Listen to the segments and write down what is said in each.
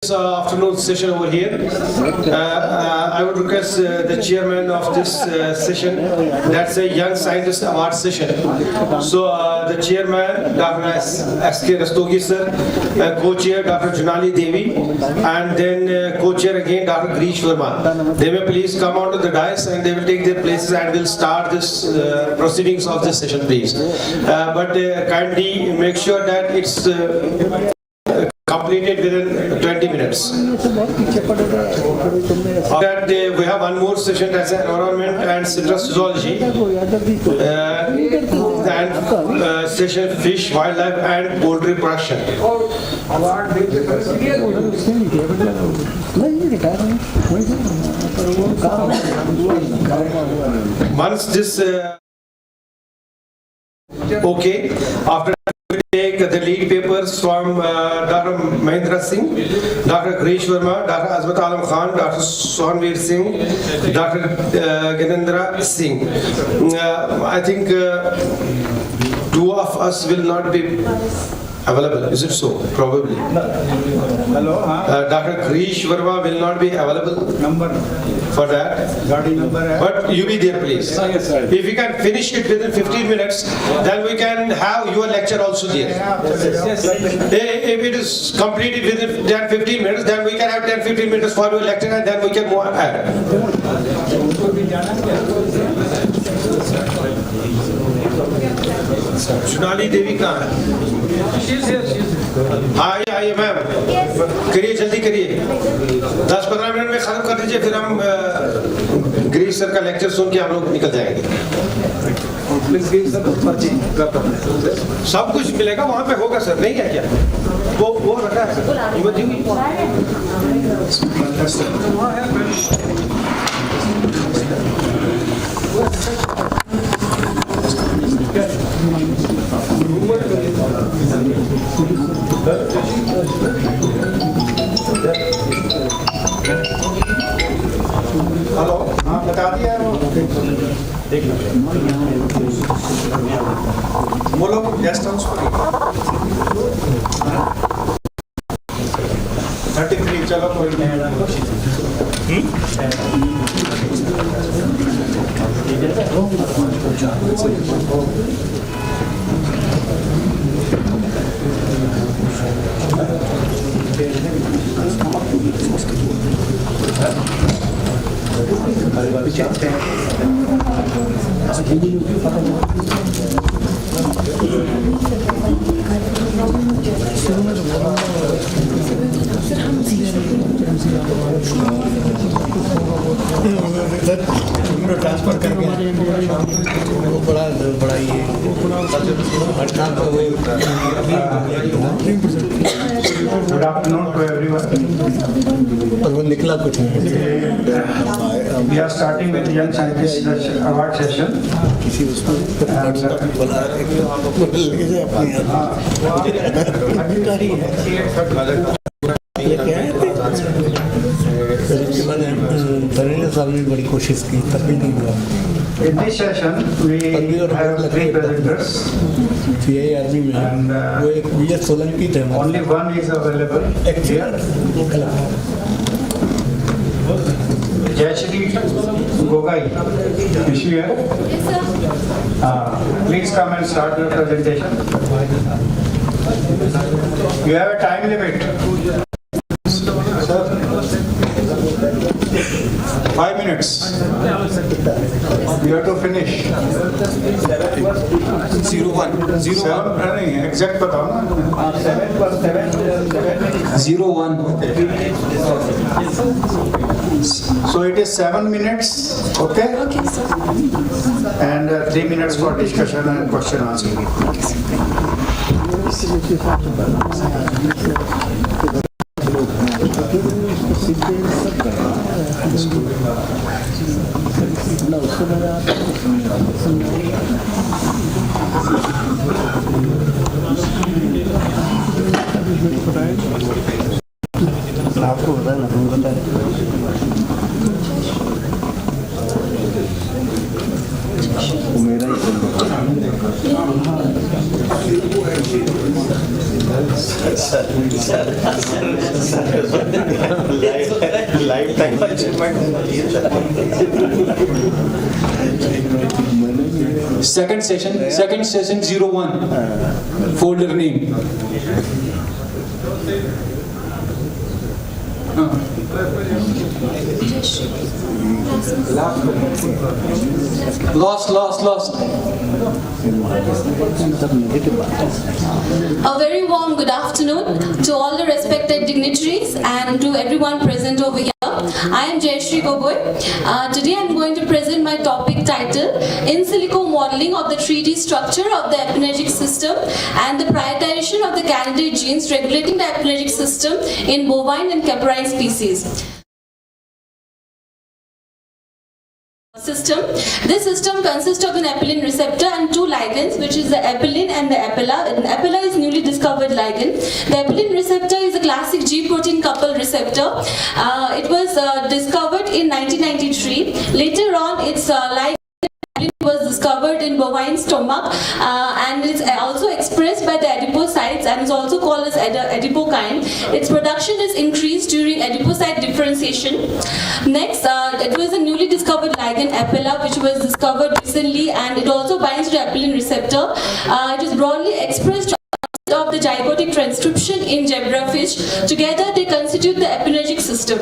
this afternoon session over here. I would request the chairman of this session, that's a Young Scientist Award session. So the chairman, Dr. SKUAST-Kashmir sir, co-chair Dr. Junali Devi, and then co-chair again Dr. Grish Verma. They may please come onto the dais and they will take their places and will start this proceedings of this session, please. But kindly make sure that it's completed within 20 minutes. After that, we have one more session as environment and citrus zoology, and session fish, wildlife and poultry production. Once this okay, after we take the lead papers from Dr. Mahendra Singh, Dr. Grish Verma, Dr. Azmat Alam Khan, Dr. Sohanveer Singh, Dr. Ganendra Singh. I think two of us will not be available. Is it so? Probably. Hello. Dr. Grish Verma will not be available. Number for that. But you be there, please. Yes, sir. If we can finish it within 15 minutes, then we can have your lecture also there. Yes. If it is completed within 10-15 minutes, then we can have 10-15 minutes for your lecture and then we can move ahead. Junali Devi कहाँ है? आइए ma'am, करिए जल्दी करिए, 10-15 minute में खत्म कर दीजिए, फिर हम गिरीश सर का लेक्चर सुन के हम लोग निकल जाएंगे। सब कुछ मिलेगा वहाँ पे, होगा सर, नहीं है क्या? वो रखा है हेलो, हाँ बता दिया है वो, देख लो वो लोग गेस्ट हाउस पर 33 चलो कोई नहीं। ट्रांसफर करके वो बड़ा ये गुड आफ्टरनून टू एवरीवन। पर वो निकला कुछ नहीं। We are starting with young scientist award session. किसी उसको अधिकारी साहब ने बड़ी कोशिश की, तब भी नहीं हुआ। In this session, we have three presenters. CI army में वो एक बीएस सोलंकी थे। Only one is available. Jayashri Gogai, is she here? Please come and start your presentation. You have a time limit. 5 minutes. You have to finish. 01 नहीं, exact बताओ ना। 7 + 7 01 So it is 7 minutes, okay? Okay, sir. And 3 minutes for discussion and question answer. आपको पता है ना, तुम बता रहे मेरा ही lifetime achievement. Second session 01. Folder name. Lost. A very warm good afternoon to all the respected dignitaries and to everyone present over here. I am Jayashree Gogoi. Today I am going to present my topic title, In Silico Modeling of the 3D Structure of the Epigenetic System and the Prioritization of the Candidate Genes Regulating the Epigenetic System in Bovine and Caprine Species. This system consists of an apelin receptor and two ligands, which is the apelin and the apella. And apella is newly discovered ligand. The apelin receptor is a classic G protein coupled receptor. It was discovered in 1993. Later on, its ligand was discovered in bovine stomach and is also expressed by the adipocytes and is also called as adipokine. Its production is increased during adipocyte differentiation. Next, it was a newly discovered ligand apella, which was discovered recently, and it also binds to the apelin receptor. It is broadly expressed of the zygotic transcription in zebrafish. Together they constitute the epigenetic system.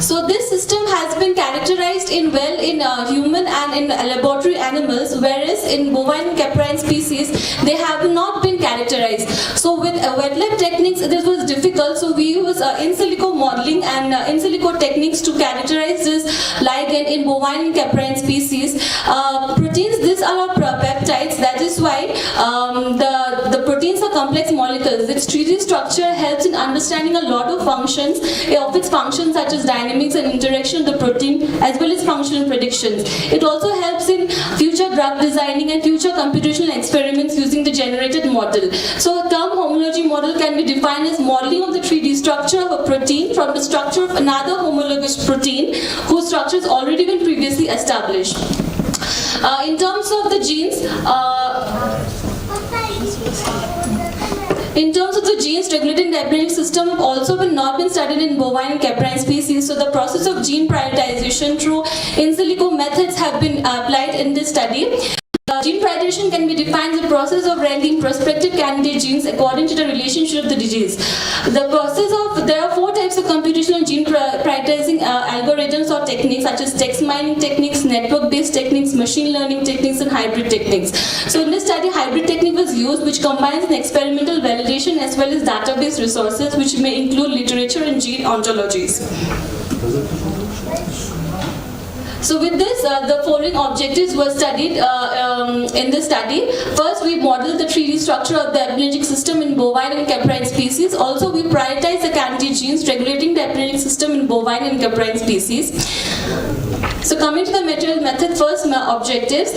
So this system has been characterized in human and in laboratory animals, whereas in bovine and caprine species they have not been characterized. So with wet lab techniques this was difficult, so we use in silico modeling and in silico techniques to characterize this ligand in bovine and caprine species. Proteins, these are all peptides, that is why the proteins are complex molecules. Its 3D structure helps in understanding a lot of functions of its functions, such as dynamics and interaction of the protein, as well as functional predictions. It also helps in future drug designing and future computational experiments using the generated model. So a term homology model can be defined as modeling of the 3D structure of a protein from the structure of another homologous protein whose structure has already been previously established. In terms of the genes, regulating the epigenetic system have also not been studied in bovine and caprine species. So the process of gene prioritization through in silico methods have been applied in this study. Gene prioritization can be defined as the process of ranking prospective candidate genes according to the relationship of the disease. There are four types of computational gene prioritizing algorithms or techniques, such as text mining techniques, network-based techniques, machine learning techniques, and hybrid techniques. So in this study, hybrid technique was used, which combines an experimental validation as well as database resources, which may include literature and gene ontologies. So with this, the following objectives were studied in this study. First, we modeled the 3D structure of the epigenetic system in bovine and caprine species. Also, we prioritized the candidate genes regulating the epigenetic system in bovine and caprine species. So coming to the method, first objectives,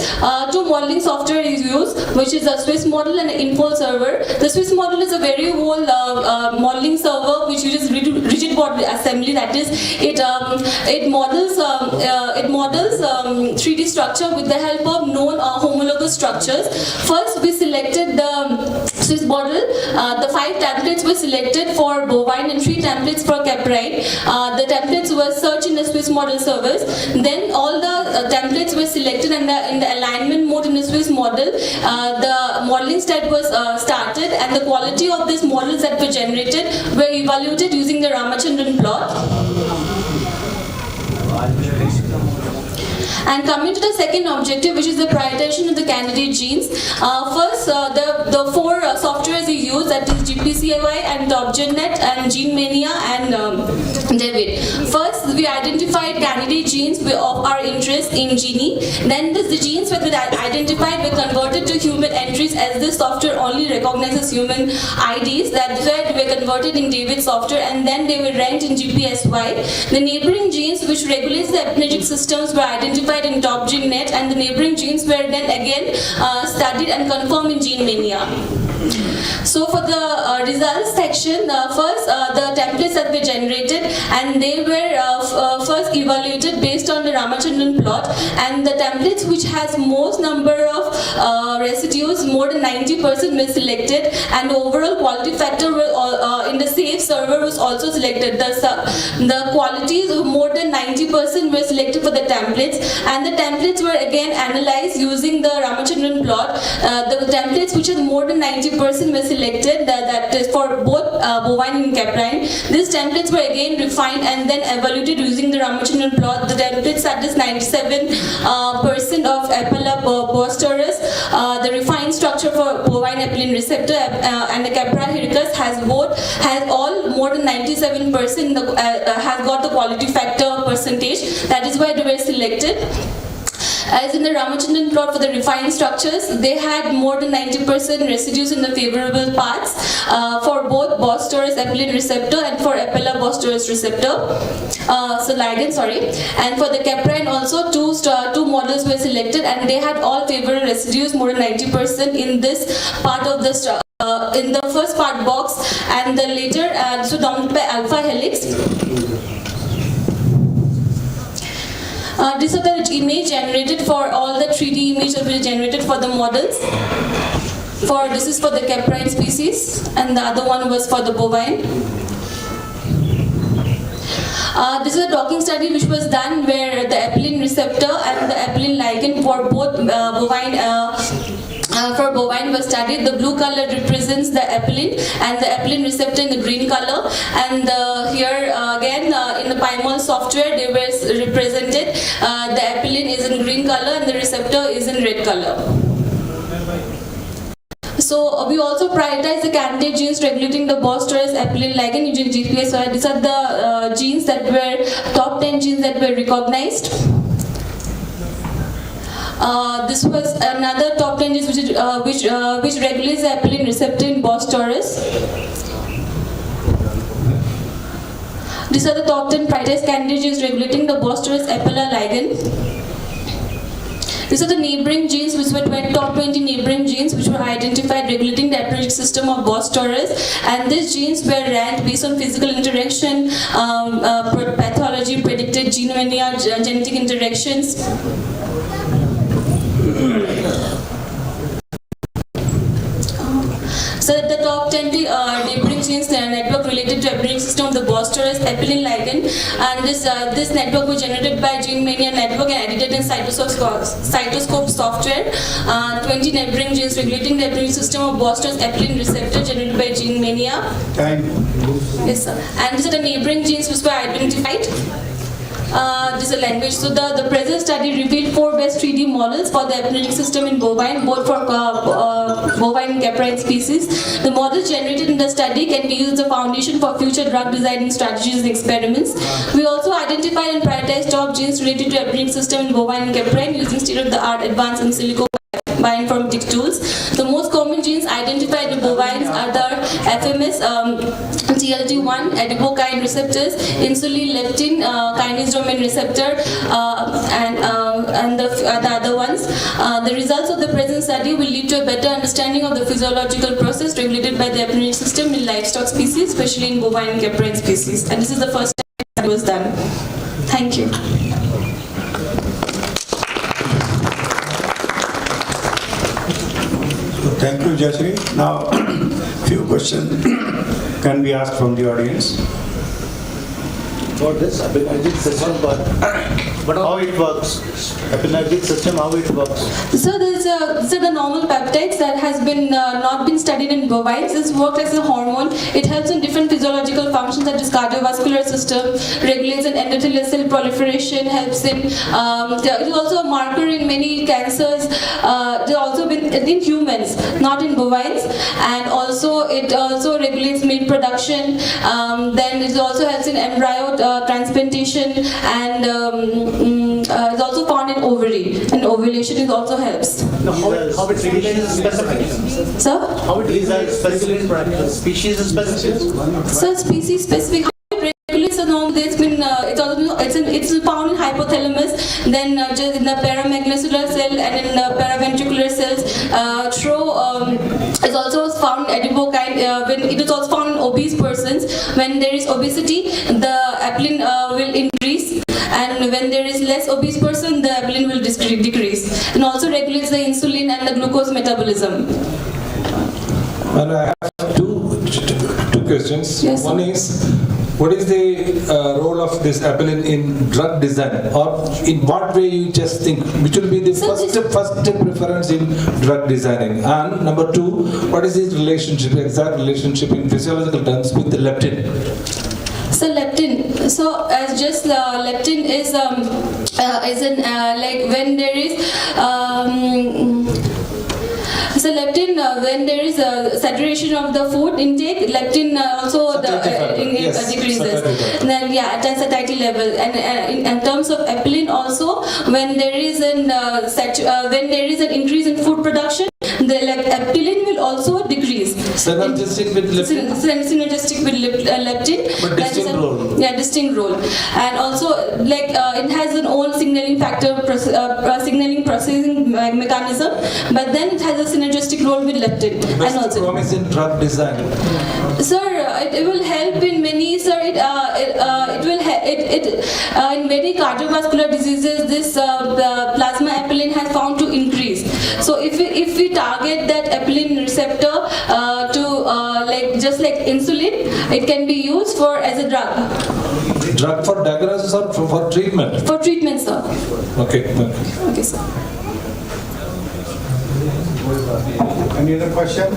two modeling software is used, which is a Swiss model and an Infol server. The Swiss model is a very old modeling server which uses rigid body assembly. That is, it models 3D structure with the help of known homologous structures. First, we selected the Swiss model. The 5 templates were selected for bovine and 3 templates for caprine. The templates were searched in the Swiss model servers. Then all the templates were selected in the alignment mode in the Swiss model. The modeling step was started, and the quality of these models that were generated were evaluated using the Ramachandran plot. And coming to the second objective, which is the prioritization of the candidate genes. First, the 4 softwares we use, that is GPCY and TopGenNet and GeneMania and David. First, we identified candidate genes of our interest in Genie. Then the genes that were identified were converted to human entries, as this software only recognizes human IDs. That's why they were converted in David software, and then they were ranked in GPSY. The neighboring genes which regulates the epigenetic systems were identified in TopGenNet, and the neighboring genes were then again studied and confirmed in GeneMania. So for the results section, first the templates that were generated, and they were first evaluated based on the Ramachandran plot, and the templates which has most number of residues, more than 90% were selected, and the overall quality factor were, in the safe server was also selected. The qualities of more than 90% were selected for the templates, and the templates were again analyzed using the Ramachandran plot. The templates which has more than 90% were selected, that is for both bovine and caprine. These templates were again refined and then evaluated using the Ramachandran plot. The templates at this 97% of Apella bostaurus, the refined structure for bovine apelin receptor and the Capra hircus has all more than 97% has got the quality factor percentage. That is why they were selected. As in the Ramachandran plot for the refined structures, they had more than 90% residues in the favorable parts for both bostaurus apelin receptor and for Apella bostaurus receptor. Ligand, sorry. And for the caprine also, two models were selected, and they had all favorable residues, more than 90% in this part of the in the first part box, and the later so dominated by alpha helix. This is the image generated for all the 3D images that were generated for the models. This is for the caprine species, and the other one was for the bovine. This is a docking study which was done where the apelin receptor and the apelin ligand for both bovine was studied. The blue color represents the apelin and the apelin receptor in the green color, and here again in the Pymol software they were represented. The apelin is in green color and the receptor is in red color. So we also prioritize the candidate genes regulating the bostaurus apelin ligand using GPS. So these are the genes that were top 10 genes that were recognized. This was another top 10 genes which regulates the apelin receptor in bostaurus. These are the top 10 prioritized candidate genes regulating the bostaurus apella ligand. These are the neighboring genes, which were top 20 neighboring genes which were identified regulating the aperitic system of bostaurus, and these genes were ranked based on physical interaction, pathology, predicted genomic, genetic interactions. So the top 10 neighboring genes network related to aperitic system of the bostaurus apelin ligand, and this network was generated by Gene Mania network and edited in cytoscope software. 20 neighboring genes regulating the aperitic system of bostaurus apelin receptor generated by Gene Mania. Yes, sir. And these are the neighboring genes which were identified. This is a language. So the present study revealed 4 best 3D models for the epigenetic system in bovine, both for bovine and caprine species. The models generated in the study can be used as a foundation for future drug designing strategies and experiments. We also identified and prioritized top genes related to epigenetic system in bovine and caprine using state-of-the-art advanced in silico bioinformatic tools. The most common genes identified in bovines are the FMS, TLT1, adipokine receptors, insulin, leptin, kinase domain receptor, and the other ones. The results of the present study will lead to a better understanding of the physiological process regulated by the epigenetic system in livestock species, especially in bovine and caprine species. And this is the first time that was done. Thank you. Thank you, Jayashree. Now, few questions can be asked from the audience. For this epigenetic system, but how it works? Epigenetic system, how it works? So these are the normal peptides that has been not been studied in bovines. This works as a hormone. It helps in different physiological functions such as cardiovascular system, regulates an endothelial cell proliferation, helps in. It is also a marker in many cancers. It also been in humans, not in bovines, and also it also regulates meat production. Then it also helps in embryo transplantation, and is also found in ovary, and ovulation it also helps. How it regulates specific? Sir? How it regulates specific? Species specific? So species specific. It's found in hypothalamus, then just in the paramagnecellular cell and in the paraventricular cells. Is also found adipocyte, when it is also found in obese persons. When there is obesity, the apelin will increase, and when there is less obese person, the apelin will decrease, and also regulates the insulin and the glucose metabolism. Well, I have two questions. Yes, sir. One is, what is the role of this apelin in drug design, or in what way you just think which will be the So first preference in drug designing? And number two, what is its relationship, exact relationship in physiological terms with the leptin? So leptin. So as just leptin is like when there is. So leptin, when there is a saturation of the food intake, leptin also decreases. Then at a satiety level, and in terms of apelin also, when there is an increase in food production, the apelin will also decrease. Synergistic with leptin? Synergistic with leptin. But distinct role. Yeah, distinct role. And also it has an own signaling factor, signaling processing mechanism, but then it has a synergistic role with leptin. Best And also, promise in drug design. sir, it will help in many, sir. It will in many cardiovascular diseases. This plasma apelin has found to increase. So if we target that apelin receptor to just like insulin, it can be used as a drug. Drug for diagnosis or for treatment? For treatment, sir. Okay, thank you. Okay, sir. Any other question?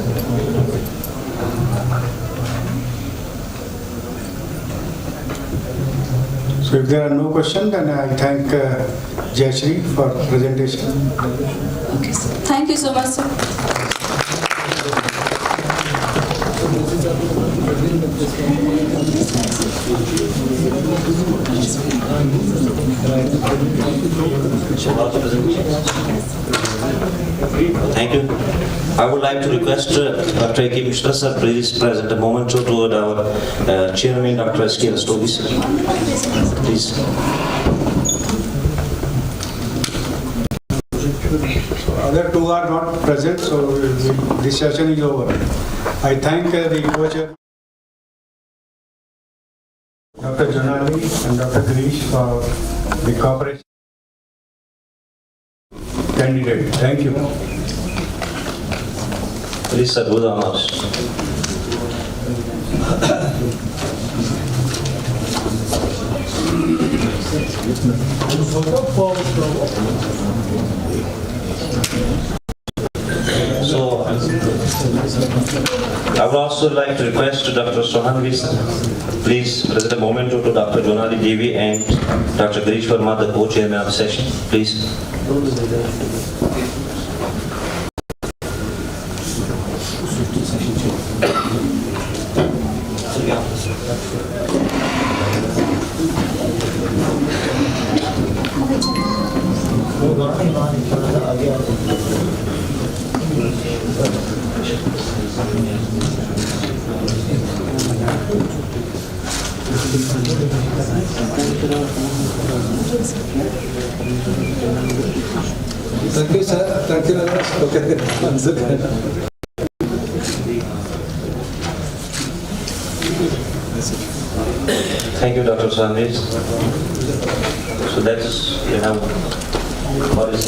So if there are no questions, then I thank Jayashree for presentation. Okay, sir. Thank you so much, sir. Thank you. I would like to request Dr. A.K. Mishra sir, please present a moment to our chairman, Dr. SKUAST-Kashmir sir. Please. Other two are not present, so this session is over. I thank the co-chair, Dr. Jonali and Dr. Girish for the cooperation. Candidate, thank you. Please sir, do the honors. So, I would also like to request Dr. Sohanvi sir, please present a moment to Dr. Jonali Devi and Dr. Girish Verma, the co-chairman of the session, please. Thank you, sir. Thank you very much. Okay. Once again. Thank you, Dr. Sohanvi. So that's, you have, what is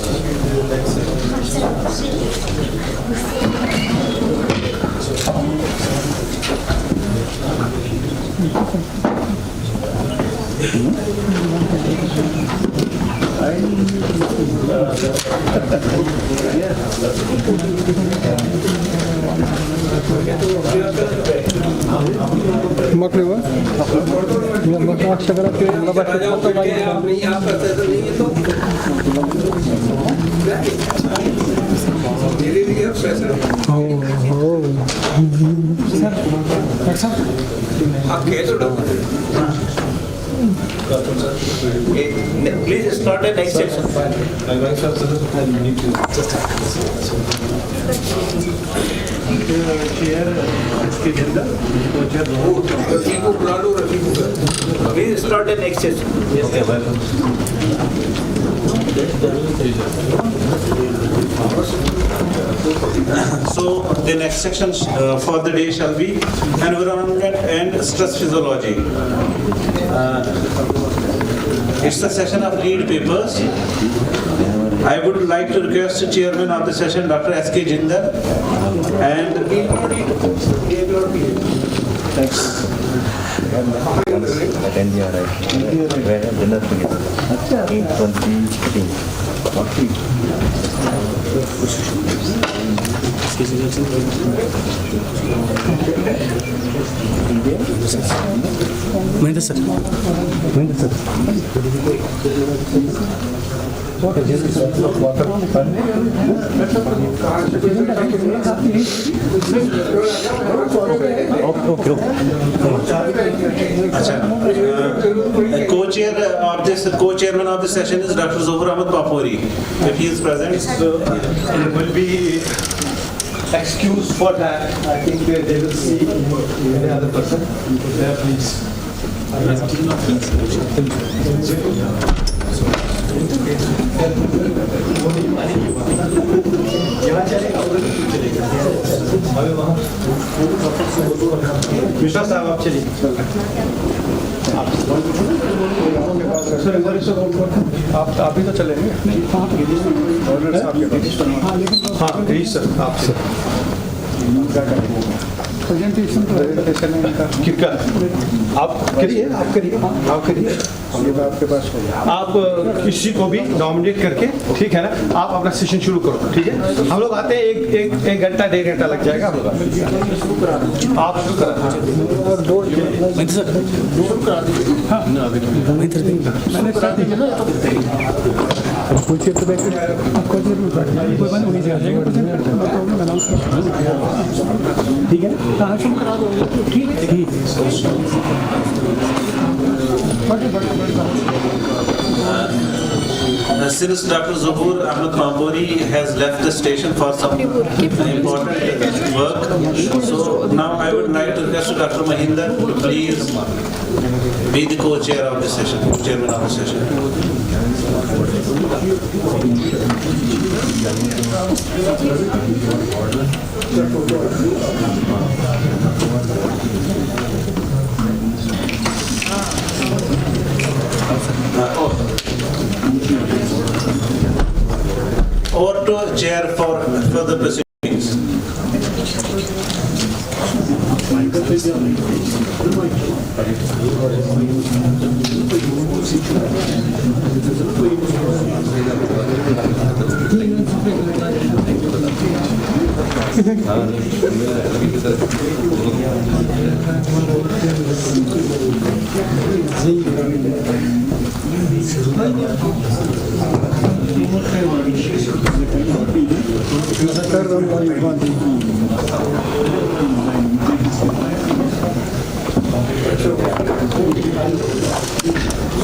Please start the next session. My wife also need to just Please start the next session. okay, welcome. So the next section for the day shall be environment and stress physiology. It's a session of lead papers. I would like to request the chairman of the session, Dr. S.K. Jindal, and co-chairman of the session is Dr. Zohar Ahmed Papori. If he is present, So it will be excused for that. I think they will see any other person. There, please. Mishra साहब आप चलिए आप ही तो चलेंगे हाँ यही sir आपसे presentation किसका आप करिए आपके पास आप किसी को भी नॉमिनेट करके ठीक है ना आप अपना सेशन शुरू करो ठीक है हम लोग आते हैं एक घंटा 1.5 घंटा लग जाएगा आप शुरू करा ठीक है कहाँ शुरू करा दो ठीक है since Dr. Zohar Ahmed Papori has left the station for some important work, so now I would like to request Dr. Mahinder to please be the co-chair of the session, chairman of the session. Or to chair for further proceedings.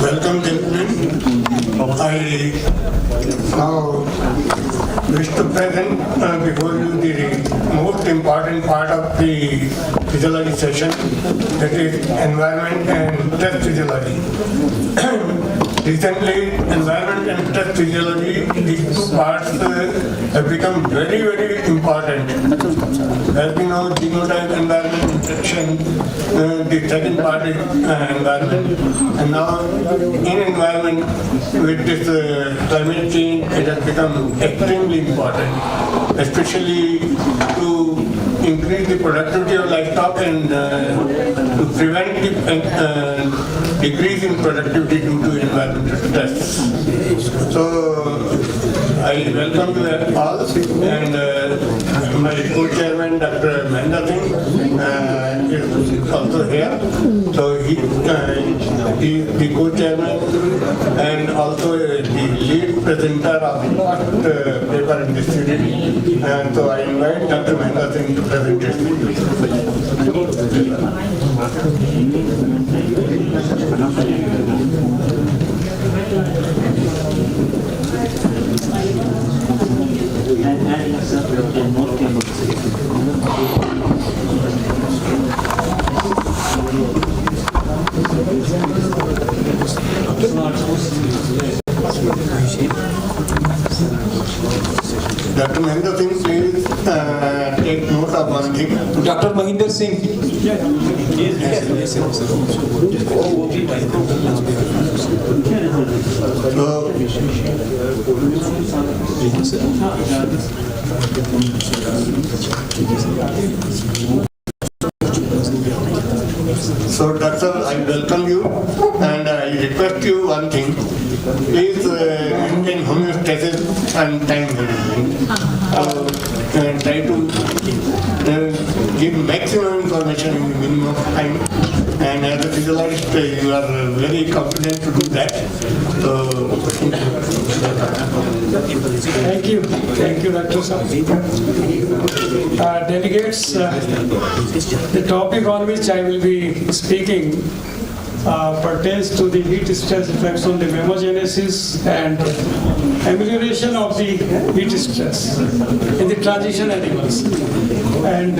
Welcome, gentlemen. I now wish to present before you the most important part of the physiology session, that is environment and stress physiology. Recently, environment and stress physiology, these two parts have become very, very important. As we know, genotype, environment, interaction, the second part is environment. And now, in environment, with this climate change, it has become extremely important, especially to increase the productivity of livestock and to prevent the decrease in productivity due to environmental stress. So I welcome you all, and my co-chairman Dr. Mahendra Singh is also here. So he is the co-chairman and also the lead presenter of the paper in this unit. And so I invite Dr. Mahendra Singh to present Dr. Mahendra Singh, please. take note of one thing. Dr. Mahinder Singh. So, Doctor, I welcome you and I request you one thing. Please maintain homeostasis and time management. Try to give maximum information in the minimum of time. And as a physiologist, you are very competent to do that. Thank you. Thank you, Dr. Sir. Delegates, the topic on which I will be speaking pertains to the heat stress effects on the memogenesis and amelioration of the heat stress in the transition animals. And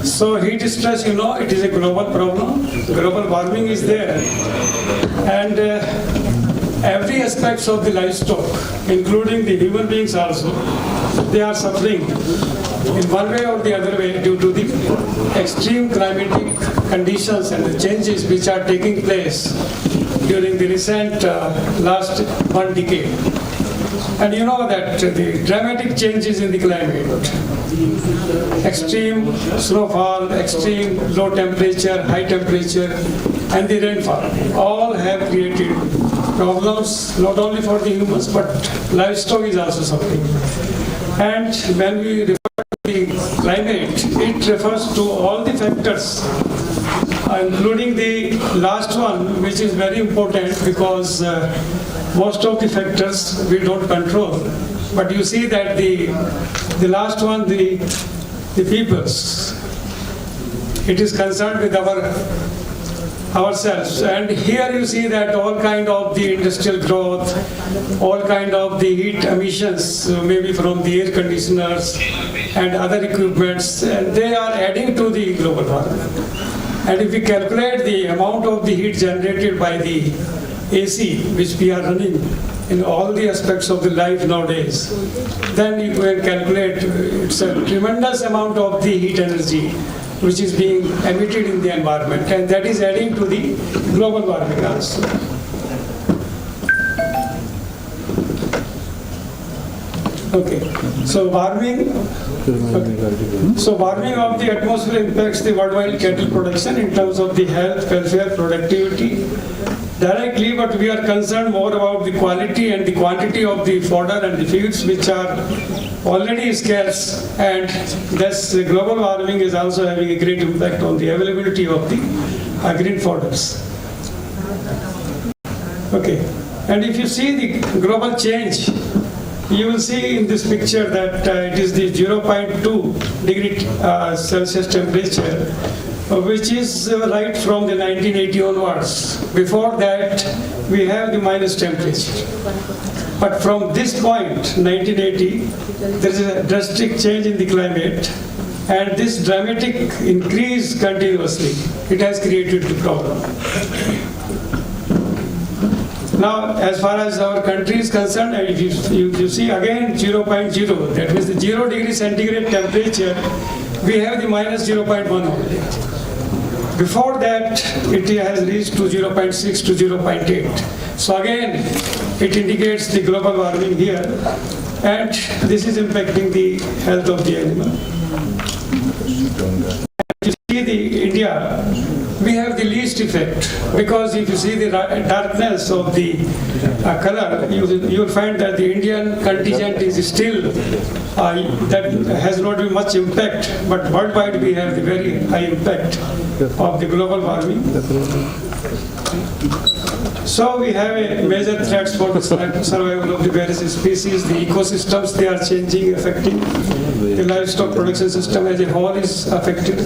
so heat stress, you know, it is a global problem. Global warming is there. And every aspect of the livestock, including the human beings also, they are suffering in one way or the other way due to the extreme climatic conditions and the changes which are taking place during the recent last 1 decade. And you know that the dramatic changes in the climate, extreme snowfall, extreme low temperature, high temperature, and the rainfall, all have created problems not only for the humans, but livestock is also suffering. And when we refer to the climate, it refers to all the factors, including the last one, which is very important because most of the factors we don't control. But you see that the last one, the peoples, it is concerned with ourselves. And here you see that all kind of the industrial growth, all kind of the heat emissions, maybe from the air conditioners and other equipments, and they are adding to the global warming. And if we calculate the amount of the heat generated by the AC, which we are running in all the aspects of the life nowadays, then you can calculate it's a tremendous amount of the heat energy which is being emitted in the environment, and that is adding to the global warming also. Okay, so warming of the atmosphere impacts the worldwide cattle production in terms of the health, welfare, productivity directly, but we are concerned more about the quality and the quantity of the fodder and the feeds which are already scarce, and thus global warming is also having a great impact on the availability of the green fodders. Okay, and if you see the global change, you will see in this picture that it is the 0.2 degree Celsius temperature, which is right from the 1980 onwards. Before that, we have the minus temperature. But from this point, 1980, there is a drastic change in the climate, and this dramatic increase continuously, it has created the problem. Now, as far as our country is concerned, if you see again 0.0, that means the 0 degree centigrade temperature, we have the minus 0.1 only. Before that, it has reached to 0.6 to 0.8. So again, it indicates the global warming here, and this is impacting the health of the animal. If you see the India, we have the least effect, because if you see the darkness of the color, you will find that the Indian contingent is still, that has not been much impact, but worldwide we have the very high impact of the global warming. So we have a major threats for the survival of the various species. The ecosystems, they are changing, affecting. The livestock production system as a whole is affected.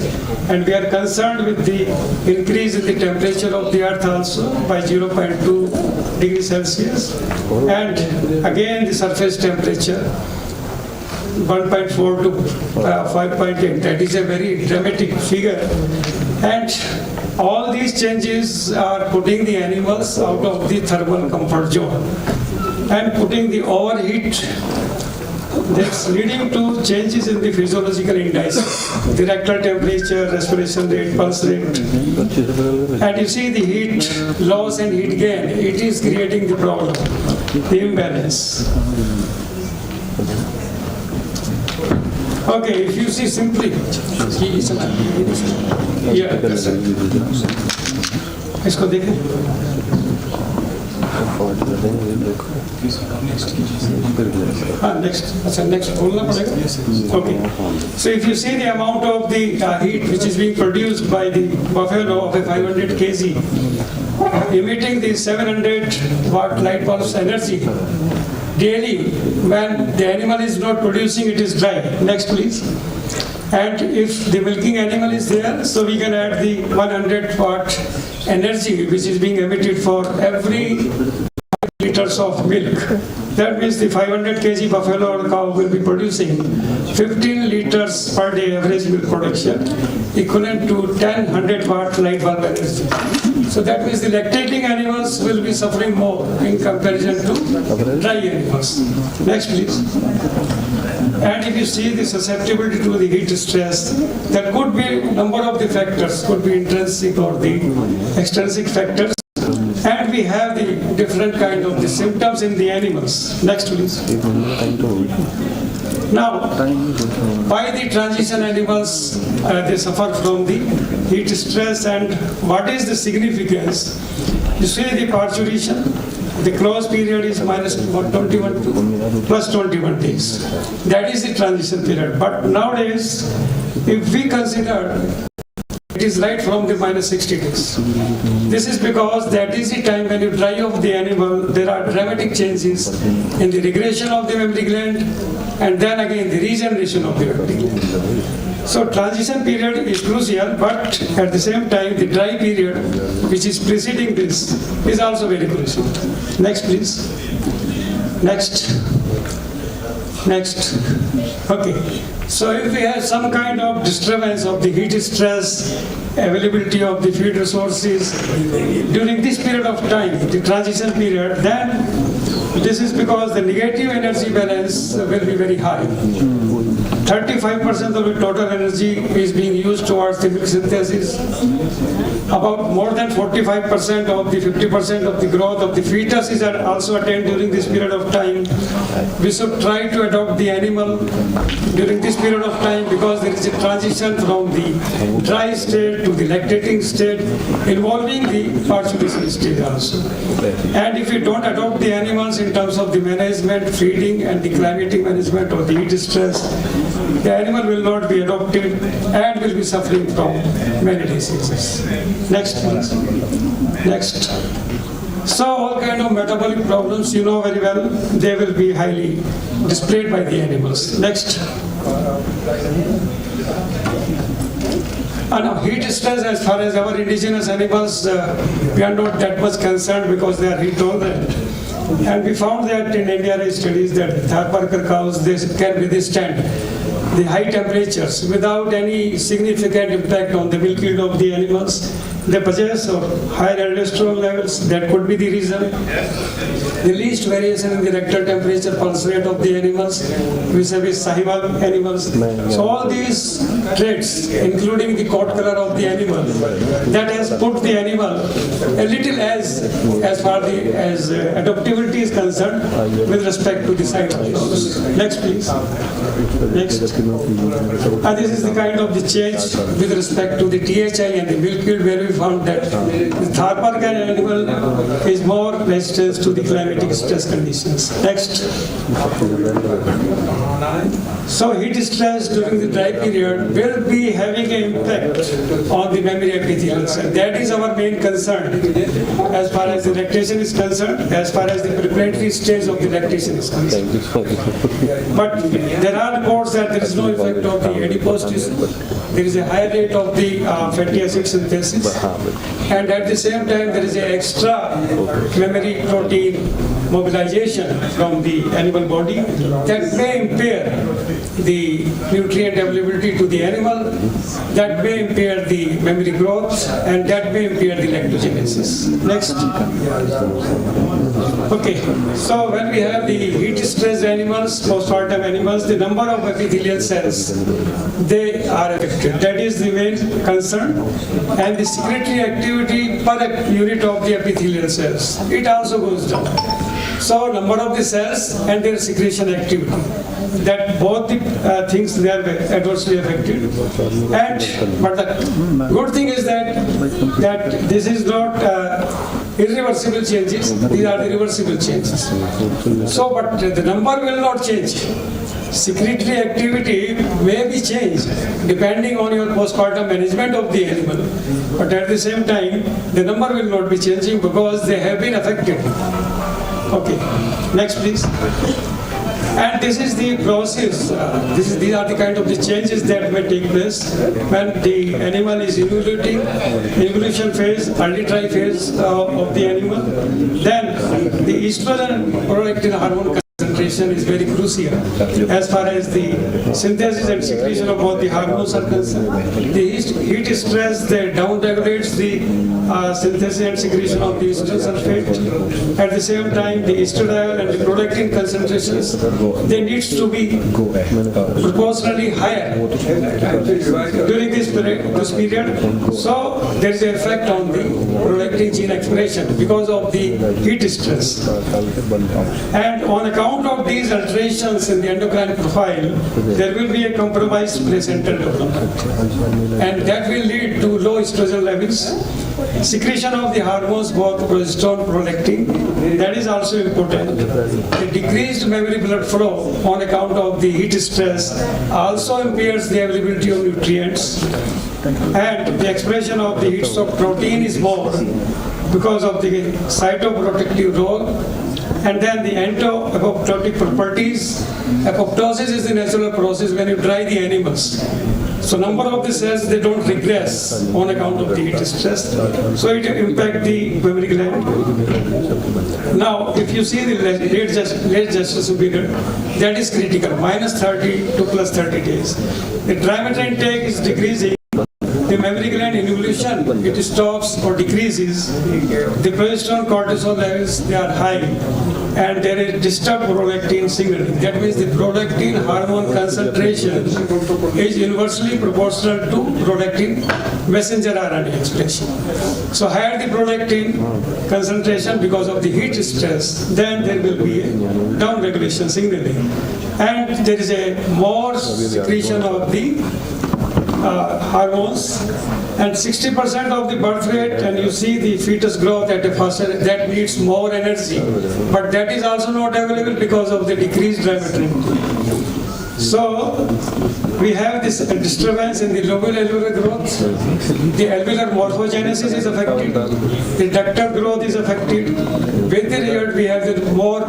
And we are concerned with the increase in the temperature of the earth also by 0.2 degrees Celsius. And again, the surface temperature. 1.4 to 5.8. That is a very dramatic figure. And all these changes are putting the animals out of the thermal comfort zone and putting the overheat that's leading to changes in the physiological indices, the rectal temperature, respiration rate, pulse rate. And you see the heat loss and heat gain, it is creating the problem, the imbalance. Okay, if you see simply, yeah, that's it. इसको देखें. Next बोलना पड़ेगा. Okay. So if you see the amount of the heat which is being produced by the buffalo of a 500 kg, emitting the 700 watt light pulse energy daily, when the animal is not producing, it is dry. Next, please. And if the milking animal is there, so we can add the 100 watt energy which is being emitted for every liters of milk. That means the 500 kg buffalo or cow will be producing 15 liters per day average milk production, equivalent to 100 watt light bulb energy. So that means the lactating animals will be suffering more in comparison to dry animals. Next, please. And if you see the susceptibility to the heat stress, there could be a number of the factors, could be intrinsic or the extrinsic factors. And we have the different kind of the symptoms in the animals. Next, please. Now, why the transition animals, they suffer from the heat stress, and what is the significance? You see the parturition, the close period is minus 21 to plus 21 days. That is the transition period. But nowadays, if we consider, it is right from the minus 60 days. This is because that is the time when you dry off the animal, there are dramatic changes in the regression of the mammary gland and then again the regeneration of the mammary gland. So transition period is crucial, but at the same time the dry period which is preceding this is also very crucial. Next, please. Next. Okay. So if we have some kind of disturbance of the heat stress, availability of the feed resources during this period of time, the transition period, then this is because the negative energy balance will be very high. 35% of the total energy is being used towards the milk synthesis. About more than 45% of the 50% of the growth of the fetus is also attained during this period of time. We should try to adopt the animal during this period of time because there is a transition from the dry state to the lactating state involving the parturition stage also. And if we don't adopt the animals in terms of the management, feeding and the climatic management or the heat stress, the animal will not be adopted and will be suffering from many diseases. Next, please. Next. So all kind of metabolic problems, you know very well, they will be highly displayed by the animals. Next. And heat stress, as far as our indigenous animals, we are not that much concerned because they are heat tolerant. And we found that in NDRI studies that Tharparkar cows, they can withstand the high temperatures without any significant impact on the milk yield of the animals. They possess higher aldosterone levels, that could be the reason. The least variation in the rectal temperature pulse rate of the animals vis-a-vis Sahiwal animals. So all these traits, including the coat color of the animal, that has put the animal a little as far as adaptability is concerned with respect to the Sahiwal. Next, please. Next. And this is the kind of the change with respect to the THI and the milk yield, where we found that the Tharparkar animal is more resistant to the climatic stress conditions. Next. So heat stress during the dry period will be having an impact on the mammary epithelial cell. That is our main concern as far as the lactation is concerned, as far as the preparatory stage of the lactation is concerned. But there are reports that there is no effect of the adipose tissue. There is a higher rate of the fatty acid synthesis, and at the same time there is an extra mammary protein mobilization from the animal body that may impair the nutrient availability to the animal, that may impair the memory growth, and that may impair the lactogenesis. Next. Okay, so when we have the heat-stressed animals, postpartum animals, the number of epithelial cells, they are affected. That is the main concern. And the secretory activity per unit of the epithelial cells, it also goes down. So number of the cells and their secretion activity, that both the things they are adversely affected. And but the good thing is that this is not irreversible changes, these are the reversible changes. So but the number will not change. Secretory activity may be changed depending on your postpartum management of the animal, but at the same time the number will not be changing because they have been affected. Okay, next please. And this is the process, these are the kind of the changes that may take place when the animal is evoluting, evolution phase, early try phase of the animal. Then the estrogen prolactin hormone concentration is very crucial as far as the synthesis and secretion of both the hormones are concerned. The heat stress that down regulates the synthesis and secretion of the estrogen sulfate. At the same time, the estradiol and the prolactin concentrations, they need to be proportionally higher during this period. So there is an effect on the prolactin gene expression because of the heat stress. And on account of these alterations in the endocrine profile, there will be a compromised placental development, and that will lead to low estrogen levels, secretion of the hormones, both progesterone, prolactin, that is also important. The decreased memory blood flow on account of the heat stress also impairs the availability of nutrients, and the expression of the heat shock protein is more because of the cytoprotective role. And then the anti-apoptotic properties. Apoptosis is the natural process when you dry the animals. So number of the cells, they don't regress on account of the heat stress. So it impacts the mammary gland. Now, if you see the late gestation period, that is critical, -30 to +30 days. The dry matter intake is decreasing. The mammary gland involution, it stops or decreases. The progesterone cortisol levels, they are high. And there is disturbed prolactin signaling. That means the prolactin hormone concentration is inversely proportional to prolactin messenger RNA expression. So higher the prolactin concentration because of the heat stress, then there will be a down regulation signaling. And there is a more secretion of the hormones, and 60% of the birth rate, and you see the fetus growth at a faster, that needs more energy, but that is also not available because of the decreased dry matter intake. So we have this disturbance in the lobular growth, the alveolar morphogenesis is affected, the ductal growth is affected. With the result, we have the more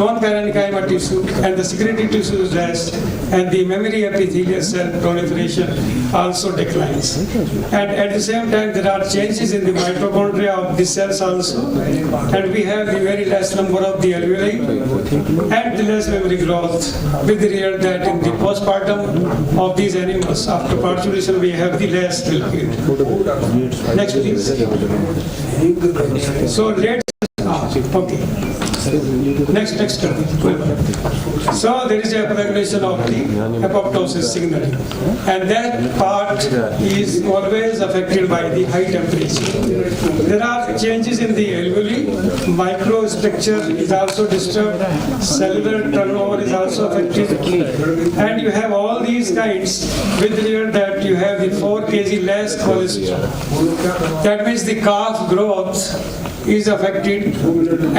non-parenchyma tissue, and the secretory tissue is less, and the mammary epithelial cell proliferation also declines. And at the same time, there are changes in the mitochondria of the cells also, and we have the very less number of the alveoli and the less memory growth. With the result that in the postpartum of these animals, after parturition, we have the less milk yield. Next, please. So let's. Okay. Next. So there is a regulation of the apoptosis signaling, and that part is always affected by the high temperature. There are changes in the alveoli, microstructure is also disturbed, cellular turnover is also affected, and you have all these kinds with the result that you have the 4 kg less cholesterol. That means the calf growth is affected,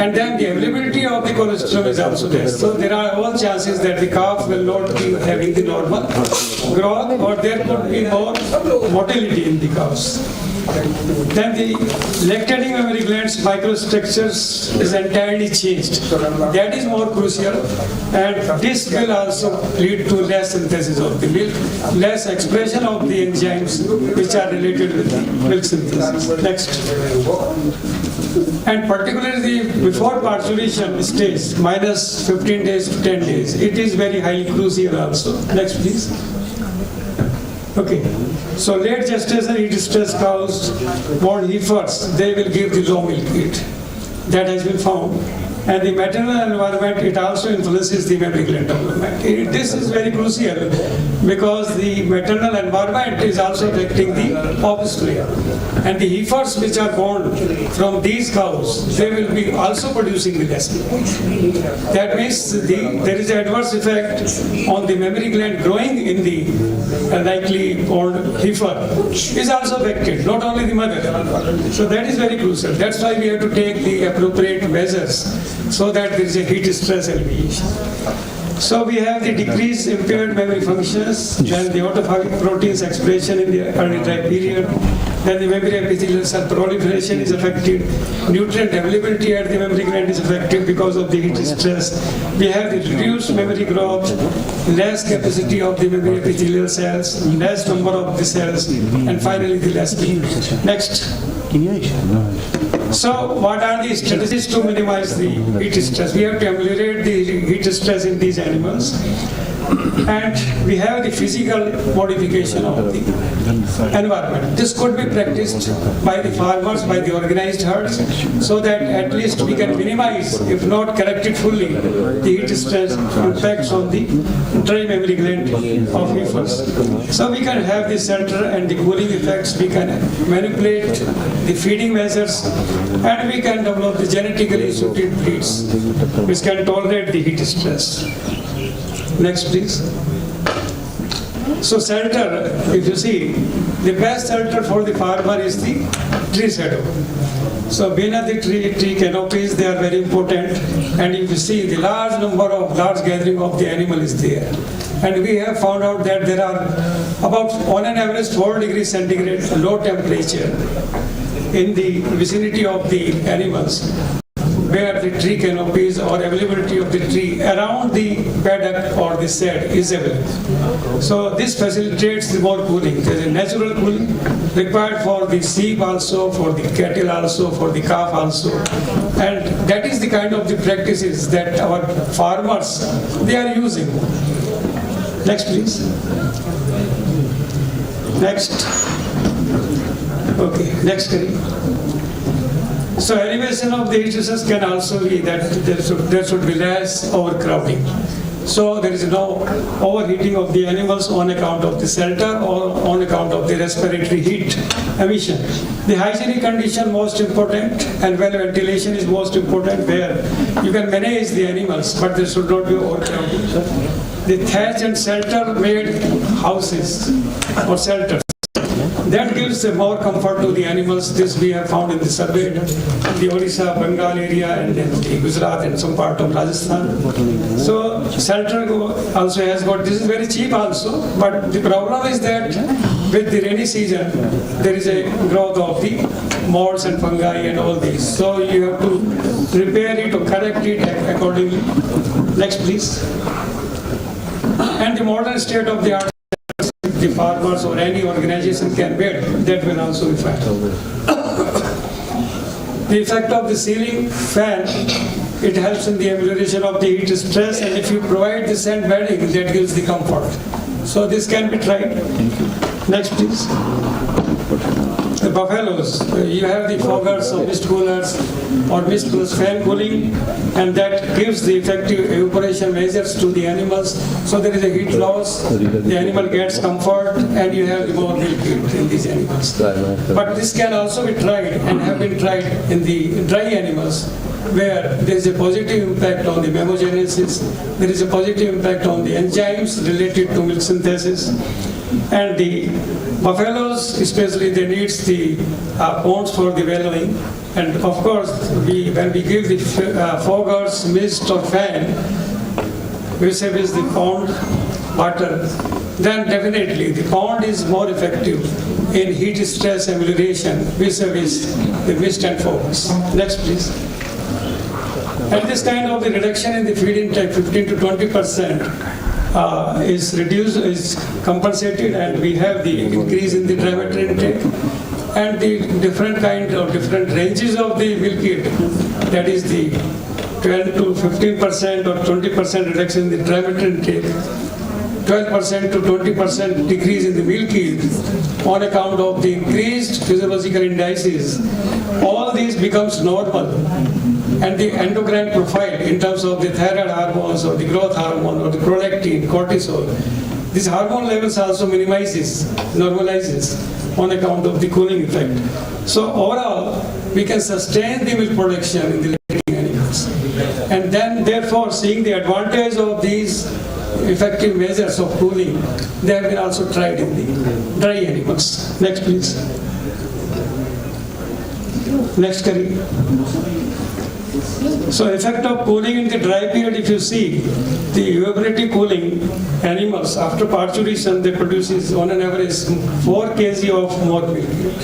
and then the availability of the cholesterol is also there. So there are all chances that the calf will not be having the normal growth, or there could be more motility in the calves. Then the lactating mammary glands microstructures is entirely changed. That is more crucial, and this will also lead to less synthesis of the milk, less expression of the enzymes which are related with the milk synthesis. Next. And particularly the before parturition stage, minus 15 days to 10 days, it is very highly crucial also. Next please. Okay, so late gestation heat stress cows, born heifers, they will give the low milk weight. That has been found. And the maternal environment, it also influences the mammary gland development. This is very crucial because the maternal environment is also affecting the offspring. And the heifers which are born from these cows, they will be also producing the less milk. That means there is an adverse effect on the mammary gland growing in the likely born heifer is also affected, not only the mother. So that is very crucial. That's why we have to take the appropriate measures so that there is a heat stress alleviation. So we have the decreased impaired mammary functions, then the autophagic proteins expression in the early dry period, then the mammary epithelial cell proliferation is affected, nutrient availability at the mammary gland is affected because of the heat stress. We have the reduced mammary growth, less capacity of the mammary epithelial cells, less number of the cells, and finally the less milk. Next. So what are the strategies to minimize the heat stress? We have to ameliorate the heat stress in these animals. And we have the physical modification of the environment. This could be practiced by the farmers, by the organized herds, so that at least we can minimize, if not correct it fully, the heat stress impacts on the dry mammary gland of heifers. So we can have the shelter and the cooling effects, we can manipulate the feeding measures, and we can develop the genetically suited breeds which can tolerate the heat stress. Next, please. So shelter, if you see, the best shelter for the farmer is the tree shadow. So beneath the tree canopies, they are very important. And if you see, the large gathering of the animal is there. And we have found out that there are about on an average 4 degrees centigrade low temperature in the vicinity of the animals, where the tree canopies or availability of the tree around the paddock or the shed is available. So this facilitates the more cooling. There is a natural cooling required for the sheep also, for the cattle also, for the calf also. And that is the kind of the practices that our farmers, they are using. Next please. Next. Okay, next Karim. So elevation of the heat stress can also be that there should be less overcrowding. So there is no overheating of the animals on account of the shelter or on account of the respiratory heat emission. The hygienic condition most important, and well ventilation is most important, where you can manage the animals, but there should not be overcrowding. The thatch and shelter made houses or shelters, that gives more comfort to the animals. This we have found in the survey, the Odisha, Bengal area, and then the Gujarat and some part of Rajasthan. So shelter also has got, this is very cheap also, but the problem is that with the rainy season, there is a growth of the molds and fungi and all these. So you have to repair it or correct it accordingly. Next please. And the modern state of the art, the farmers or any organization can build, that will also be fine. The effect of the ceiling fan, it helps in the amelioration of the heat stress, and if you provide the sand bedding, that gives the comfort. So this can be tried. Next please. The buffaloes, you have the foggers or mist coolers or mist plus fan cooling, and that gives the effective evaporation measures to the animals. So there is a heat loss, the animal gets comfort, and you have more milk in these animals. But this can also be tried and have been tried in the dry animals, where there is a positive impact on the mammogenesis, there is a positive impact on the enzymes related to milk synthesis. And the buffaloes, especially, they need the ponds for the wallowing. And of course, when we give the foggers, mist or fan, we say is the pond water, then definitely the pond is more effective in heat stress amelioration vis-a-vis the mist and fogs. Next, please. And this kind of the reduction in the feed intake, 15 to 20%, is reduced, is compensated, and we have the increase in the dry matter intake and the different kind of different ranges of the milk yield. That is the 12 to 15% or 20% reduction in the dry matter intake, 12% to 20% decrease in the milk yield on account of the increased physiological indices. All these becomes normal, and the endocrine profile in terms of the thyroid hormones or the growth hormone or the prolactin, cortisol, these hormone levels also normalizes on account of the cooling effect. So overall, we can sustain the milk production in the lactating animals. And then therefore, seeing the advantage of these effective measures of cooling, they have been also tried in the dry animals. Next, please. Next, Karim. So effect of cooling in the dry period, if you see, the evaporative cooling animals, after parturition, they produces on an average 4 kg of more milk yield.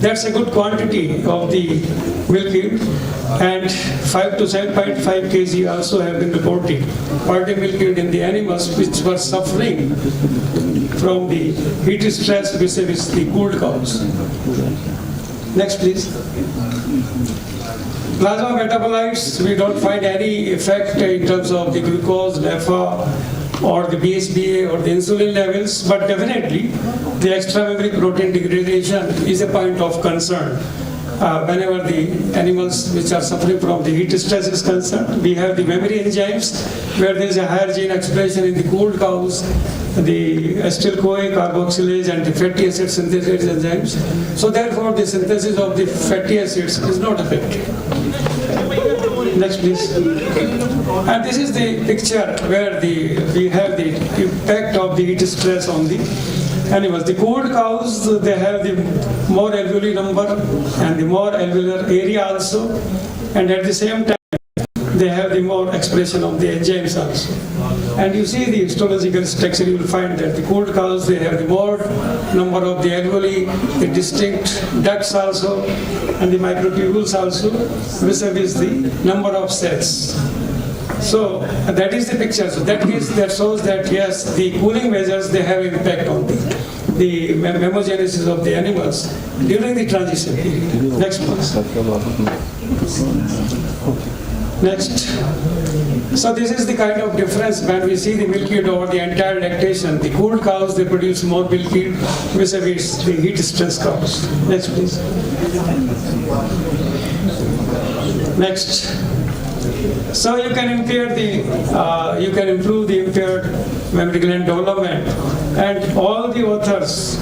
That's a good quantity of the milk yield, and 5 to 7.5 kg also have been reported per day milk yield in the animals which were suffering from the heat stress vis-a-vis the cooled cows. Next, please. Plasma metabolites, we don't find any effect in terms of the glucose, NAFA, or the BSBA or the insulin levels, but definitely the extra-mammary protein degradation is a point of concern. Whenever the animals which are suffering from the heat stress is concerned, we have the mammary enzymes where there is a higher gene expression in the cooled cows, the acetyl-CoA, carboxylase, and the fatty acid synthesis enzymes. So therefore, the synthesis of the fatty acids is not affected. Next, please. And this is the picture where we have the impact of the heat stress on the animals. The cooled cows, they have the more alveoli number and the more alveolar area also, and at the same time they have the more expression of the enzymes also. And you see the histological structure, you will find that the cooled cows, they have the more number of the alveoli, the distinct ducts also, and the microtubules also, vis-a-vis the number of cells. So that is the picture. So that shows that yes, the cooling measures, they have impact on the memogenesis of the animals during the transition period. Next, please. Next. So this is the kind of difference when we see the milk yield over the entire lactation. The cooled cows, they produce more milk yield vis-a-vis the heat stress cows. Next, please. Next. So you can improve the impaired mammary gland development, and all the authors,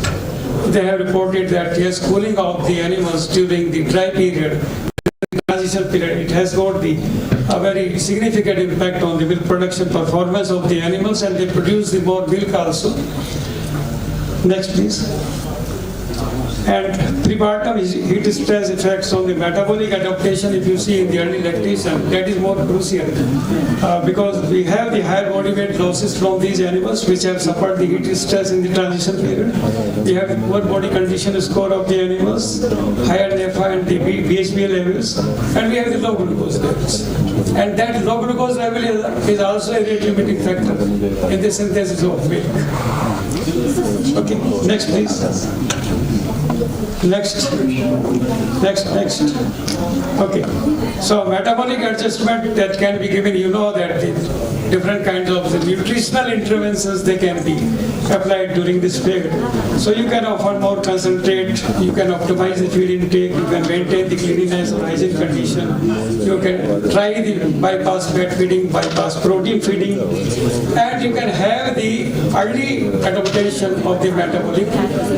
they have reported that yes, cooling of the animals during the dry period, transition period, it has got a very significant impact on the milk production performance of the animals, and they produce the more milk also. Next, please. And prepartum heat stress effects on the metabolic adaptation, if you see in the early lactation, that is more crucial because we have the higher body weight losses from these animals which have suffered the heat stress in the transition period. We have the poor body condition score of the animals, higher NAFA and the BHBA levels, and we have the low glucose levels. And that low glucose level is also a rate limiting factor in the synthesis of milk. Okay, next please. Next. Okay. So metabolic adjustment that can be given, you know that the different kinds of the nutritional interventions, they can be applied during this period. So you can offer more concentrate, you can optimize the feed intake, you can maintain the cleanliness or hygiene condition, you can try the bypass fat feeding, bypass protein feeding, and you can have the early adaptation of the metabolic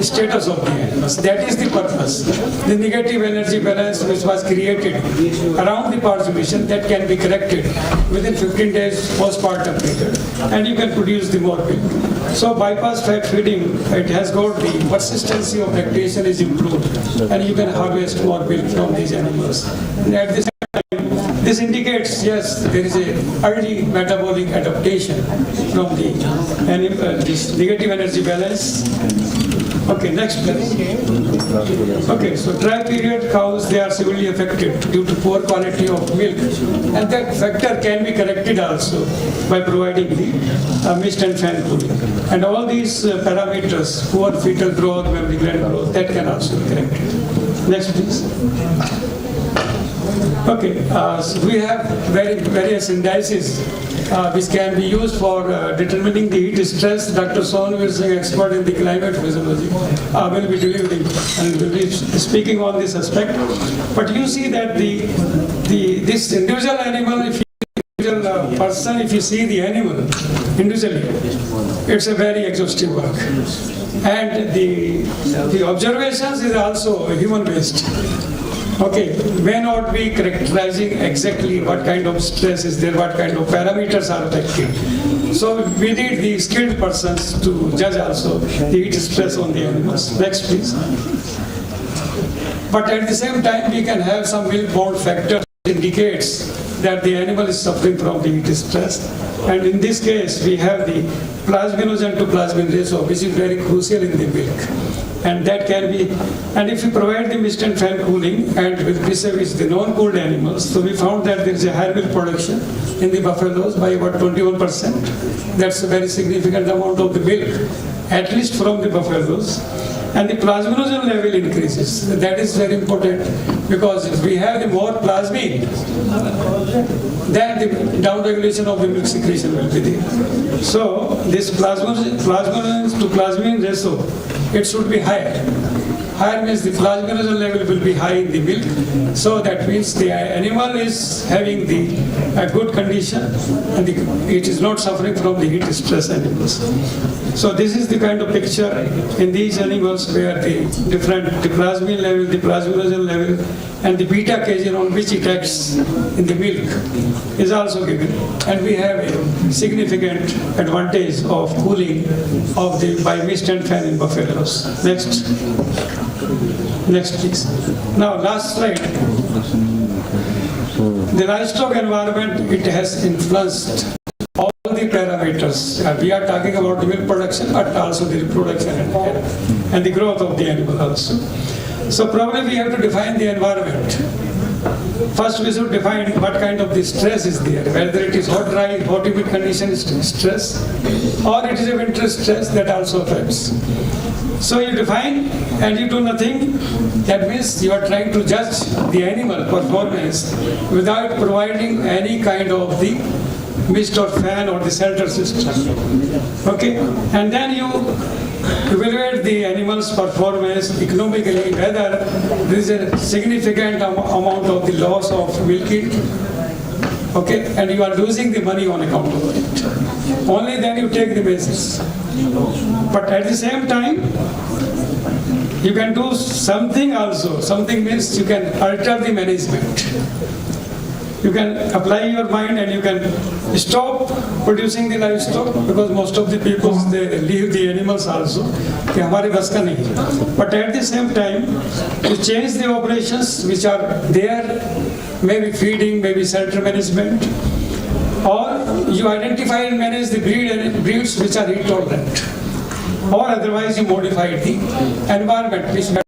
status of the animals. That is the purpose. The negative energy balance which was created around the parturition, that can be corrected within 15 days postpartum period, and you can produce the more milk. So bypass fat feeding, it has got the persistency of lactation is improved, and you can harvest more milk from these animals. And at the same time, This indicates, yes, there is a early metabolic adaptation from the this negative energy balance. Okay, next please. Okay, so dry period cows, they are severely affected due to poor quality of milk, and that factor can be corrected also by providing the mist and fan cooling. And all these parameters, poor fetal growth, mammary gland growth, that can also be corrected. Next please. Okay, so we have various indices which can be used for determining the heat stress. Dr. Sonu is an expert in the climate physiology, will be delivering and will be speaking on this aspect. But you see that this individual animal, if you see the animal individually, it's a very exhaustive work. And the observations is also human based. Okay, may not be characterizing exactly what kind of stress is there, what kind of parameters are affected. So we need the skilled persons to judge also the heat stress on the animals. Next please. But at the same time, we can have some milk-bound factor that indicates that the animal is suffering from the heat stress. And in this case, we have the plasminogen to plasmin ratio, which is very crucial in the milk. And that can be, and if you provide the mist and fan cooling and with vis-a-vis the non-cooled animals, so we found that there is a higher milk production in the buffaloes by about 21%. That's a very significant amount of the milk, at least from the buffaloes. And the plasminogen level increases. That is very important because if we have the more plasmin, then the downregulation of the milk secretion will be there. So this plasminogen to plasmin ratio, it should be higher. Higher means the plasminogen level will be high in the milk. So that means the animal is having a good condition and it is not suffering from the heat stress animals. So this is the kind of picture in these animals where the plasmin level, the plasminogen level, and the beta casein on which it acts in the milk is also given. And we have a significant advantage of cooling by mist and fan in buffaloes. Next. Next please. Now last slide. The livestock environment, it has influenced all the parameters. We are talking about the milk production, but also the reproduction and the growth of the animal also. So probably we have to define the environment. First we should define what kind of the stress is there, whether it is hot, dry, hot, humid condition stress, or it is a winter stress that also affects. So you define and you do nothing. That means you are trying to judge the animal performance without providing any kind of the mist or fan or the shelter system. Okay, and then you evaluate the animal's performance economically, whether there is a significant amount of the loss of milking, okay, and you are losing the money on account of it. Only then you take the measures. But at the same time, you can do something also. Something means you can alter the management. You can apply your mind and you can stop producing the livestock because most of the people, they leave the animals also. But at the same time, you change the operations which are there, maybe feeding, maybe shelter management, or you identify and manage the breeds which are heat tolerant, or otherwise you modify the environment which matters.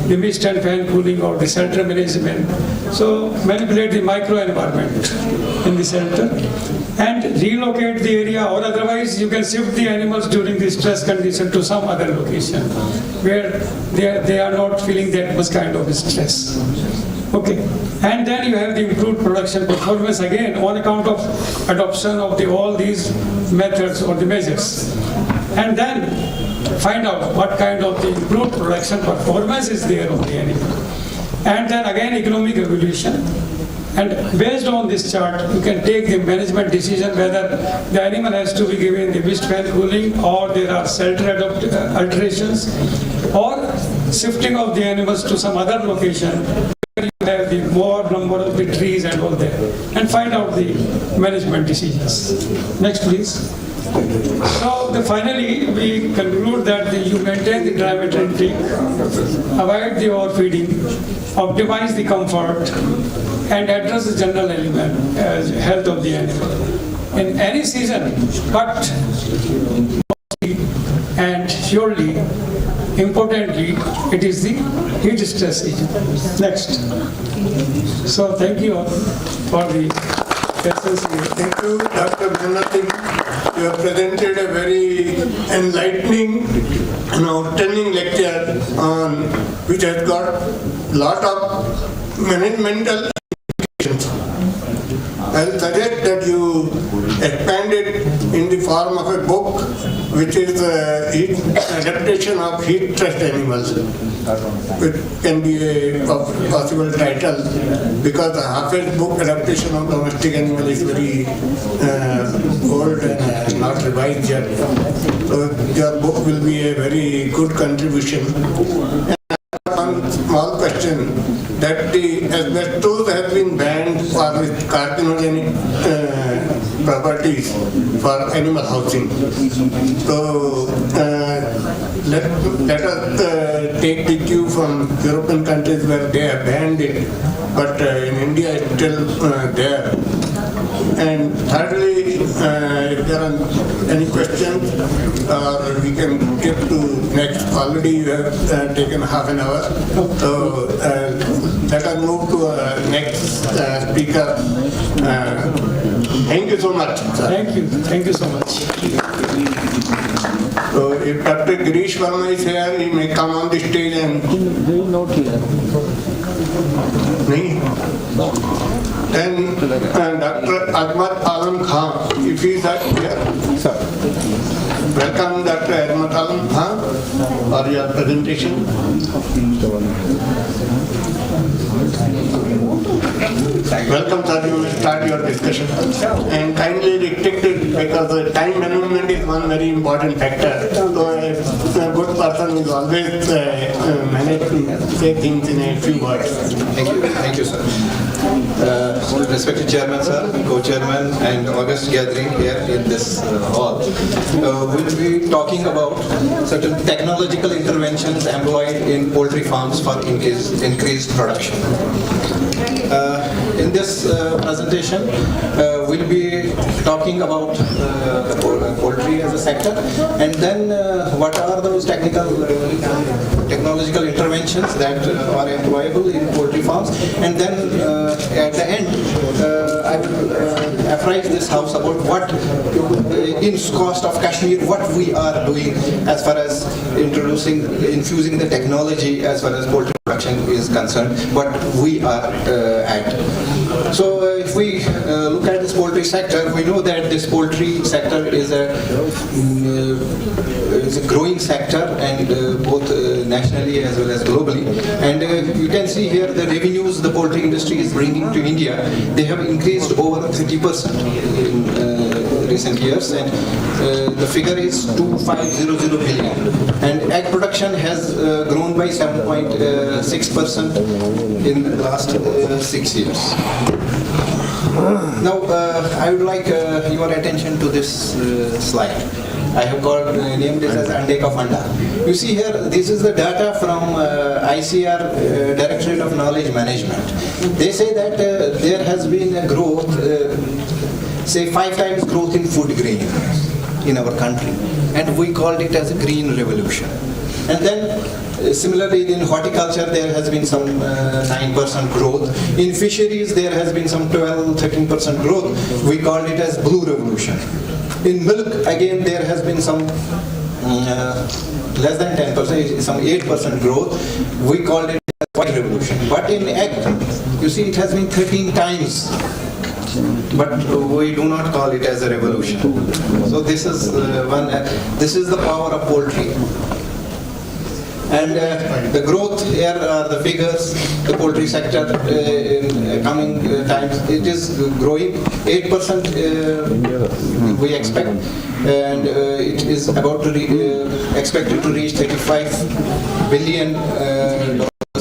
The mist and fan cooling or the shelter management. So manipulate the microenvironment in the shelter and relocate the area, or otherwise you can shift the animals during the stress condition to some other location where they are not feeling that much kind of stress. Okay, and then you have the improved production performance again on account of adoption of all these methods or the measures. And then find out what kind of the improved production performance is there of the animal. And then again economic evolution. And based on this chart, you can take the management decision whether the animal has to be given the mist fan cooling, or there are shelter alterations, or shifting of the animals to some other location where you have the more number of the trees and all that, and find out the management decisions. Next please. So finally, we conclude that you maintain the dry matter intake, avoid the overfeeding, optimize the comfort, and address the general element, health of the animal in any season, but mostly and surely, importantly, it is the heat stress season. Next. So thank you all for the questions. Thank you, Dr. Bhanati. You have presented a very enlightening and outstanding lecture on which has got lot of managemental implications. I will suggest that you expand it in the form of a book, which is adaptation of heat stressed animals. It can be a possible title, because the Hafez book, adaptation of domestic animal, is very old and not revised yet. So your book will be a very good contribution. One small question, that the asbestos has been banned for its carcinogenic properties for animal housing. So let us take the cue from European countries where they have banned it, but in India it's still there. And thirdly, if there are any questions, we can get to next. Already you have taken half an hour. So let us move to next speaker. Thank you so much, sir. Thank you. Thank you so much. So if Dr. Girish Verma is here, he may come on the stage and... He is not here. Then Dr. Ahmad Alam Khan, if he is here. Sir. Welcome, Dr. Ahmad Alam Khan, for your presentation. Welcome, sir. You may start your discussion. And kindly restrict it, because the time management is one very important factor. So a good person will always manage to say things in a few words. Thank you, sir. Respected Chairman, sir, Co-Chairman, and August gathering here in this hall, we'll be talking about certain technological interventions employed in poultry farms for increased production. In this presentation, we'll be talking about poultry as a sector, and then what are those technological interventions that are employable in poultry farms, and then at the end, I will apprise this house about what in SKUAST-Kashmir, what we are doing as far as infusing the technology as far as poultry production is concerned, what we are at. So if we look at this poultry sector, we know that this poultry sector is a growing sector, and both nationally as well as globally. And you can see here the revenues the poultry industry is bringing to India. They have increased over 30% in recent years, and the figure is 2500 billion. And egg production has grown by 7.6% in the last 6 years. Now, I would like your attention to this slide. I have named this as Ande Ka Fanda. You see here, this is the data from ICR, Directorate of Knowledge Management. They say that there has been a growth, say 5 times growth in food grain in our country, and we called it as a green revolution. And then similarly in horticulture there has been some 9% growth. In fisheries there has been some 12-13% growth. We called it as blue revolution. In milk again there has been some less than 10%, some 8% growth. We called it as white revolution. But in egg, you see it has been 13 times. But we do not call it as a revolution. So this is this is the power of poultry. And the growth here are the figures. The poultry sector in coming times, it is growing 8%. We expect, and it is about to expected to reach $35 billion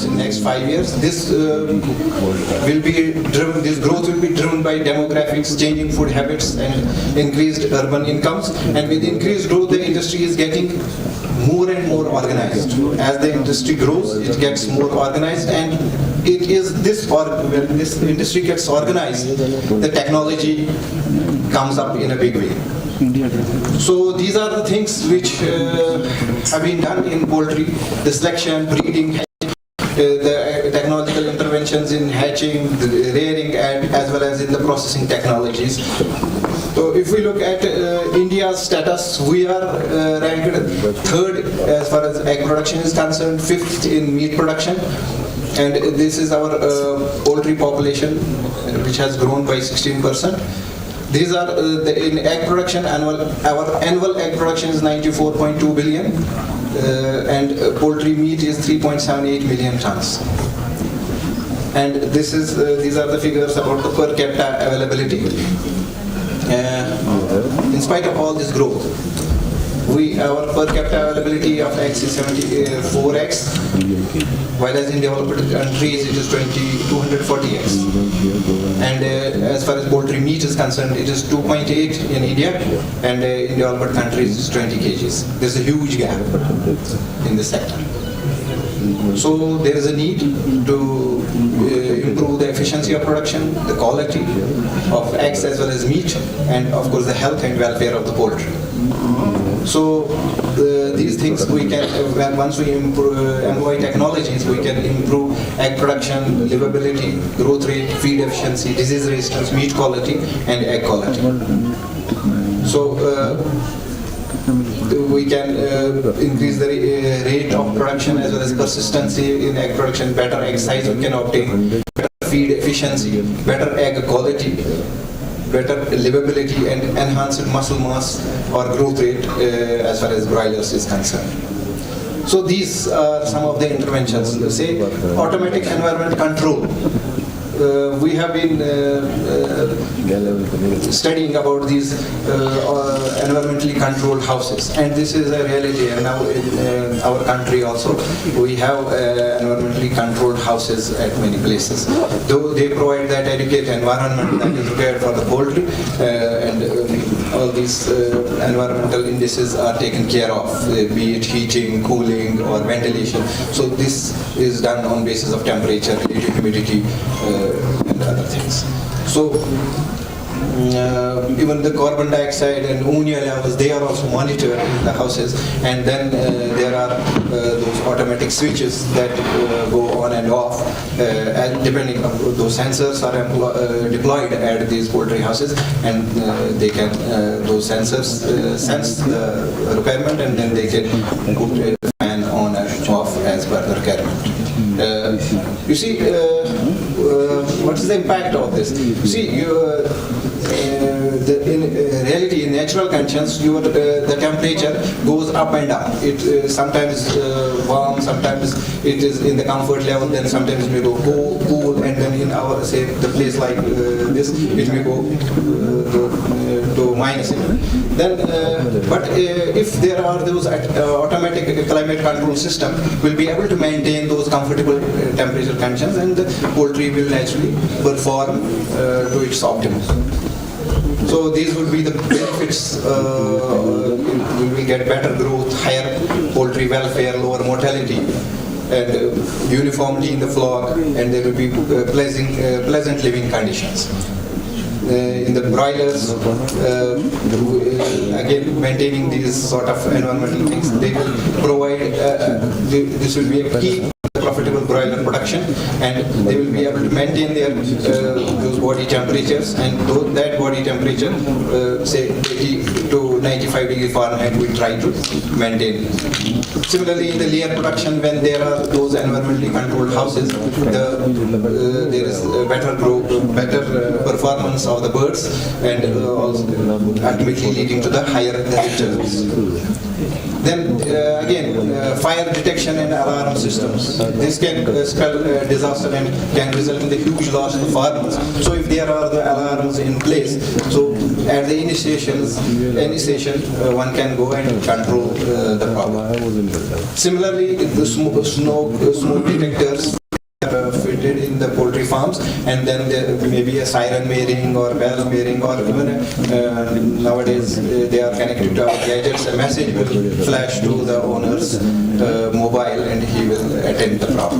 in next 5 years. This will be driven. This growth will be driven by demographics, changing food habits, and increased urban incomes. And with increased growth, the industry is getting more and more organized. As the industry grows, it gets more organized, and it is this, or when this industry gets organized, the technology comes up in a big way. So these are the things which have been done in poultry: the selection, breeding, the technological interventions in hatching, the rearing, and as well as in the processing technologies. So if we look at India's status, we are ranked third as far as egg production is concerned, fifth in meat production, and this is our poultry population, which has grown by 16%. These are in egg production, our annual egg production is 94.2 billion, and poultry meat is 3.78 million tons. And this is these are the figures about the per capita availability. In spite of all this growth, our per capita availability of eggs is 74 eggs, while as in developed countries it is 240 eggs. And as far as poultry meat is concerned, it is 2.8 in India, and in developed countries it is 20 kgs. There's a huge gap in this sector. So there is a need to improve the efficiency of production, the quality of eggs as well as meat, and of course the health and welfare of the poultry. So these things we can, once we employ technologies, we can improve egg production, livability, growth rate, feed efficiency, disease resistance, meat quality, and egg quality. So we can increase the rate of production as well as persistency in egg production, better egg size we can obtain, better feed efficiency, better egg quality, better livability, and enhanced muscle mass or growth rate as far as broilers is concerned. So these are some of the interventions. Say automatic environment control. We have been studying about these environmentally controlled houses, and this is a reality. And now in our country also, we have environmentally controlled houses at many places. Though they provide that adequate environment that is required for the poultry, and all these environmental indices are taken care of, be it heating, cooling, or ventilation. So this is done on basis of temperature, relative humidity, and other things. So even the carbon dioxide and ammonia levels, they are also monitored in the houses, and then there are those automatic switches that go on and off, and depending on those sensors are deployed at these poultry houses, and they can those sensors sense the requirement, and then they can put a fan on and off as per the requirement. You see, what is the impact of this? You see, in reality, in natural conditions, the temperature goes up and down. It sometimes warm, sometimes it is in the comfort level, then sometimes it may go cool, and then in our, say, the place like this, it may go to minus. Then, but if there are those automatic climate control system, will be able to maintain those comfortable temperature conditions, and the poultry will naturally perform to its optimum. So these would be the benefits. We will get better growth, higher poultry welfare, lower mortality, and uniformity in the flock, and there will be pleasant living conditions. In the broilers, again maintaining these sort of environmental things, they will provide, this will be a key profitable broiler production, and they will be able to maintain their those body temperatures, and that body temperature, say 80 to 95 degrees Fahrenheit, we try to maintain. Similarly, in the layer production, when there are those environmentally controlled houses, there is better growth, better performance of the birds, and also ultimately leading to the higher returns. Then again, fire detection and alarm systems. This can spell disaster and can result in the huge loss to farmers. So if there are the alarms in place, so at the initiation, one can go and control the problem. Similarly, the smoke detectors fitted in the poultry farms, and then there may be a siren bearing or bell bearing, or even nowadays they are connected to our gadgets. A message will flash to the owner's mobile, and he will attend the problem.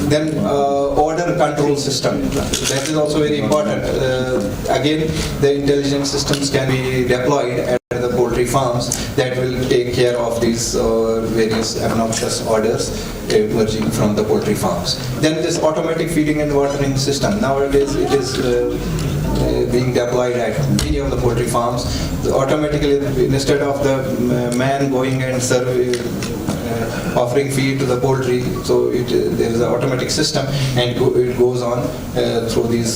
Then order control system, that is also very important. Again, the intelligent systems can be deployed at the poultry farms that will take care of these various obnoxious orders emerging from the poultry farms. Then this automatic feeding and watering system, nowadays it is being deployed at many of the poultry farms. Automatically, instead of the man going and offering feed to the poultry, so there is an automatic system, and it goes on through these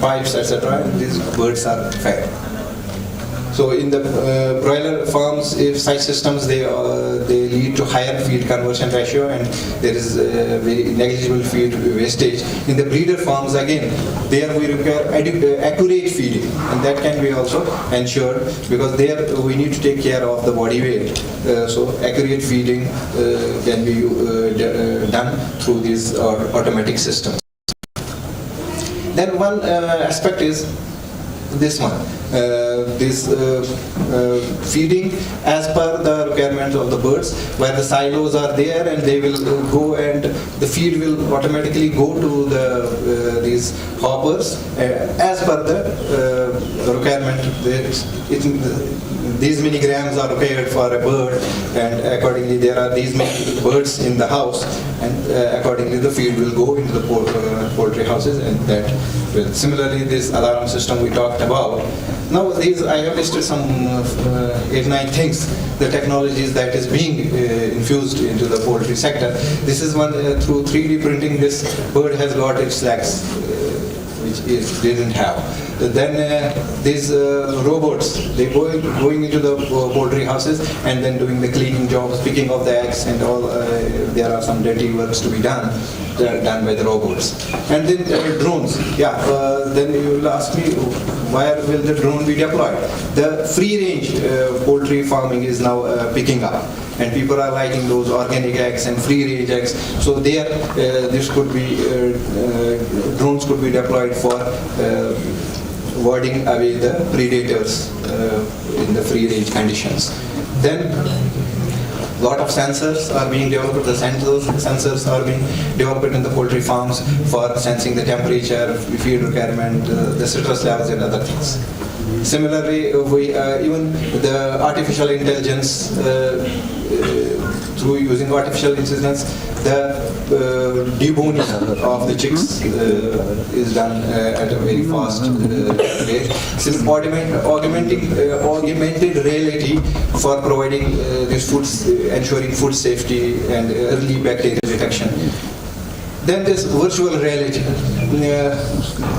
pipes, etc. and these birds are fed. So in the broiler farms, if such systems, they lead to higher feed conversion ratio, and there is very negligible feed wastage. In the breeder farms, again, there we require accurate feeding, and that can be also ensured, because there we need to take care of the body weight. So accurate feeding can be done through these automatic systems. Then one aspect is this one. Feeding as per the requirements of the birds, where the silos are there, and they will go, and the feed will automatically go to these hoppers as per the requirement. These many grams are required for a bird, and accordingly there are these many birds in the house, and accordingly the feed will go into the poultry houses, and that will. Similarly, this alarm system we talked about. Now I have listed some 8-9 things, the technologies that is being infused into the poultry sector. This is one through 3D printing. This bird has got its legs, which it didn't have. Then these robots, they going into the poultry houses and then doing the cleaning jobs, picking of the eggs and all. There are some dirty works to be done by the robots. And then drones. Yeah. Then you will ask me, where will the drone be deployed? The free range poultry farming is now picking up, and people are liking those organic eggs and free range eggs. So there, this could be drones could be deployed for warding away the predators in the free range conditions. Then lot of sensors are being developed. The sensors are being developed in the poultry farms for sensing the temperature, feed requirement, the citrus levels, and other things. Similarly, we even the artificial intelligence, through using artificial intelligence, the deboning of the chicks is done at a very fast rate. Since augmented reality for providing these foods, ensuring food safety and early bacterial detection. Then this virtual reality.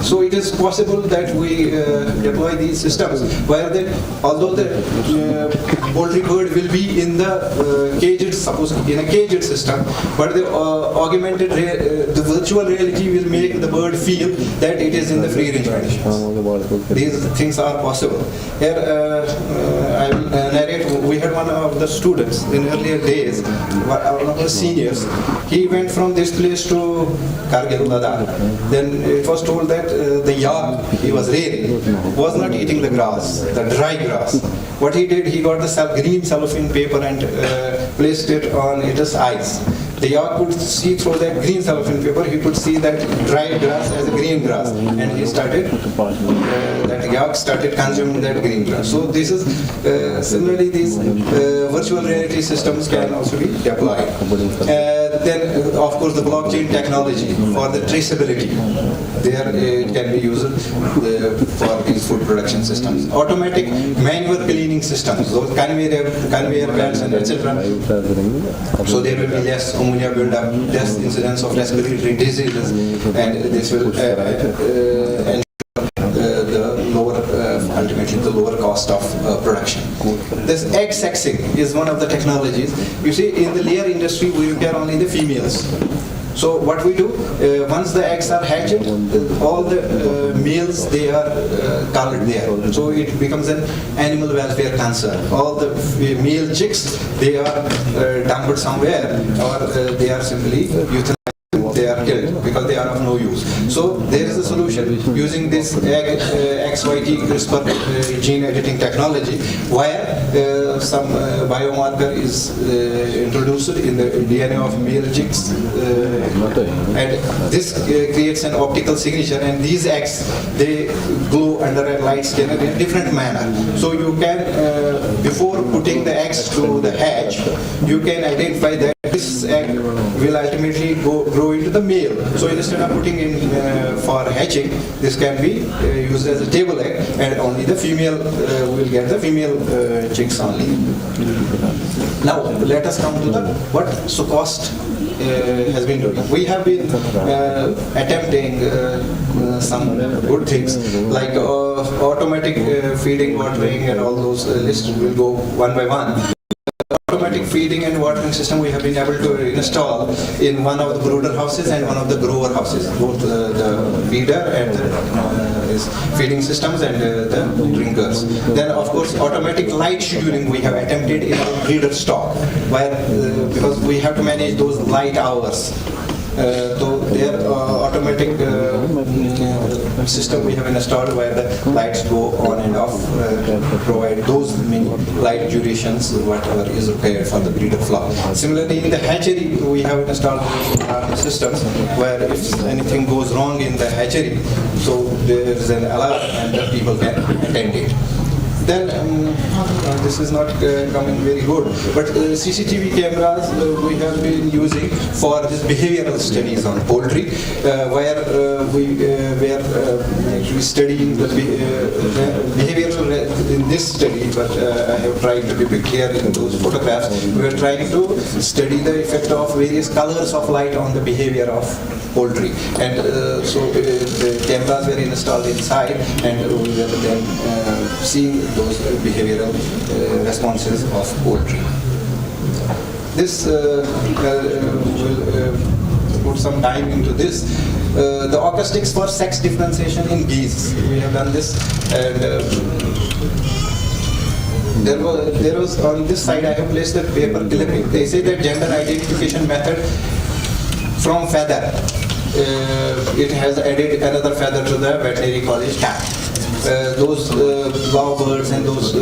So it is possible that we deploy these systems where although the poultry bird will be in the caged, suppose in a caged system, but the the virtual reality will make the bird feel that it is in the free range conditions. These things are possible. Here I will narrate. We had one of the students in earlier days, one of the seniors. He went from this place to Kargil, Ladakh. Then it was told that the yak he was rearing was not eating the grass, the dry grass. What he did, he got the green cellophane paper and placed it on its eyes. The yak could see through that green cellophane paper, he could see that dry grass as a green grass, and he started, that yak started consuming that green grass. So this is, similarly these virtual reality systems can also be deployed. Then of course the blockchain technology for the traceability, there it can be used for these food production systems. Automatic manual cleaning systems, those conveyor belts and etc. So there will be less ammonia buildup, less incidence of respiratory diseases, and this will ensure ultimately the lower cost of production. This egg sexing is one of the technologies. You see, in the layer industry, we require only the females. So what we do, once the eggs are hatched, all the males, they are colored there. So it becomes an animal welfare concern. All the male chicks, they are dumped somewhere, or they are simply euthanized. they are killed because they are of no use. So there is a solution using this XYT CRISPR gene editing technology, where some biomarker is introduced in the DNA of male chicks, and this creates an optical signature, and these eggs, they glow under a light scanner in a different manner. So you can, before putting the eggs to the hatch, you can identify that this egg will ultimately grow into the male. So instead of putting in for hatching, this can be used as a table egg, and only the female will get the female chicks only. Now let us come to the what SKUAST has been doing. We have been attempting some good things like automatic feeding, watering, and all those lists will go one by one. Automatic feeding and watering system we have been able to install in one of the brooder houses and one of the grower houses, both the feeder and the feeding systems and the drinkers. Then of course automatic light scheduling we have attempted in our breeder stock, where because we have to manage those light hours. So their automatic system we have installed where the lights go on and off to provide those many light durations whatever is required for the breeder flock. Similarly, in the hatchery we have installed systems where if anything goes wrong in the hatchery, so there is an alarm and the people can attend it. Then this is not coming very good, but CCTV cameras we have been using for this behavioral studies on poultry, where we were actually studying the behavioral in this study, but I have tried to depict here in those photographs. We were trying to study the effect of various colors of light on the behavior of poultry, and so the cameras were installed inside, and we were then seeing those behavioral responses of poultry. This will put some time into this. The acoustics for sex differentiation in geese, we have done this, and there was on this side I have placed a paper clipping. They say that gender identification method from feather, it has added another feather to the veterinary college cap. Those lovebirds and those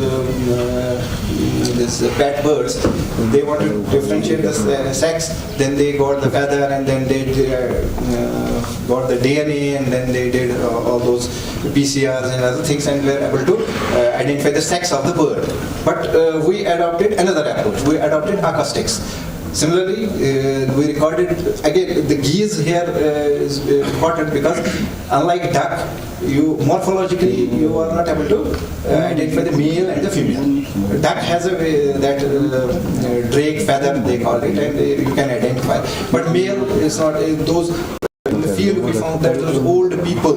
pet birds, they want to differentiate the sex, then they got the feather, and then they got the DNA, and then they did all those PCRs and other things, and were able to identify the sex of the bird. But we adopted another approach. We adopted acoustics. Similarly, we recorded, again, the geese here is important because unlike duck, morphologically you are not able to identify the male and the female. Duck has that drake feather, they call it, and you can identify. But male is not, those in the field we found that those old people,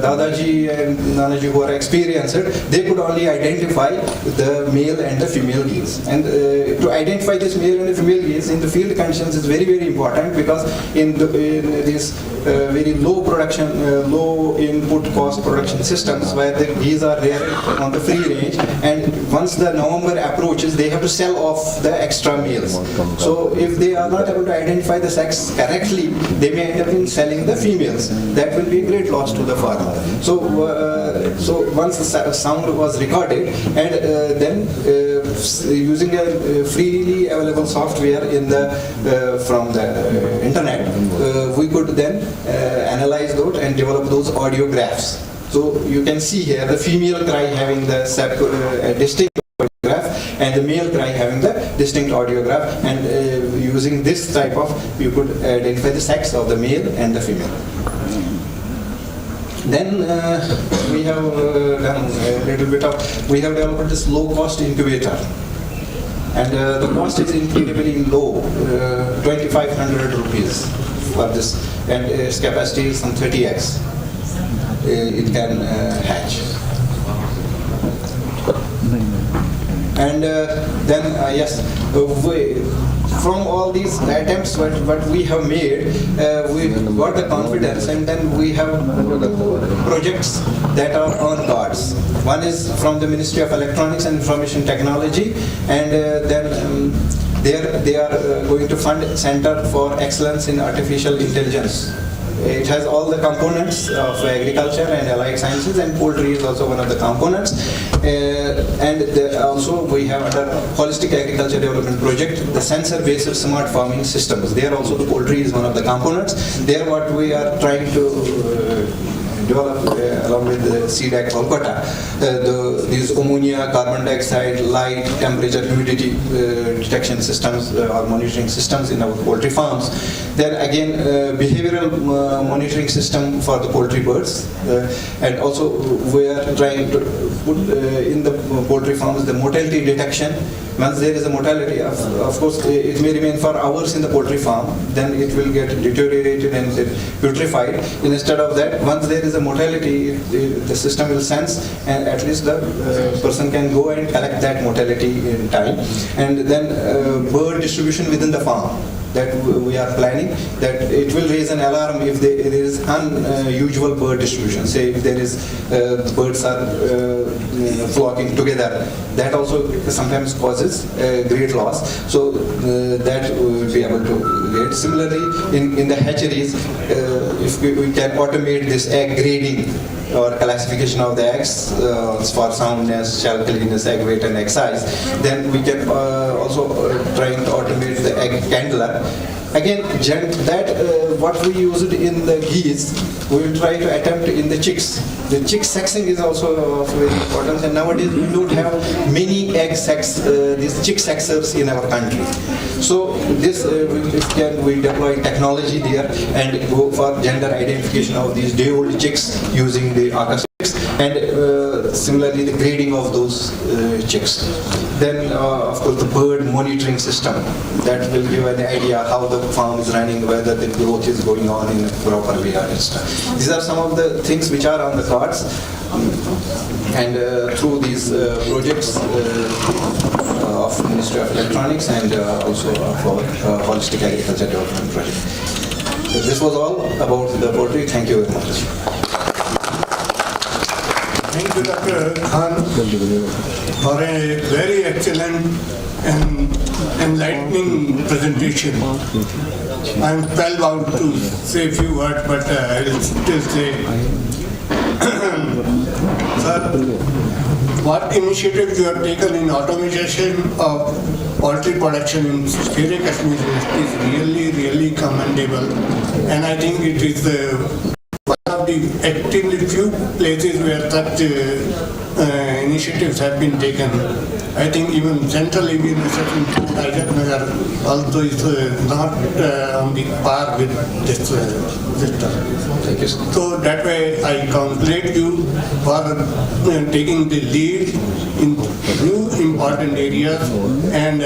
Dadaji and Nanaji who are experienced, they could only identify the male and the female geese. And to identify this male and the female geese in the field conditions is very, very important, because in this very low production, low input cost production systems where the geese are there on the free range, and once the November approaches, they have to sell off the extra males. So if they are not able to identify the sex correctly, they may end up in selling the females. That will be a great loss to the farmer. So once the sound was recorded, and then using a freely available software in from the internet, we could then analyze those and develop those audiographs. So you can see here the female cry having the distinct audiograph, and the male cry having the distinct audiograph, and using this type of, you could identify the sex of the male and the female. Then we have done a little bit of, we have developed this low-cost incubator, and the cost is incredibly low, 2,500 rupees for this, and its capacity is some 30x. It can hatch. And then yes, from all these attempts what we have made, we got the confidence, and then we have projects that are on cards. One is from the Ministry of Electronics and Information Technology, and then They are going to fund Center for Excellence in Artificial Intelligence. It has all the components of agriculture and allied sciences, and poultry is also one of the components. Also we have under Holistic Agriculture Development Project, the sensor-based smart farming systems. There also the poultry is one of the components. There what we are trying to develop along with the CDAC Kolkata, these ammonia, carbon dioxide, light, temperature, humidity detection systems or monitoring systems in our poultry farms. Then again, behavioral monitoring system for the poultry birds, and also we are trying to put in the poultry farms the mortality detection. Once there is a mortality, of course, it may remain for hours in the poultry farm, then it will get deteriorated and putrefied. Instead of that, once there is a mortality, the system will sense, and at least the person can go and collect that mortality in time. And then bird distribution within the farm, that we are planning, that it will raise an alarm if there is unusual bird distribution. Say if there is birds are flocking together, that also sometimes causes great loss. So that we will be able to get. Similarly, in the hatcheries, if we can automate this egg grading or classification of the eggs for soundness, shell cleanness, egg weight and egg size, then we can also try to automate the egg handler. Again, what we used in the geese, we will try to attempt in the chicks. The chick sexing is also of very importance, and nowadays we don't have many egg sex, these chick sexers in our country. So this we deploy technology there and go for gender identification of these day-old chicks using the acoustics, and similarly the grading of those chicks. Then of course the bird monitoring system, that will give an idea how the farm is running, whether the growth is going on in a proper way and stuff. These are some of the things which are on the cards, and through these projects of Ministry of Electronics and also of our Holistic Agriculture Development Project. So this was all about the poultry. Thank you very much. Thank you, Dr. Khan, for a very excellent and enlightening presentation. I'm spelled out to say a few words, but I'll still say, sir, what initiatives you have taken in automation of poultry production in SKUAST-Kashmir is really commendable, and I think it is one of the extremely few places where such initiatives have been taken. I think even Central Avian Research Institute, Ajat also is not on the par with this system. Thank you. So that way I congratulate you for taking the lead in new important areas, and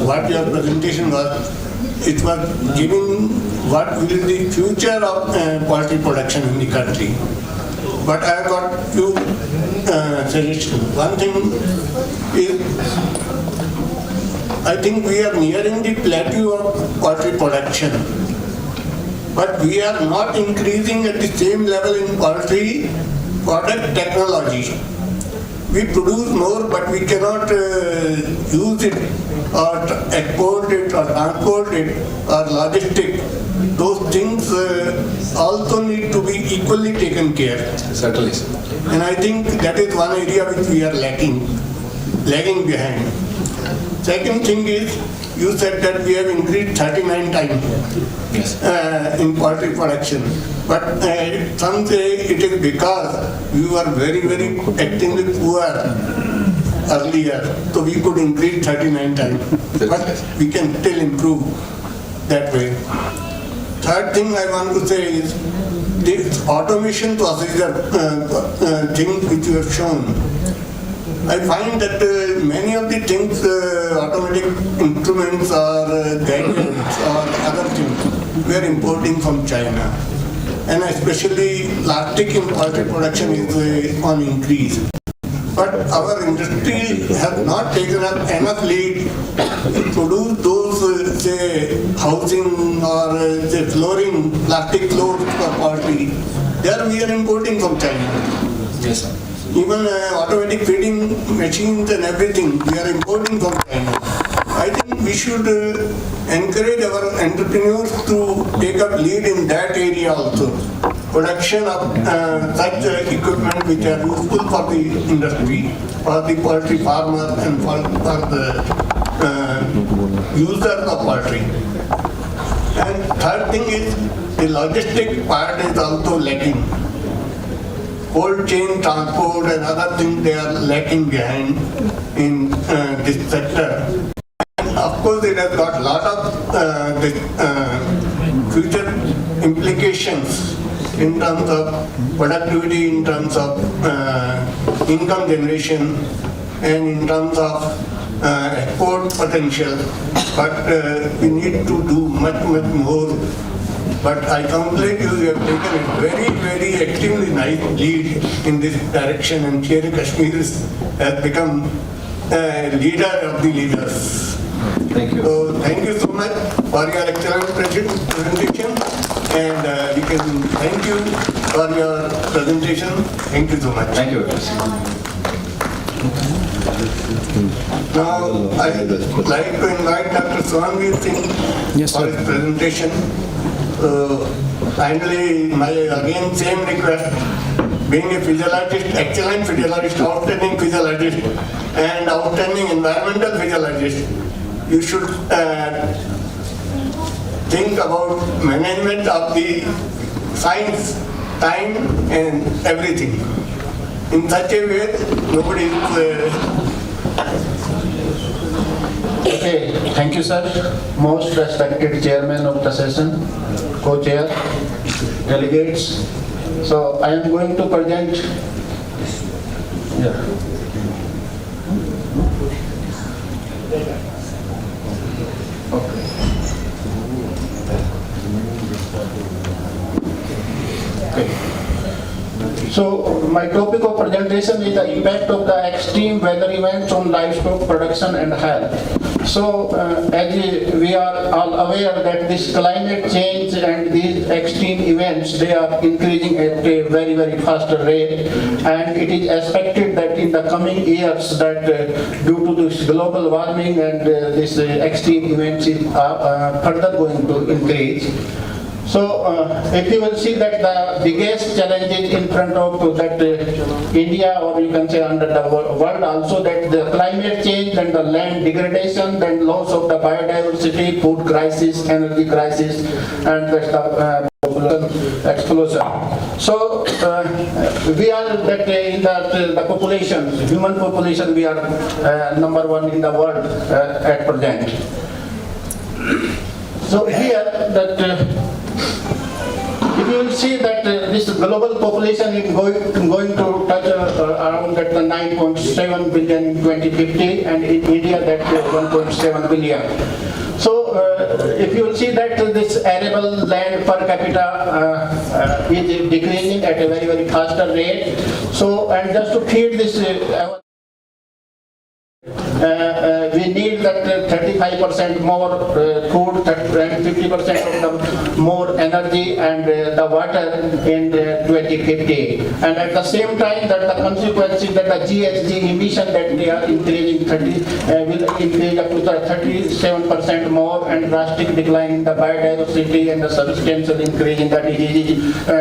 what your presentation was, it was giving what will be the future of poultry production in the country. But I have got few suggestions. One thing is, I think we are nearing the plateau of poultry production, but we are not increasing at the same level in poultry product technology. We produce more, but we cannot use it or export it or transport it or logistic. Those things also need to be equally taken care. Certainly. And I think that is one area which we are lagging behind. Second thing is, you said that we have increased 39 times in poultry production. But some say it is because we were very extremely poor earlier, so we could increase 39 times. But we can still improve that way. Third thing I want to say is this automation procedure thing which you have shown. I find that many of the things, automatic instruments or gadgets or other things, we are importing from China. And especially plastic in poultry production is on increase. But our industry has not taken up enough lead to produce those, say, housing or say flooring, plastic floors for poultry. There we are importing from China. Yes, sir. Even automatic feeding machines and everything, we are importing from China. I think think we should encourage our entrepreneurs to take up lead in that area also. Production of such equipment which are useful for the industry, for the poultry farmer and for the users of poultry. And third thing is the logistic part is also lacking. Cold chain transport and other things they are lacking behind in this sector. And of course it has got a lot of future implications in terms of productivity, in terms of income generation and in terms of export potential. But we need to do much more. But I congratulate you, you have taken a very extremely nice lead in this direction, and SKUAST-Kashmir has become a leader of the leaders. Thank you. So thank you so much for your excellent presentation, and we can thank you for your presentation. Thank you so much. Thank you. Now I would like to invite Dr. Swanveer Singh for his presentation. Finally, my again same request, being a physiologist, excellent physiologist, outstanding physiologist and outstanding environmental physiologist, you should think about management of the science, time and everything. In such a way, nobody is... Okay, thank you, sir. Most respected chairman of the session, co-chair, delegates. So I am going to present. So my topic of presentation is the impact of the extreme weather events on livestock production and health. So as we are all aware that this climate change and these extreme events, they are increasing at a very faster rate, and it is expected that in the coming years that due to this global warming and this extreme events is further going to increase. So, if you will see that the biggest challenges in front of that India, or you can say under the world also, that the climate change and the land degradation, then loss of the biodiversity, food crisis, energy crisis, and the population explosion. So, we are that in the population, human population, we are number one in the world at present. So here that if you will see that this global population is going to touch around that 9.7 billion in 2050, and in India that 1.7 billion. So if you will see that this arable land per capita is decreasing at a very faster rate. So, and just to feed this we need that 35% more food and 50% of the more energy and the water in 2050. And at the same time that the consequences that the GHG emission that they are increasing will increase up to the 37% more, and drastic decline in the biodiversity and the substantial increase in the disease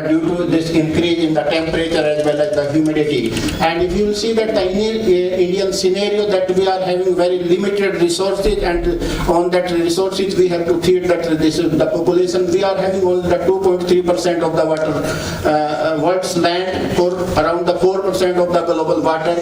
due to this increase in the temperature as well as the humidity. And if you will see that the Indian scenario that we are having very limited resources, and on that resources we have to feed that the population. We are having only the 2.3% of the water world's land for around the 4% of the global water,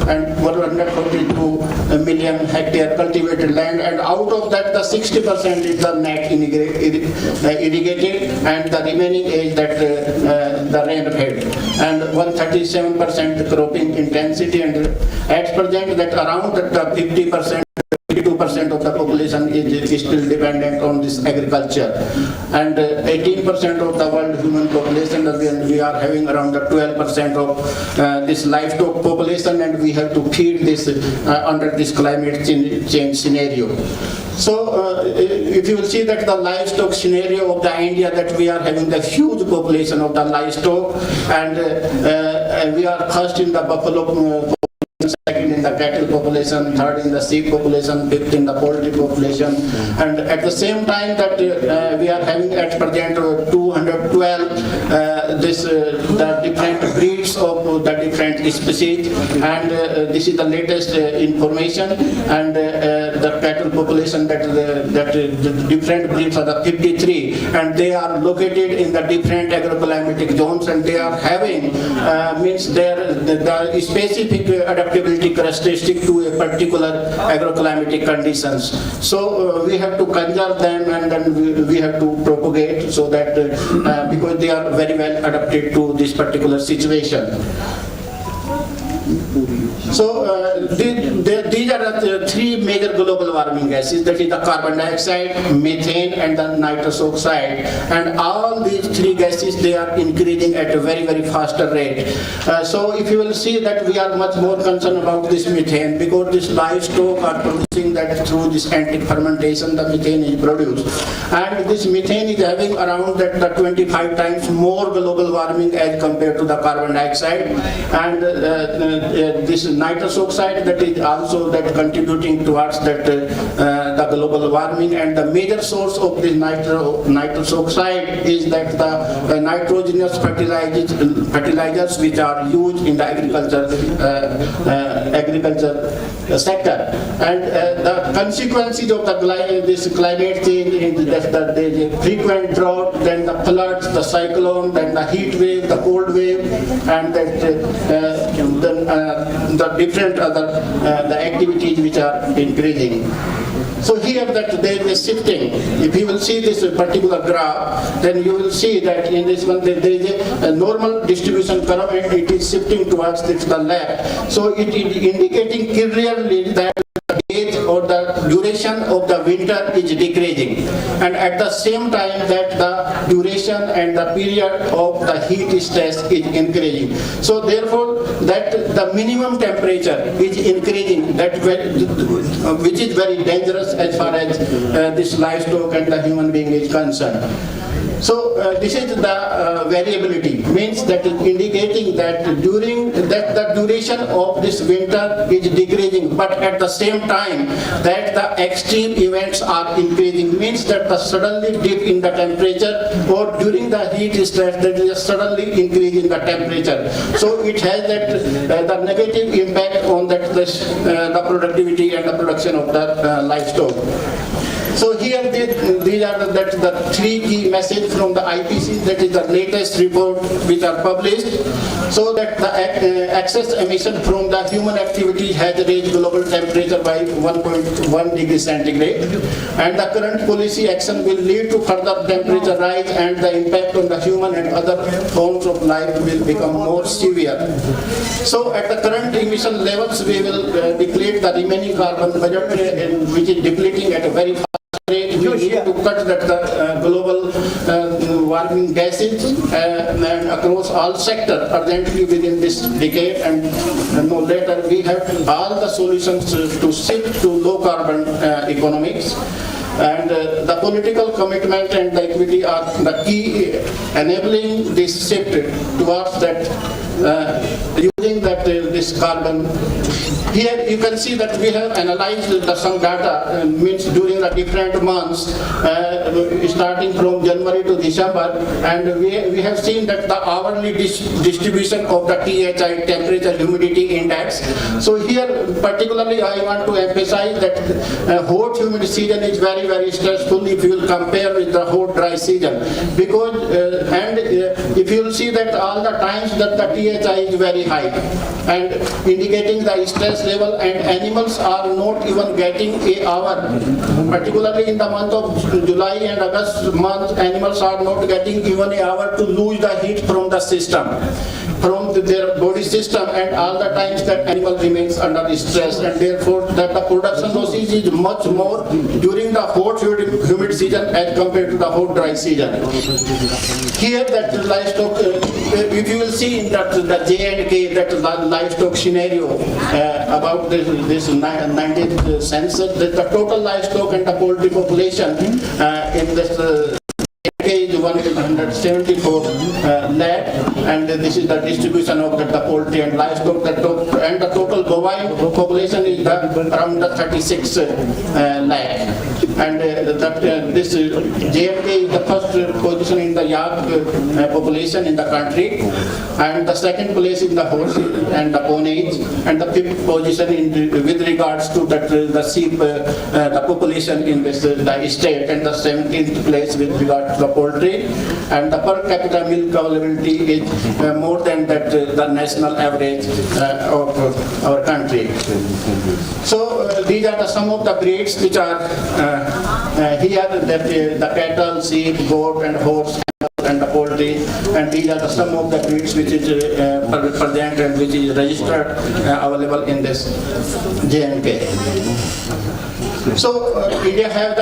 and 142 million hectare cultivated land, and out of that the 60% is the net irrigated, and the remaining is that the rain fed, and 137% cropping intensity, and at present that around the 50%, 52% of the population is still dependent on this agriculture, and 18% of the world human population, we are having around the 12% of this livestock population, and we have to feed this under this climate change scenario. So if you will see that the livestock scenario of the India, that we are having the huge population of the livestock, and we are first in the buffalo, second in in the cattle population, third in the sheep population, fifth in the poultry population, and at the same time that we are having at present 212 the different breeds of the different species, and this is the latest information, and the cattle population that the different breeds are the 53, and they are located in the different agroclimatic zones, and they are having means the specific adaptability characteristic to a particular agroclimatic conditions. So we have to conserve them, and then we have to propagate so that because they are very well adapted to this particular situation. So these are the three major global warming gases, that is the carbon dioxide, methane and the nitrous oxide, and all these three gases, they are increasing at a very, very faster rate. So if you will see that we are much more concerned about this methane, because this livestock are producing that through this antic fermentation the methane is produced, and this methane is having around that the 25 times more global warming as compared to the carbon dioxide, and this nitrous oxide that is also that contributing towards that the global warming, and the major source of this nitrous oxide is that the nitrogenous fertilizers which are used in the agriculture sector, and the consequences of this climate change is that there is a frequent drought, then the floods, the cyclone, then the heat wave, the cold wave, and that the different other the activities which are increasing. So here that there is a shifting. If you will see this particular graph, then you will see that in this one there is a normal distribution curve, and it is shifting towards the left. So it is indicating clearly that the age or the duration of the winter is decreasing, and at the same time that the duration and the period of the heat stress is increasing. So therefore that the minimum temperature is increasing, which is very dangerous as far as this livestock and the human being is concerned. So this is the variability, means that is indicating that during that the duration of this winter is decreasing, but at the same time that the extreme events are increasing, means that the suddenly dip in the temperature, or during the heat stress that is suddenly increase in the temperature. So it has that the negative impact on that the productivity and the production of the livestock. So here these are the three key messages from the IPC, that is the latest report which are published. So that the excess emission from the human activity has raised global temperature by 1.1 degrees centigrade, and the current policy action will lead to further temperature rise, and the impact on the human and other forms of life will become more severe. So at the current emission levels, we will deplete the remaining carbon budget, which is depleting at a very fast rate. We need to cut that the global warming gases and across all sectors urgently within this decade, and no later. We have all the solutions to shift to low carbon economics. And the political commitment and the equity are the key enabling this shift towards that using that this carbon. Here you can see that we have analyzed some data, means during the different months, starting from January to December, and we have seen that the hourly distribution of the THI, temperature humidity index. So here particularly I want to emphasize that hot humid season is very, very stressful if you will compare with the hot dry season, because if you will see that all the times that the THI is very high, and indicating the stress level, and animals are not even getting an hour, particularly in the month of July and August month, animals are not getting even an hour to lose the heat from the system, from their body system, and all the times that animal remains under stress, and therefore that the production losses is much more during the hot humid season as compared to the hot dry season. Here that livestock, if you will see in that the J&K, that livestock scenario about this 19th census, that the total livestock and the poultry population in this is 174 lakh, and this is the distribution of the poultry and livestock. And the total bovine population is around the 36 lakh. And this JMK is the first position in the yak population in the country, and the second place in the horse and the ponies, and the fifth position with regards to the sheep the population in this the state, and the 17th place with regard to the poultry, and the per capita milk availability is more than the national average of our country. So these are some of the breeds which are here, the cattle, sheep, goat and horse and the poultry, and these are some of the breeds which is present and which is registered available in this JNK. So India have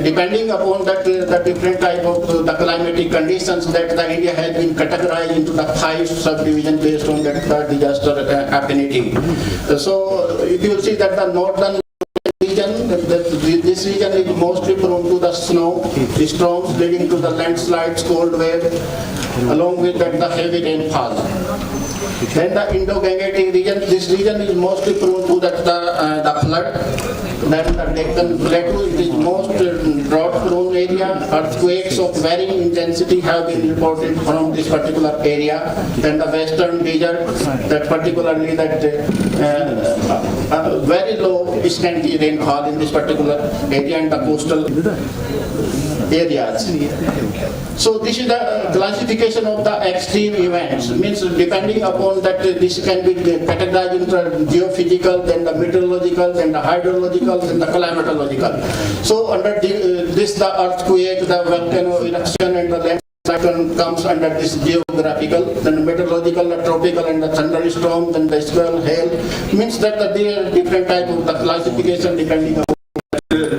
depending upon the different type of the climatic conditions that India has been categorized into the 5 subdivisions based on the disaster affinity. So if you see that the northern region, this region is mostly prone to the snow, storms leading to the landslides, cold wave, along with the heavy rainfall. Then the Indo-Gangetic region, this region is mostly prone to the flood. Then the Deccan Plateau, it is most drought-prone area. Earthquakes of varying intensity have been reported from this particular area. Then the Western desert, that particularly very low scanty rainfall in this particular area, and the coastal areas. So this is the classification of the extreme events. Means depending upon that, this can be categorized into geophysical, then the meteorological, then the hydrological, then the climatological. So under this, the earthquake, the volcano eruption, and the landslide comes under this geographical, then meteorological, the tropical, and the thunderstorm, then the swell, hail. Means that there are different type of the classification depending on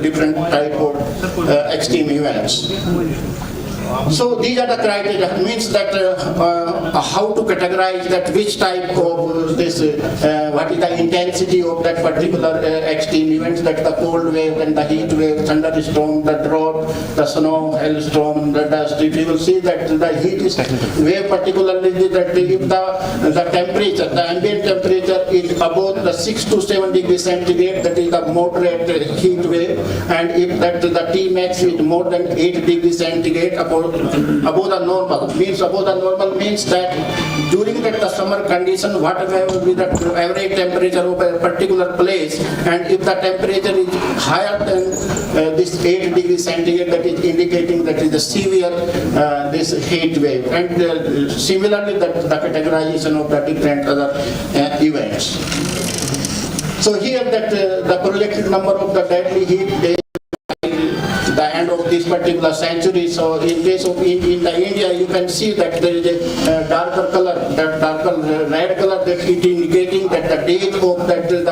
different type of extreme events. So these are the criteria. Means that how to categorize that which type of this, what is the intensity of that particular extreme events, that the cold wave and the heat wave, thunderstorm, the drought, the snow, hailstorm, the dust. If you will see that the heat wave particularly that if the temperature, the ambient temperature is above the 6 to 7 degrees centigrade, that is the moderate heat wave, and if that the Tmax is more than 8 degrees centigrade above the normal, means that during the summer condition, whatever will be the average temperature of a particular place, and if the temperature is higher than this 8 degrees centigrade, that is indicating that is a severe this heat wave. And similarly, the categorization of the different other events. So here that the projected number of the deadly heat days the end of this particular century. So in case of in India, you can see that there is a darker color, that darker red color, that it indicating that the date of that the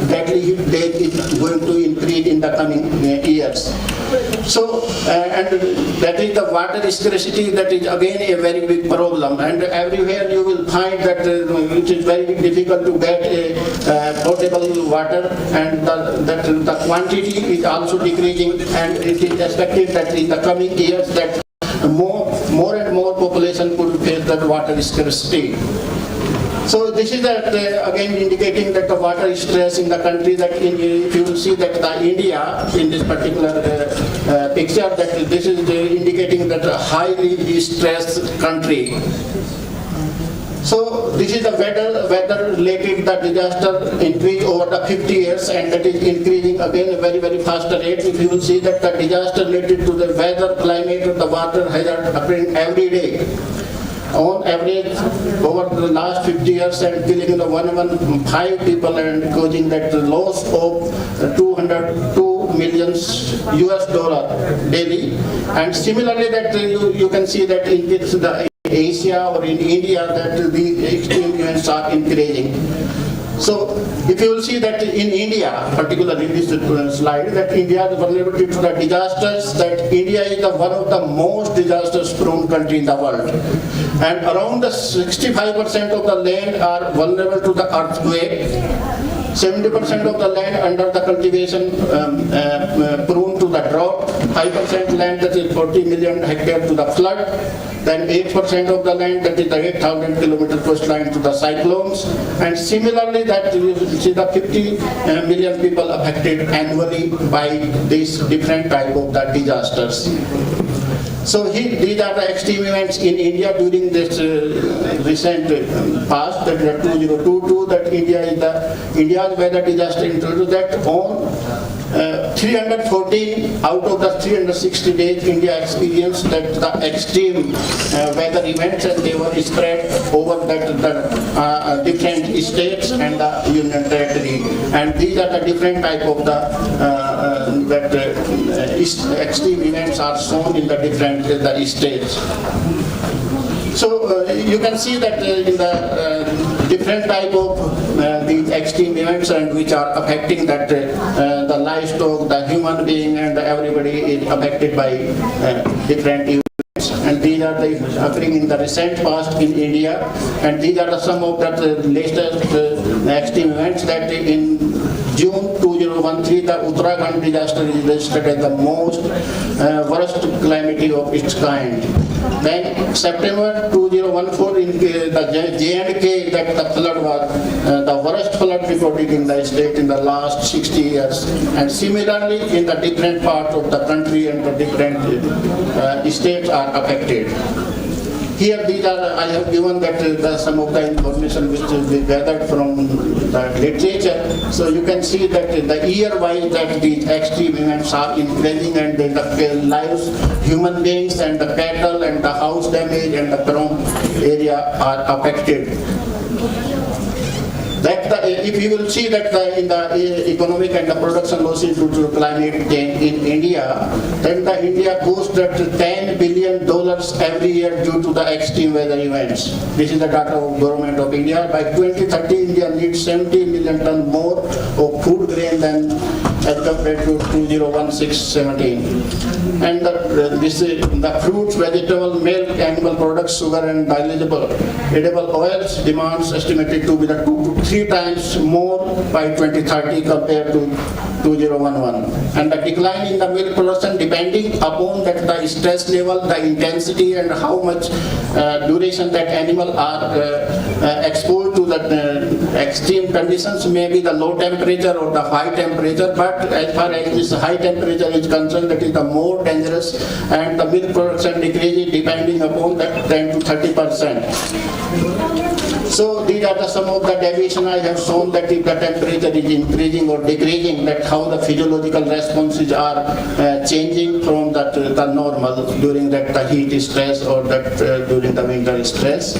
deadly heat date is going to increase in the coming years. So and that is the water scarcity, that is again a very big problem, and everywhere you will find that it is very difficult to get potable water, and the quantity is also decreasing, and it is expected that in the coming years that more and more population could face that water scarcity. So this is that again indicating that the water stress in the country, that if you will see that India in this particular picture, that this is indicating that a highly stressed country. So this is the weather related the disaster increase over the 50 years, and that is increasing again a very, very fast rate. If you will see that the disaster related to the weather, climate, or the water hazard occurring every day. On average, over the last 50 years, and killing 115 people and causing that loss of $202 million daily. And similarly, that you can see that in the Asia or in India, that the extreme events are increasing. So if you will see that in India, particularly in this slide, that India is vulnerable to the disasters, that India is one of the most disasters prone country in the world. And around the 65% of the land are vulnerable to the earthquake. 70% of the land under the cultivation prone to the drought, 5% land that is 40 million hectares to the flood, then 8% of the land that is the 8,000 kilometer coastline to the cyclones, and similarly that you see the 50 million people affected annually by these different type of the disasters. So these are the extreme events in India during this recent past, that is 2022, that India's weather disaster introduced that on 314 out of the 360 days India experienced that the extreme weather events, and they were spread over the different states and the union territory, and these are the different type of extreme events are shown in the different states. So you can see that in the different type of these extreme events and which are affecting that the livestock, the human being, and everybody is affected by different events. And these are occurring in the recent past in India, and these are some of the latest extreme events that in June 2013, the Uttarakhand disaster is registered as the most worst calamity of its kind. Then September 2014 in the J&K, that the flood was the worst flood recorded in the state in the last 60 years. And similarly in the different parts of the country and the different states are affected. Here these are, I have given that some of the information which we gathered from the literature. So you can see that the year-wise that these extreme events are increasing, and the lives, human beings and the cattle and the house damage and the crop area are affected. If you will see that in the economic and the production losses due to climate change in India, then India costs that $10 billion every year due to the extreme weather events. This is the data of Government of India. By 2030, India needs 70 million ton more of food grain than as compared to 2016-17. And the fruits, vegetable, milk, animal products, sugar, and digestible edible oils demands estimated to be 2 to 3 times more by 2030 compared to 2011. And the decline in the milk production depending upon that the stress level, the intensity, and how much duration that animal are exposed to the extreme conditions, maybe the low temperature or the high temperature. But as far as this high temperature is concerned, that is the more dangerous, and the milk production decreases depending upon that 10 to 30%. So these are some of the deviation I have shown, that if the temperature is increasing or decreasing, that how the physiological responses are changing from the normal during the heat stress or during the winter stress.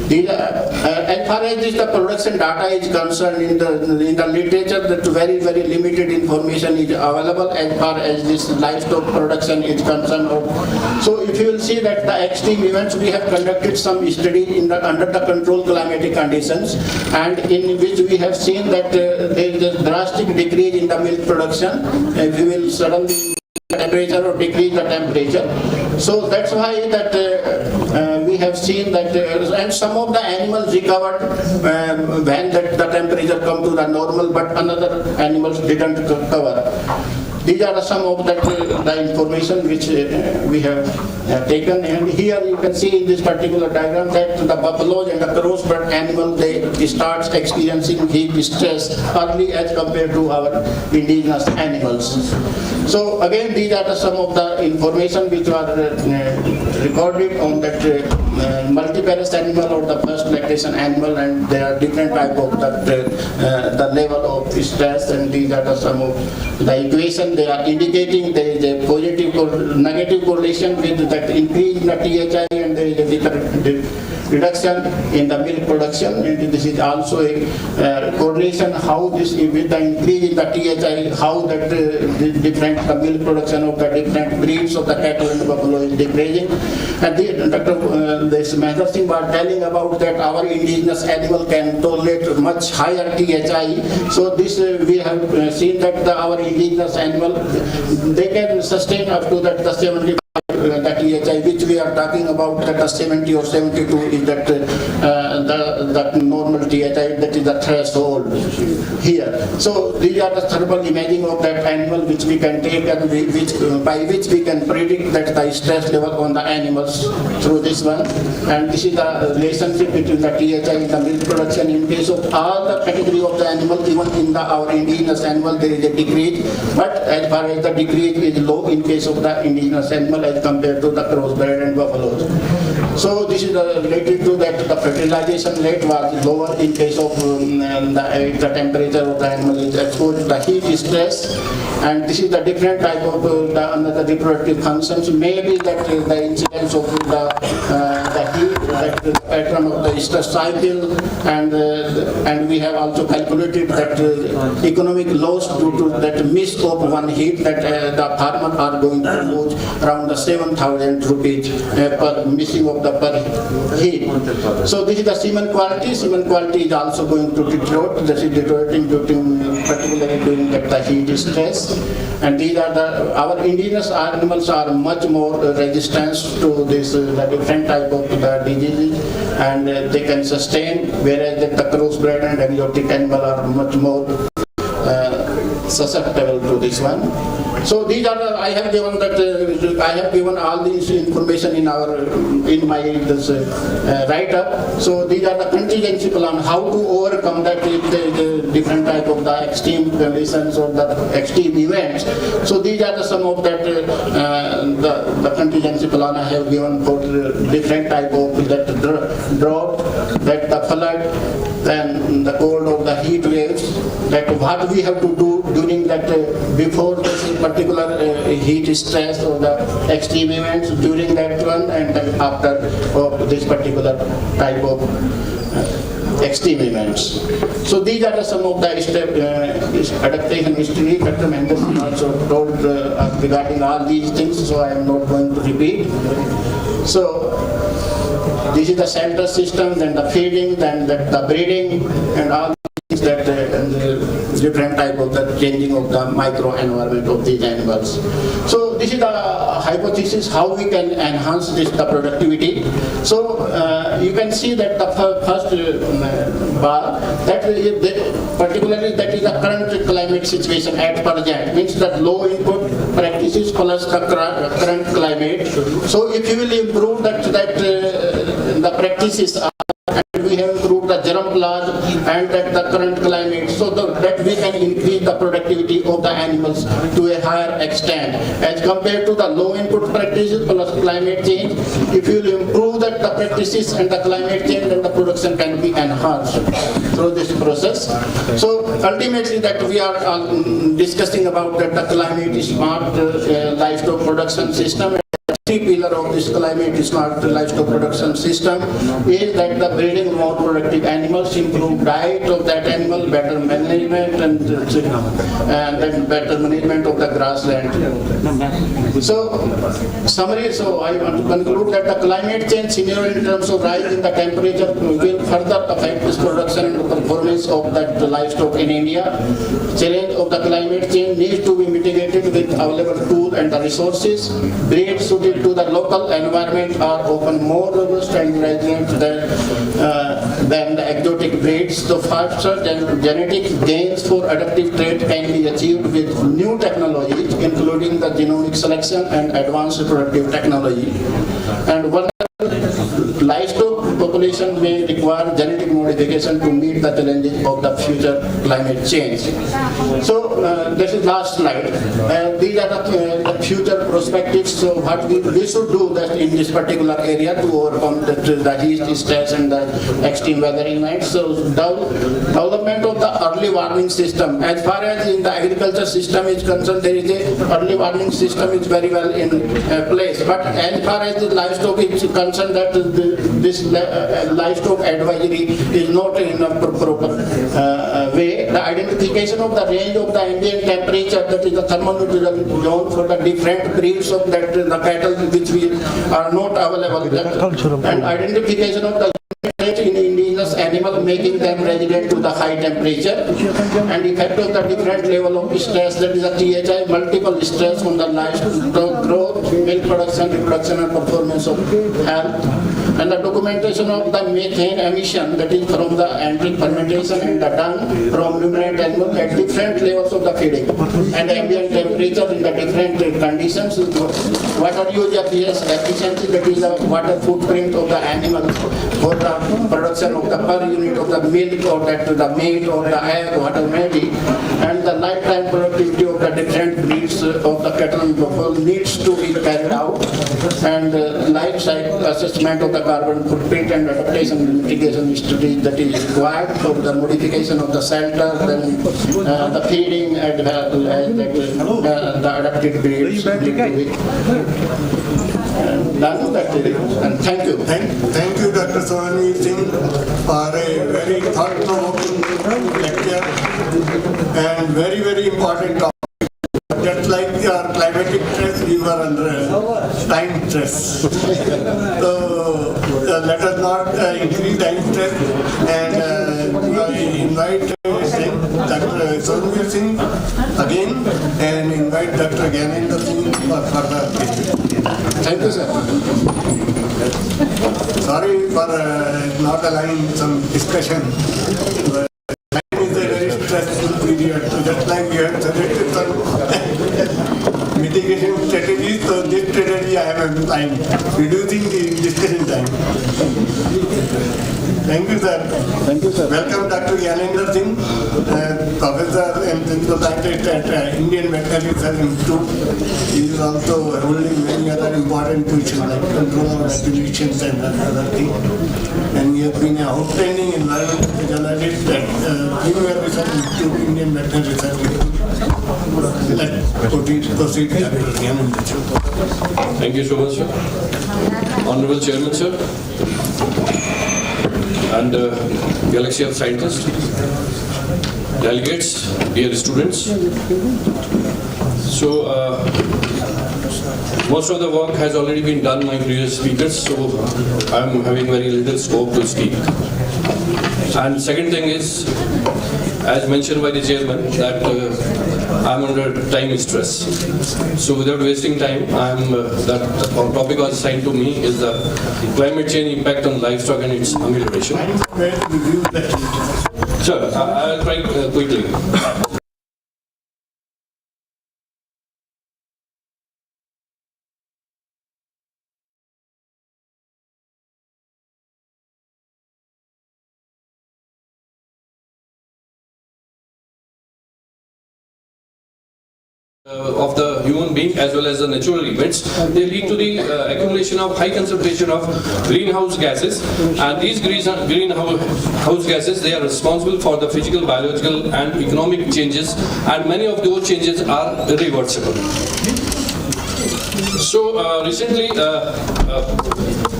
As far as the production data is concerned, in the literature, that very limited information is available as far as this livestock production is concerned. So if you will see that the extreme events, we have conducted some study under the controlled climatic conditions, and in which we have seen that there is a drastic decrease in the milk production. We will suddenly temperature or decrease the temperature. So that's why that we have seen that, and some of the animals recovered when the temperature come to the normal, but another animals didn't recover. These are some of the information which we have taken, and here you can see in this particular diagram that the buffaloes and the crossbred animals, they start experiencing heat stress early as compared to our indigenous animals. So again, these are some of the information which are recorded on that multiparous animal or the first lactation animal, and there are different type of the level of stress, and these are some of the equation they are indicating. There is a positive or negative correlation with that increase in the THI, and there is a reduction in the milk production, and this is also a correlation how this with the increase in the THI, how that the different milk production of the different breeds of the cattle and buffalo is decreasing. And Dr. This Mahendra Singh was telling about that our indigenous animal can tolerate much higher THI. So this we have seen that our indigenous animal, they can sustain up to the 75 the THI, which we we are talking about that 70 or 72 is that that normal THI, that is the threshold here. So these are the thermal imaging of that animal which we can take and by which we can predict that the stress level on the animals through this one. And this is the relationship between the THI and the milk production. In case of all the category of the animal, even in our indigenous animal, there is a decrease. But as far as the decrease is low in case of the indigenous animal as compared to the crossbred and buffaloes. So this is related to that the fertilization rate was lower in case of the temperature of the animal is exposed to the heat stress, and this is the different type of another reproductive functions. Maybe that the incidence of the heat, that pattern of the stress cycle, and we have also calculated that economic loss due to that miss of one heat, that the farmers are going to lose around the 7,000 rupees per missing of the per heat. So this is the semen quality. Semen quality is also going to deteriorate. This is deteriorating particularly during the heat stress. And these are our indigenous animals are much more resistant to this the different type of the diseases, and they can sustain, whereas the crossbred and exotic animal are much more susceptible to this one. So these are I have given that I have given all these information in my write-up. So these are the contingency plan how to overcome that the different type of the extreme conditions or the extreme events. So these are some of that the contingency plan I have given for different type of that drought, that the flood, then the cold or the heat waves. That what we have to do during that before this particular heat stress or the extreme events, during that one, and then after of this particular type of extreme events. So these are some of the adaptation history. Dr. Mendelson also told regarding all these things, so I am not going to repeat. So this is the center system, then the feeding, then the breeding, and all things that different type of the changing of the micro environment of these animals. So this is the hypothesis how we can enhance the productivity. So you can see that the first bar, that particularly that is the current climate situation at present, means that low input practices plus the current climate. So if you will improve the practices, and we have improved the germ laws and that the current climate, so that we can increase the productivity of the animals to a higher extent as compared to the low input practices plus climate change. If you improve that the practices and the climate change, then the production can be enhanced through this process. So ultimately that we are discussing about that the climate smart livestock production system. Key pillar of this climate smart livestock production system is that the breeding more productive animals, improve diet of that animal, better management, and then better management of the grassland. So summary, so I want to conclude that the climate change scenario in terms of rise in the temperature will further affect this production and performance of that livestock in India. Challenge of the climate change needs to be mitigated with available tools and the resources. Breeds suited to the local environment are often more robust and resilient than the exotic breeds. So faster genetic gains for adaptive trait can be achieved with new technologies, including the genomic selection and advanced reproductive technology. And one livestock population may require genetic modification to meet the challenges of the future climate change. So this is last slide. These are the future perspectives. So what we should do that in this particular area to overcome the heat stress and the extreme weather events. So development of the early warning system. As far as in the agriculture system is concerned, there is a early warning system is very well in place. But as far as the livestock is concerned, that this livestock advisory is not in a proper way. The identification of the range of the ambient temperature, that is the thermonuclear zone for the different breeds of that the cattle which we are not available, and identification of the in indigenous animal, making them resilient to the high temperature, and effect of the different level of stress, that is the THI, multiple stress on the livestock growth, milk production, reproduction and performance of health, and the documentation of the methane emission, that is from the anaerobic fermentation and the dung from ruminant animal at different levels of the feeding, and ambient temperature in the different conditions, water use efficiency, that is the water footprint of the animal for the production of the per unit of the milk or that the meat or the egg, whatever may be, and the lifetime productivity of the different breeds of the cattle and buffalo needs to be carried out, and life cycle assessment of the carbon footprint and adaptation and mitigation strategy that is required for the modification of the shelter, then the feeding and the adapted breeds need to be done. That is it. And thank you. Thank you, Dr. Sohani Singh, for a very thought-provoking lecture and very, very important topic. Just like our climatic stress, we were under time stress. So let us not increase time stress, and I invite Dr. Sohani Singh again and invite Dr. Gyanendra Singh for further speech. Thank you, sir. Sorry for not allowing some discussion. But time is a very stressful period. So just like we have suggested some mitigation strategies, so this strategy I have in mind, reducing the discussion time. Thank you, sir. Thank you, sir. Welcome, Dr. Gyanendra Singh, Professor and Principal Scientist at Indian Veterinary Research Institute. He is also holding many other important positions like control of acquisitions and other things. And he has been an outstanding environmental journalist at Premier Research Institute, Indian Veterinary Research Institute. Let's proceed, Dr. Gyanendra Singh. Thank you so much, sir. Honorable Chairman, sir, and Galaxy of Scientists, delegates, dear students. So, most of the work has already been done by previous speakers, so I'm having very little scope to speak. And second thing is, as mentioned by the chairman, that I'm under time stress. So without wasting time, that topic was assigned to me is the climate change impact on livestock and its amelioration. Sure, I'll try quickly. Of the human being as well as the natural events, they lead to the accumulation of high concentration of greenhouse gases, and these greenhouse gases, they are responsible for the physical, biological and economic changes, and many of those changes are irreversible. So recently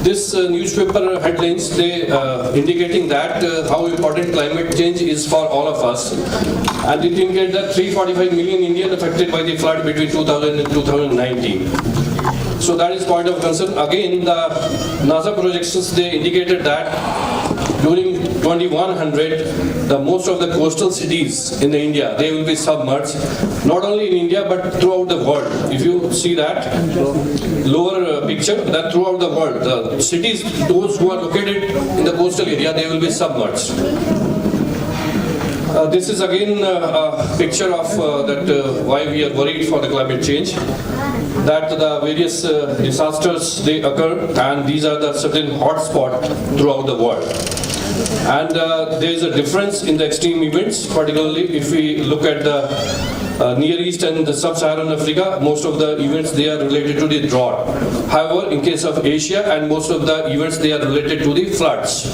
this newspaper headlines, they indicating that how important climate change is for all of us, and it indicated that 345 million Indians affected by the flood between 2000 and 2019. So that is point of concern. Again, the NASA projections, they indicated that during 2100, the most of the coastal cities in India, they will be submerged, not only in India but throughout the world. If you see that lower picture, that throughout the world, the cities, those who are located in the coastal area, they will be submerged. This is again a picture of why we are worried for the climate change. That the various disasters, they occur, and these are the certain hotspots throughout the world. And there is a difference in the extreme events, particularly if we look at the Near East and the Sub-Saharan Africa, most of the events, they are related to the drought. However, in case of Asia and most of the events, they are related to the floods.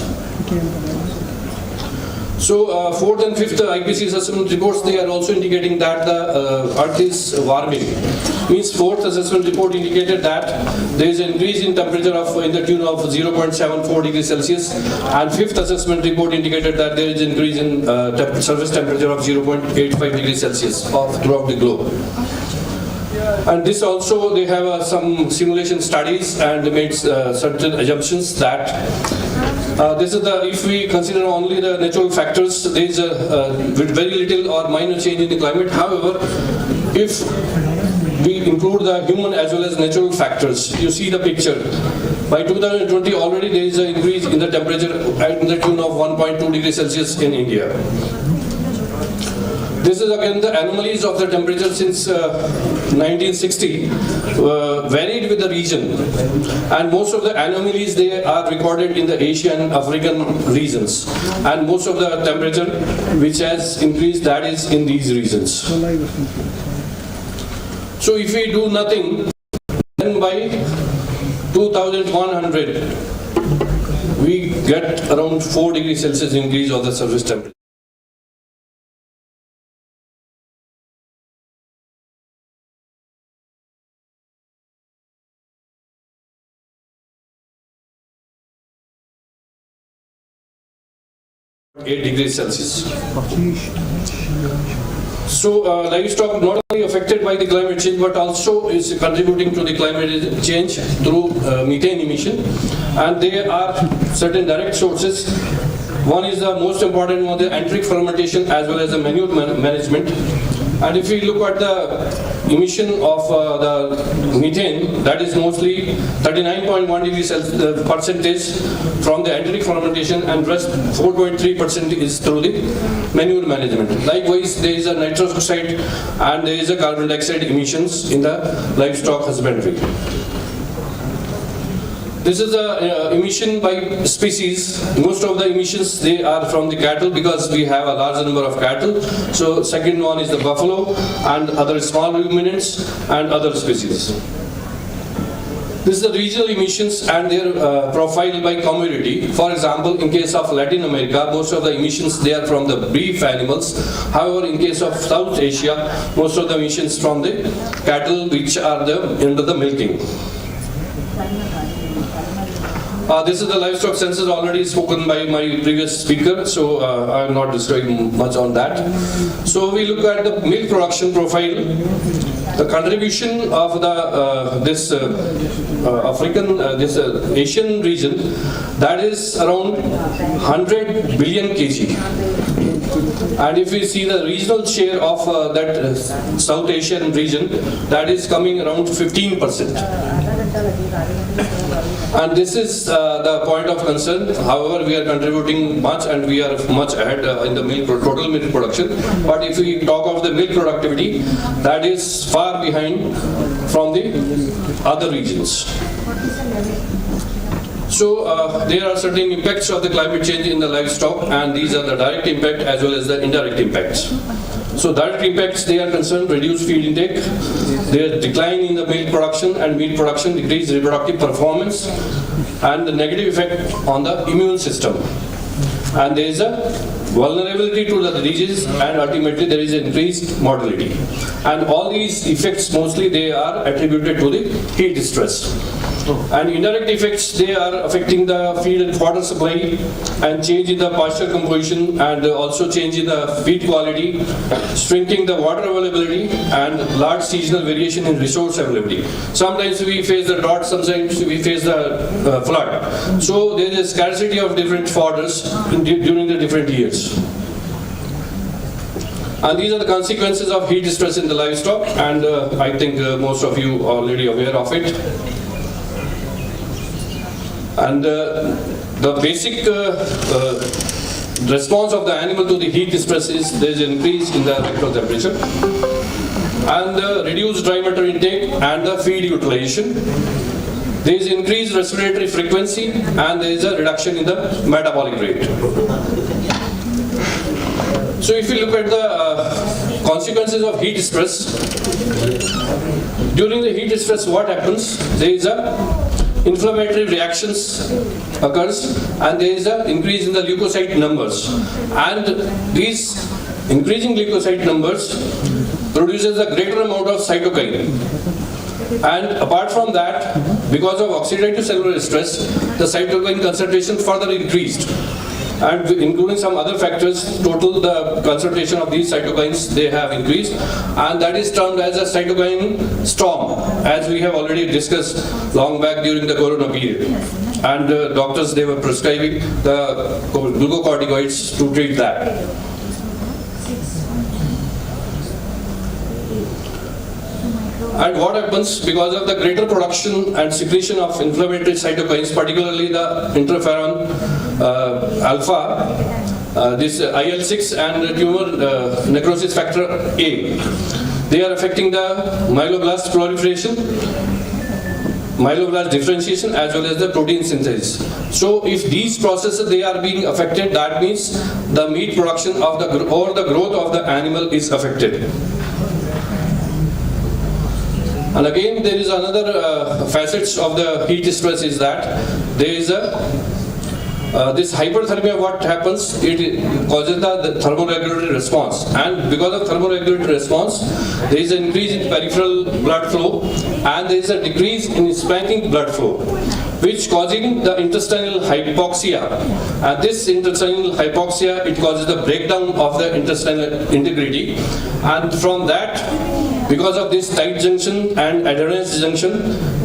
So, fourth and fifth IPCC assessment reports, they are also indicating that the Earth is warming. Means fourth assessment report indicated that there is an increase in temperature of in the tune of 0.74 degrees Celsius, and fifth assessment report indicated that there is an increase in surface temperature of 0.85 degrees Celsius throughout the globe. And this also, they have some simulation studies and they made certain assumptions that this is the, if we consider only the natural factors, there is with very little or minor change in the climate. However, if we include the human as well as natural factors. You see the picture. By 2020 already there is an increase in the temperature at the tune of 1.2 degrees Celsius in India. This is again the anomalies of the temperature since 1960 varied with the region, and most of the anomalies they are recorded in the Asian and African regions, and most of the temperature which has increased, that is in these regions. So if we do nothing, then by 2100 we get around 4 degrees Celsius increase of the surface temperature. (8 degrees Celsius). So livestock not only affected by the climate change but also is contributing to the climate change through methane emission, and there are certain direct sources. One is the most important one, the enteric fermentation as well as the manure management. And if we look at the emission of the methane, that is mostly 39.1 degrees percentage from the enteric fermentation, and rest 4.3% is through the manure management. Likewise, there is a nitrous oxide and there is a carbon dioxide emissions in the livestock husbandry. This is the emission by species. Most of the emissions they are from the cattle because we have a large number of cattle. So second one is the buffalo and other small ruminants and other species. This is the regional emissions and their profile by commodity. For example, in case of Latin America, most of the emissions they are from the beef animals. However, in case of South Asia, most of the emissions from the cattle which are under the milking. This is the livestock census already spoken by my previous speaker, so I am not describing much on that. So we look at the milk production profile. The contribution of the this Asian region, that is around 100 billion kg. And if we see the regional share of that South Asian region, that is coming around 15%. And this is the point of concern. However, we are contributing much and we are much ahead in the total milk production. But if we talk of the milk productivity, that is far behind from the other regions. So there are certain impacts of the climate change in the livestock, and these are the direct impact as well as the indirect impacts. So direct impacts, they are concerned reduced feed intake, there is decline in the milk production and meat production, decreased reproductive performance, and the negative effect on the immune system. And there is a vulnerability to the disease, and ultimately there is increased mortality. And all these effects mostly they are attributed to the heat stress. And indirect effects, they are affecting the feed and fodder supply, and change in the pasture composition, and also change in the feed quality, shrinking the water availability, and large seasonal variation in resource availability. Sometimes we face the drought, sometimes we face the flood. So there is a scarcity of different fodders during the different years. And these are the consequences of heat stress in the livestock, and I think most of you are already aware of it. And the basic response of the animal to the heat stress is there is an increase in the rectal temperature, and reduced dry matter intake and the feed utilization. There is increased respiratory frequency, and there is a reduction in the metabolic rate. So if you look at the consequences of heat stress, during the heat stress what happens? There is a inflammatory reactions occurs, and there is an increase in the leukocyte numbers, and these increasing leukocyte numbers produces a greater amount of cytokine. And apart from that, because of oxidative cellular stress, the cytokine concentration further increased, and including some other factors, total the concentration of these cytokines they have increased, and that is termed as a cytokine storm, as we have already discussed long back during the corona period. And doctors, they were prescribing the glucocorticoids to treat that. And what happens because of the greater production and secretion of inflammatory cytokines, particularly the interferon alpha, this IL-6 and tumor necrosis factor A, they are affecting the myeloblast proliferation, myeloblast differentiation as well as the protein synthesis. So if these processes they are being affected, that means the meat production of the growth of the animal is affected. And again there is another facets of the heat stress is that there is a this hyperthermia, what happens, it causes the thermoregulatory response, and because of thermoregulatory response there is an increase in peripheral blood flow and there is a decrease in splanchnic blood flow, which causing the intestinal hypoxia, and this intestinal hypoxia, it causes the breakdown of the intestinal integrity, and from that, because of this tight junction and adherence junction,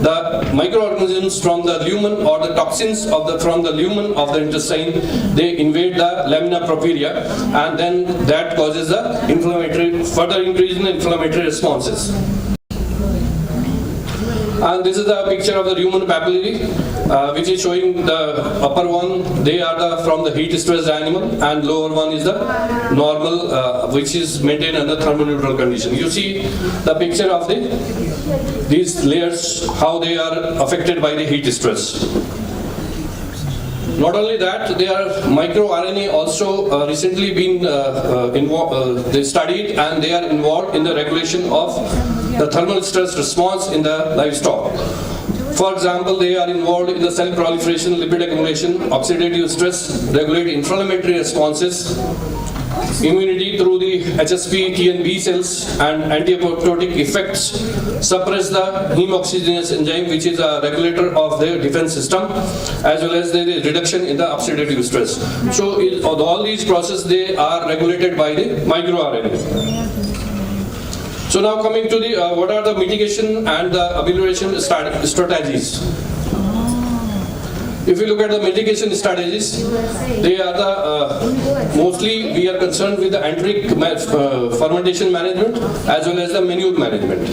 the microorganisms from the lumen or the toxins from the lumen of the intestine, they invade the lamina propria, and then that causes the further increase in the inflammatory responses. And this is the picture of the lumen papillae, which is showing the upper one, they are from the heat stressed animal, and lower one is the normal, which is maintained under thermoneutral condition. You see the picture of these layers, how they are affected by the heat stress. Not only that, their microRNA also recently been they studied, and they are involved in the regulation of the thermal stress response in the livestock. For example, they are involved in the cell proliferation, lipid accumulation, oxidative stress, regulate inflammatory responses, immunity through the HSP, T and B cells, and anti-apoptotic effects, suppress the heme oxygenase enzyme, which is a regulator of the defense system, as well as the reduction in the oxidative stress. So all these processes, they are regulated by the microRNA. So now coming to the what are the mitigation and the amelioration strategies. If you look at the mitigation strategies, they are the mostly we are concerned with the enteric fermentation management as well as the manure management.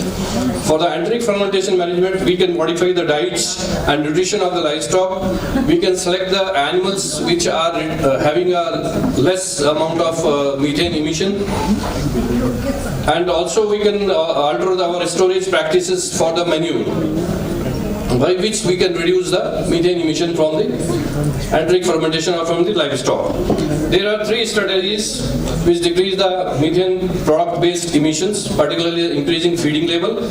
For the enteric fermentation management, we can modify the diets and nutrition of the livestock. We can select the animals which are having a less amount of methane emission, and also we can alter our storage practices for the manure, by which we can reduce the methane emission from the enteric fermentation or from the livestock. There are three strategies which decrease the methane product-based emissions, particularly increasing feeding level,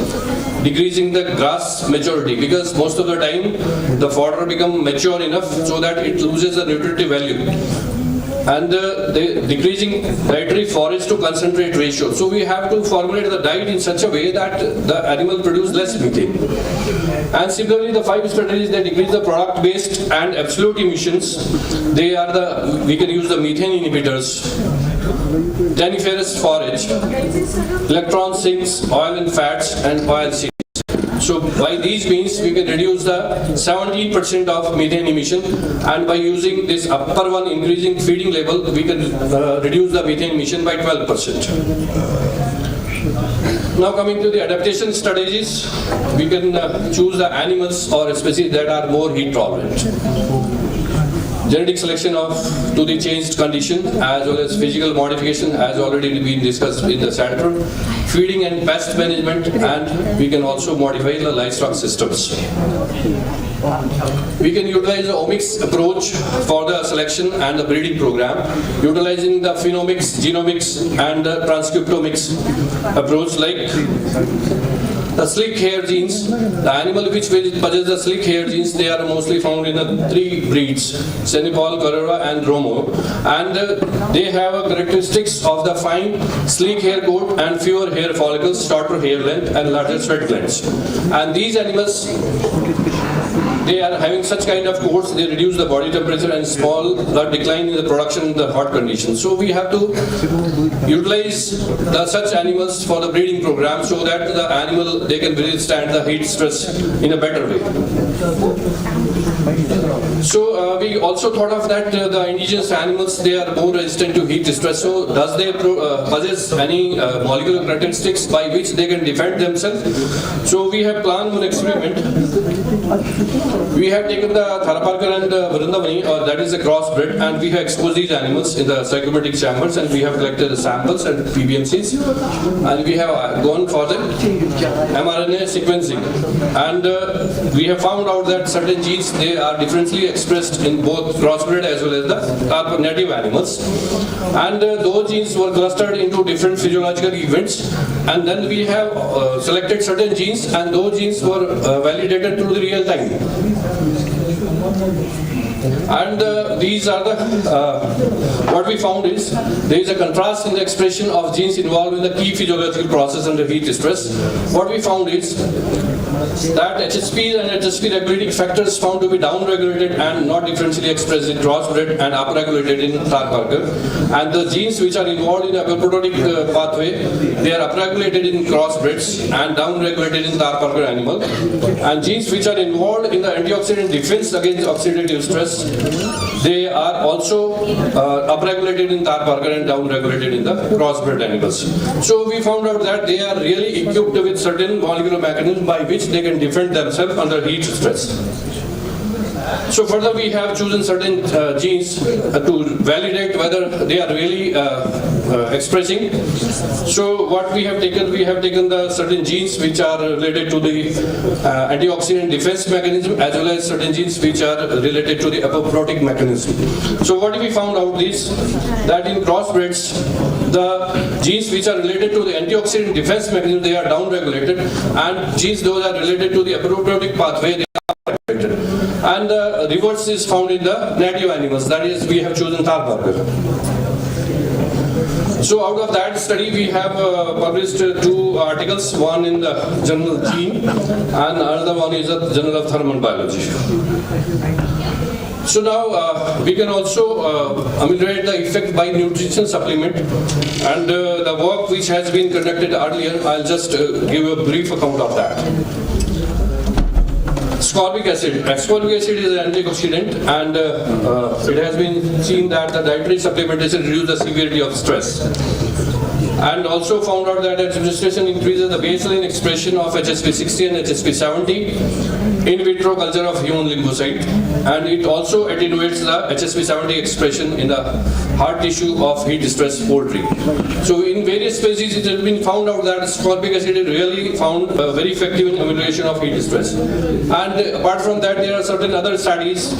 decreasing the grass maturity, because most of the time the fodder become mature enough so that it loses the nutritive value, and the decreasing dietary forage to concentrate ratio. So we have to formulate the diet in such a way that the animal produce less methane. And similarly, the 5 strategies that decrease the product-based and absolute emissions, they are we can use the methane inhibitors, taniferous forage, electron sinks, oil and fats, and oil seeds. So by these means, we can reduce the 17% of methane emission, and by using this upper one, increasing feeding level, we can reduce the methane emission by 12%. Now coming to the adaptation strategies, we can choose the animals or species that are more heat tolerant. Genetic selection to the changed condition as well as physical modification has already been discussed in the center. Feeding and pest management, and we can also modify the livestock systems. We can utilize the omics approach for the selection and the breeding program, utilizing the phenomics, genomics, and the transcriptomics approach, like the slick hair genes. The animal which possess the slick hair genes, they are mostly found in the 3 breeds, Senegal, Carrera, and Romo, and they have characteristics of the fine, sleek hair coat and fewer hair follicles, shorter hair length, and larger sweat glands. And these animals they are having such kind of coats, they reduce the body temperature and small the decline in the production in the hot conditions. So we have to utilize such animals for the breeding program so that the animal, they can withstand the heat stress in a better way. So we also thought of that the indigenous animals, they are more resistant to heat stress. So does they possess any molecular characteristics by which they can defend themselves? So we have planned one experiment. We have taken the Tharaparkar and Vrindavani, or that is a crossbred, and we have exposed these animals in the psychometric chambers, and we have collected the samples and PBMCs, and we have gone for the mRNA sequencing, and we have found out that certain genes, they are differently expressed in both crossbred as well as the native animals, and those genes were clustered into different physiological events, and then we have selected certain genes, and those genes were validated through the real time. And these are the, what we found is, there is a contrast in the expression of genes involved in the key physiological process under heat stress. What we found is that HSP and HSP regulating factors found to be downregulated and not differentially expressed in crossbred and upregulated in Tharaparkar. And the genes which are involved in the apoptotic pathway, they are upregulated in crossbreds and downregulated in Tharaparkar animal. And genes which are involved in the antioxidant defense against oxidative stress, they are also upregulated in Tharaparkar and downregulated in the crossbred animals. So we found out that they are really equipped with certain molecular mechanisms by which they can defend themselves under heat stress. So further we have chosen certain genes to validate whether they are really expressing. So what we have taken the certain genes which are related to the antioxidant defense mechanism, as well as certain genes which are related to the apoptotic mechanism. So what we found out is that in crossbreds, the genes which are related to the antioxidant defense mechanism, they are downregulated, and genes those are related to the apoptotic pathway, they are regulated. And the reverse is found in the native animals, that is, we have chosen Tharaparkar. So out of that study, we have published 2 articles, one in the journal Gene and another one is the Journal of Thermal Biology. So now we can also ameliorate the effect by nutrition supplement, and the work which has been conducted earlier, I'll just give a brief account of that. Ascorbic acid. Ascorbic acid is an antioxidant, and it has been seen that the dietary supplementation reduces the severity of stress. And also found out that administration increases the baseline expression of HSP60 and HSP70 in vitro culture of human lymphocyte, and it also attenuates the HSP70 expression in the hard tissue of heat stress poultry. So in various species it has been found out that ascorbic acid is really found very effective in amelioration of heat stress. And apart from that, there are certain other studies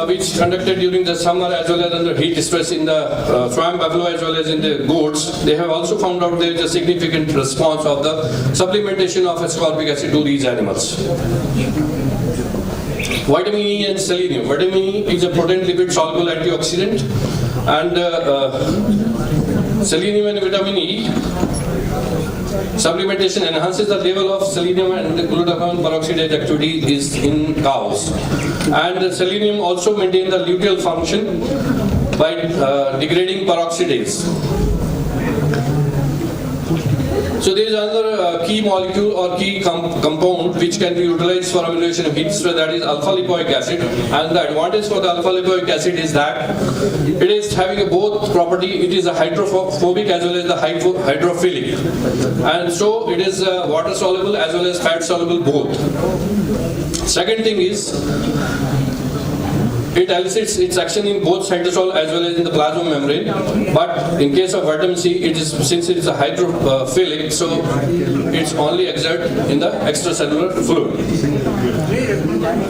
which conducted during the summer as well as under heat stress in the swamp buffalo as well as in the goats. They have also found out there is a significant response of the supplementation of ascorbic acid to these animals. Vitamin E and selenium. Vitamin E is a potent lipid soluble antioxidant, and selenium and vitamin E supplementation enhances the level of selenium and glutathione peroxidase activity is in cows. And selenium also maintains the luteal function by degrading peroxidase. So there is another key molecule or key compound which can be utilized for amelioration of heat stress, that is alpha-lipoic acid. And the advantage for the alpha-lipoic acid is that it is having a both property, it is a hydrophobic as well as the hydrophilic. And so it is water soluble as well as fat soluble both. Second thing is, it elicits its action in both cytosol as well as in the plasma membrane, but in case of vitamin C, it is, since it is a hydrophilic, so it's only exert in the extracellular fluid.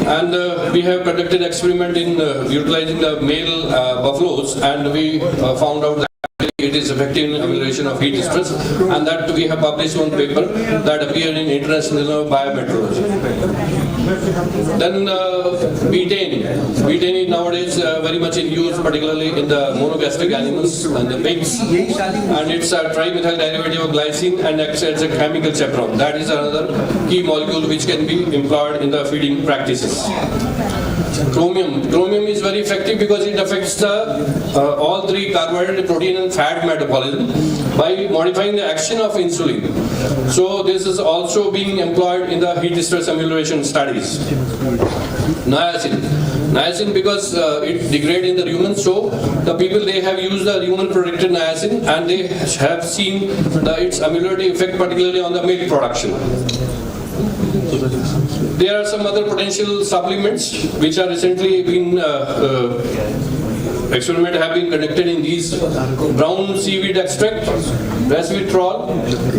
And we have conducted experiment in utilizing the male buffaloes, and we found out that it it is effective in amelioration of heat stress, and that we have published one paper that appeared in International Journal of Biometeorology. Then betaine. Betaine is nowadays very much in use, particularly in the monogastric animals and the pigs, and it's a trimethyl derivative of glycine and acts as a chemical chaperone. That is another key molecule which can be employed in the feeding practices. Chromium. Chromium is very effective because it affects the all three carbohydrate, protein and fat metabolism by modifying the action of insulin. So this is also being employed in the heat stress amelioration studies. Niacin. Niacin, because it degrades in the rumen, so the people, they have used the rumen protected niacin and they have seen its ameliorative effect, particularly on the milk production. There are some other potential supplements which are recently been experiments have been conducted in these: brown seaweed extract, resveratrol,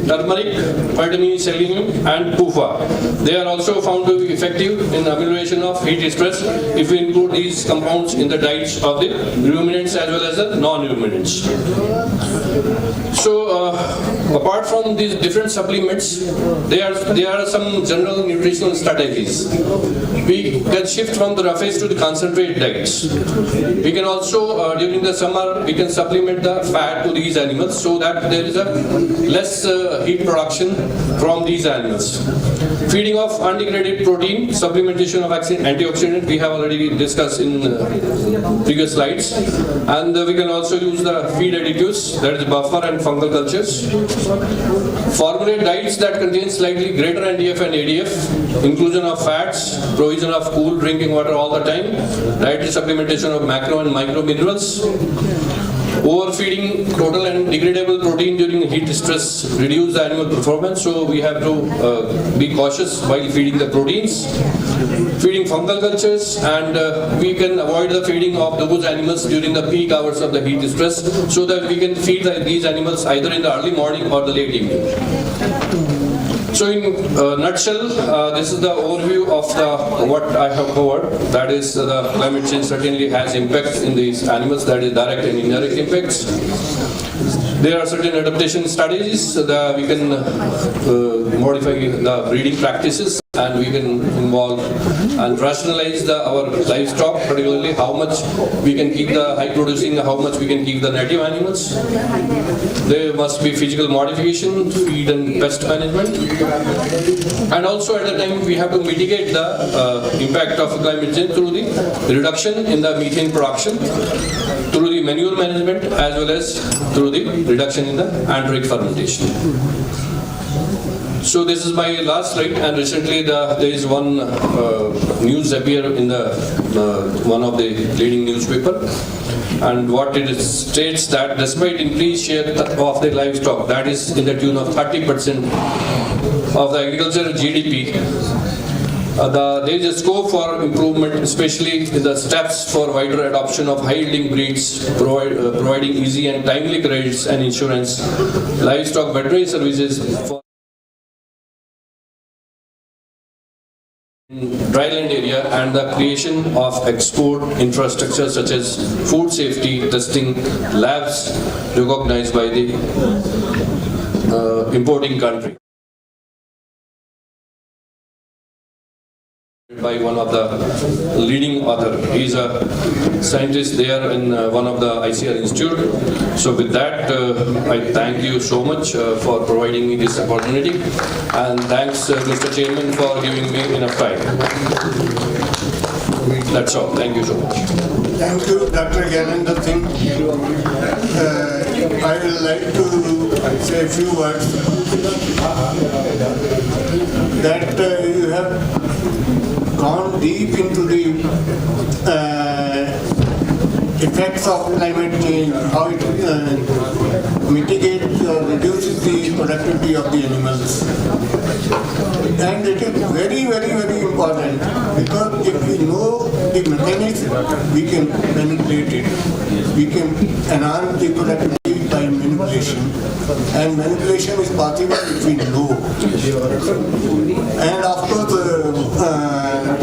turmeric, vitamin selenium, and PUFA. They are also found to be effective in amelioration of heat stress if we include these compounds in the diets of the ruminants as well as the non-ruminants. So, apart from these different supplements, there are some general nutritional strategies. We can shift from the roughage to the concentrate diets. We can also, during the summer, we can supplement the fat to these animals so that there is a less heat production from these animals. Feeding of undegraded protein, supplementation of antioxidant, we have already discussed in previous slides. And we can also use the feed additives, that is buffer and fungal cultures. Formulate diets that contain slightly greater NDF and ADF, inclusion of fats, provision of cool drinking water all the time, dietary supplementation of macro and micro minerals. Overfeeding total and degradable protein during heat stress reduce the animal performance, so we have to be cautious while feeding the proteins. Feeding fungal cultures, and we can avoid the feeding of those animals during the peak hours of the heat stress, so that we can feed these animals either in the early morning or the late evening. So in a nutshell, this is the overview of what I have covered. That is, the climate change certainly has impact in these animals, that is direct and indirect impacts. There are certain adaptation strategies that we can modify the breeding practices, and we can involve and rationalize our livestock, particularly how much we can keep the high producing, how much we can keep the native animals. There must be physical modification, feed and pest management. And also at the time we have to mitigate the impact of climate change through the reduction in the methane production, through the manure management, as well as through the reduction in the anaerobic fermentation. So this is my last slide, and recently there is one news appear in the one of the leading newspaper, and what it states that despite increased share of the livestock, that is in the tune of 30% of the agricultural GDP, there is a scope for improvement, especially in the steps for wider adoption of high-yielding breeds, providing easy and timely credits and insurance, livestock veterinary services for dryland area, and the creation of export infrastructure such as food safety testing labs recognized by the importing country. By one of the leading author. He is a scientist there in one of the ICR Institute. So with that, I thank you so much for providing me this opportunity, and thanks Mr. Chairman for giving me enough time. That's all. Thank you so much. Thank you, Dr. Gyanendra Singh. I would like to say a few words that you have gone deep into the effects of climate change, how it mitigates or reduces the productivity of the animals. And it is very, very, very important, because if we know the mechanism, we can manipulate it. We can enhance the productivity by manipulation. And manipulation is possible if we know. And of course,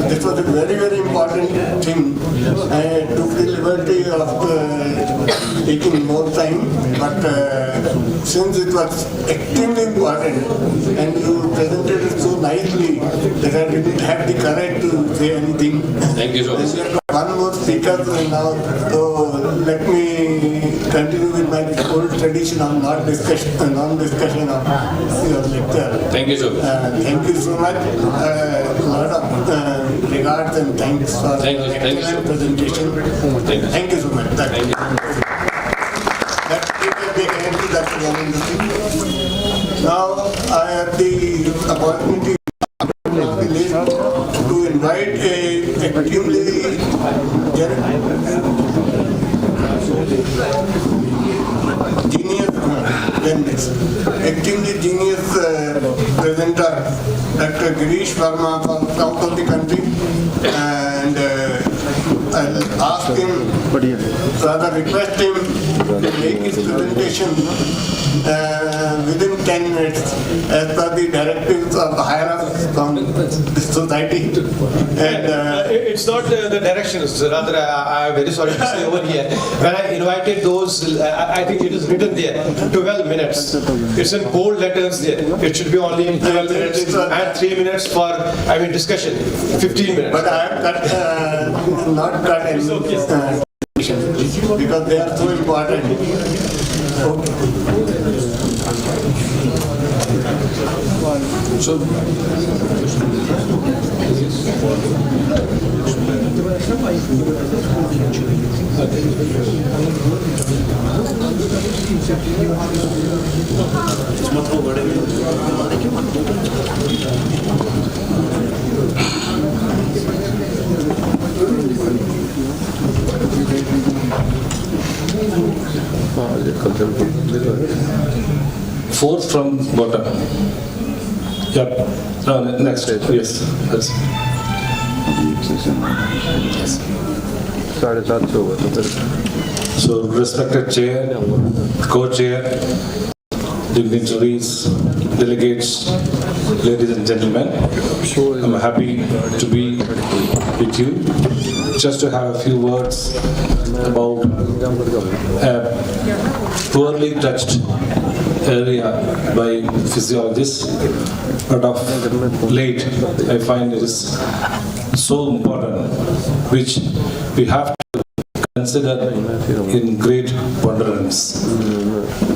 this was a very, very important thing. I took the liberty of taking more time, but since it was extremely important and you presented it so nicely that I didn't have the courage to say anything. Thank you so much. One more speaker now, so let me continue with my old tradition of non-discussion of your lecture. Thank you so much. Thank you so much. A lot of regards and thanks for excellent presentation. Thank you so much. Thank you. Let's give a big hand to Dr. Raman. Now I have the opportunity to invite a extremely genius presenter, Dr. Girish Verma from south of the country, and I'll ask him, rather request him to make his presentation within 10 minutes as per the directives of the hierarchy from the society. And It's not the directions, rather I'm very sorry to say over here. When I invited those, I think it is written there, 12 minutes. It's in bold letters there. It should be only 12 minutes and 3 minutes for, discussion, 15 minutes. But I have not cut any because they are so important. Fourth from bottom. Yep. No, next. Yes. Yes. So, respected chair, co-chair, dignitaries, delegates, ladies and gentlemen, I'm happy to be with you. Just to have a few words about a poorly touched area by physiologists, but of late I find it is so important, which we have to consider in great ponderance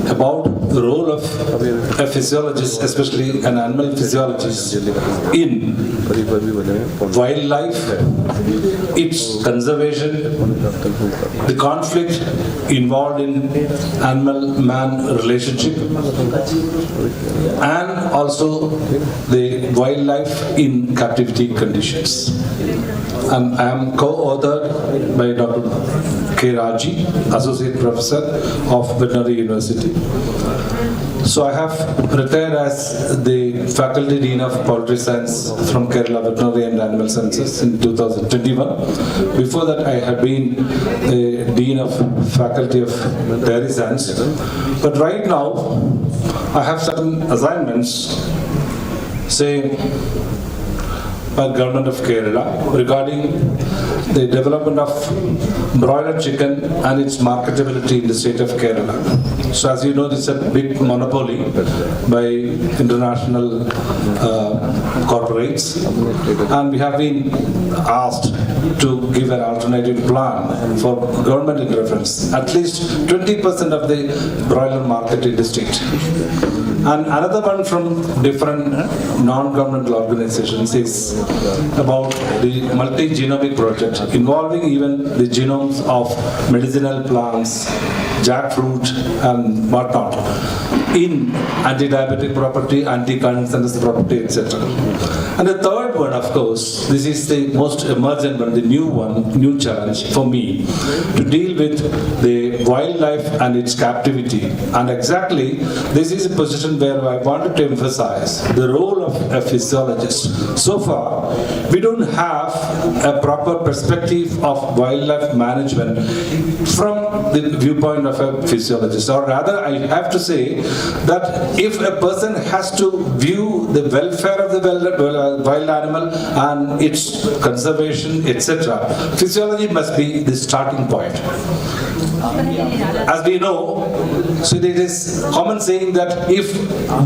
about the role of a physiologist, especially an animal physiologist, in wildlife, its conservation, the conflict involved in animal-man relationship, and also the wildlife in captivity conditions. And I am co-authored by Dr. K. Raji, Associate Professor of Veterinary University. So I have retired as the Faculty Dean of Poultry Science from Kerala Veterinary and Animal Sciences in 2021. Before that I had been the Dean of Faculty of Dairy Science. But right now I have certain assignments, say, by Government of Kerala regarding the development of broiler chicken and its marketability in the state of Kerala. So as you know, it's a big monopoly by international corporates, and we have been asked to give an alternative plan for government interference, at least 20% of the broiler market in the state. And another one from different non-governmental organizations is about the multi-genomic project involving even the genomes of medicinal plants, jackfruit and whatnot in anti-diabetic property, anti-cancerous property, etc. And the third one, of course, this is the most emergent one, the new challenge for me, to deal with the wildlife and its captivity. And exactly, this is a position where I wanted to emphasize the role of a physiologist. So far, we don't have a proper perspective of wildlife management from the viewpoint of a physiologist. Or rather, I have to say that if a person has to view the welfare of the wild animal and its conservation, etc., physiology must be the starting point. As we know, so it is common saying that if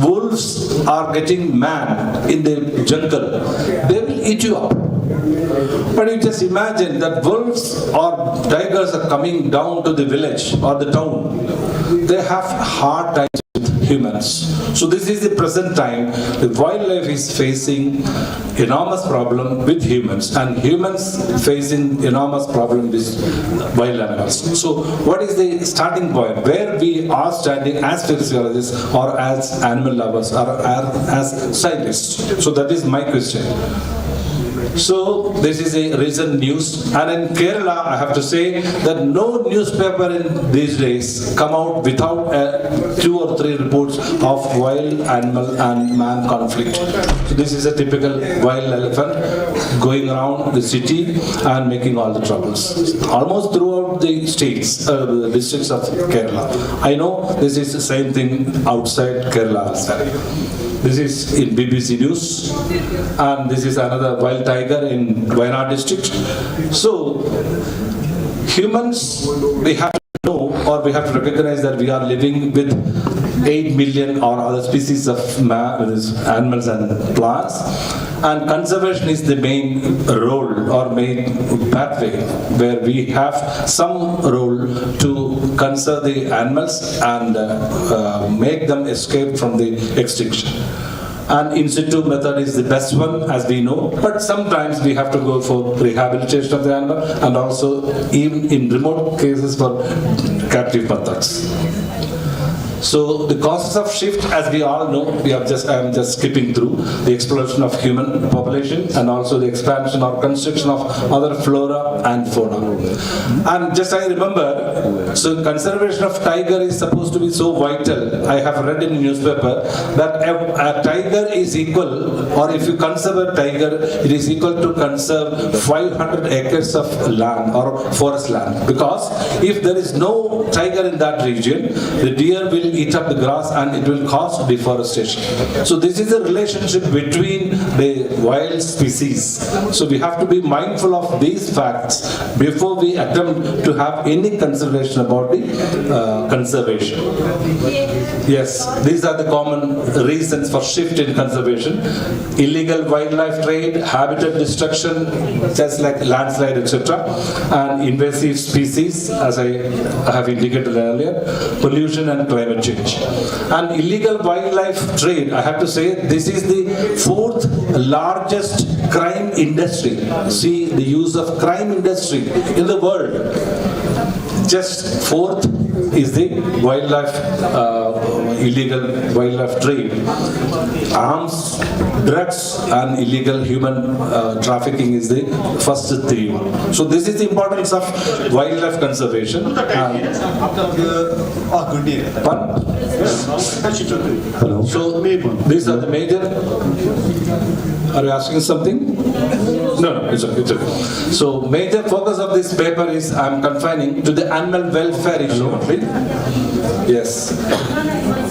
wolves are getting man in the jungle, they will eat you up. But you just imagine that wolves or tigers are coming down to the village or the town. They have hard times with humans. So this is the present time. The wildlife is facing enormous problem with humans, and humans facing enormous problem with wild animals. So what is the starting point where we are standing as physiologists or as animal lovers or as scientists? So that is my question. So this is a recent news, and in Kerala I have to say that no newspaper in these days come out without 2 or 3 reports of wild animal and man conflict. So this is a typical wild elephant going around the city and making all the troubles almost throughout the states, the districts of Kerala. I know this is the same thing outside Kerala as well. This is in BBC News, and this is another wild tiger in Wayanad district. So, humans, we have to know or we have to recognize that we are living with 8 million or other species of animals and plants, and conservation is the main role or main pathway where we have some role to conserve the animals and make them escape from the extinction. And in situ method is the best one, as we know, but sometimes we have to go for rehabilitation of the animal and also even in remote cases for captive methods. So the causes of shift, as we all know, I am just skipping through the explosion of human population and also the expansion or constriction of other flora and fauna. And just I remember, so conservation of tiger is supposed to be so vital. I have read in the newspaper that a tiger is equal, or if you conserve a tiger, it is equal to conserve 500 acres of land or forest land. Because if there is no tiger in that region, the deer will eat up the grass and it will cause deforestation. So this is a relationship between the wild species. So we have to be mindful of these facts before we attempt to have any consideration about the conservation. Yes, these are the common reasons for shift in conservation. Illegal wildlife trade, habitat destruction, just like landslide, etc. and invasive species, as I have indicated earlier, pollution and climate change. And illegal wildlife trade, I have to say, this is the 4th largest crime industry. See the use of crime industry in the world. Just 4th is the wildlife, illegal wildlife trade. Arms, drugs and illegal human trafficking is the first 3. So this is the importance of wildlife conservation. Hello. So these are the major. Are you asking something? No, it's okay. So major focus of this paper is I am confining to the animal welfare issue only. Yes.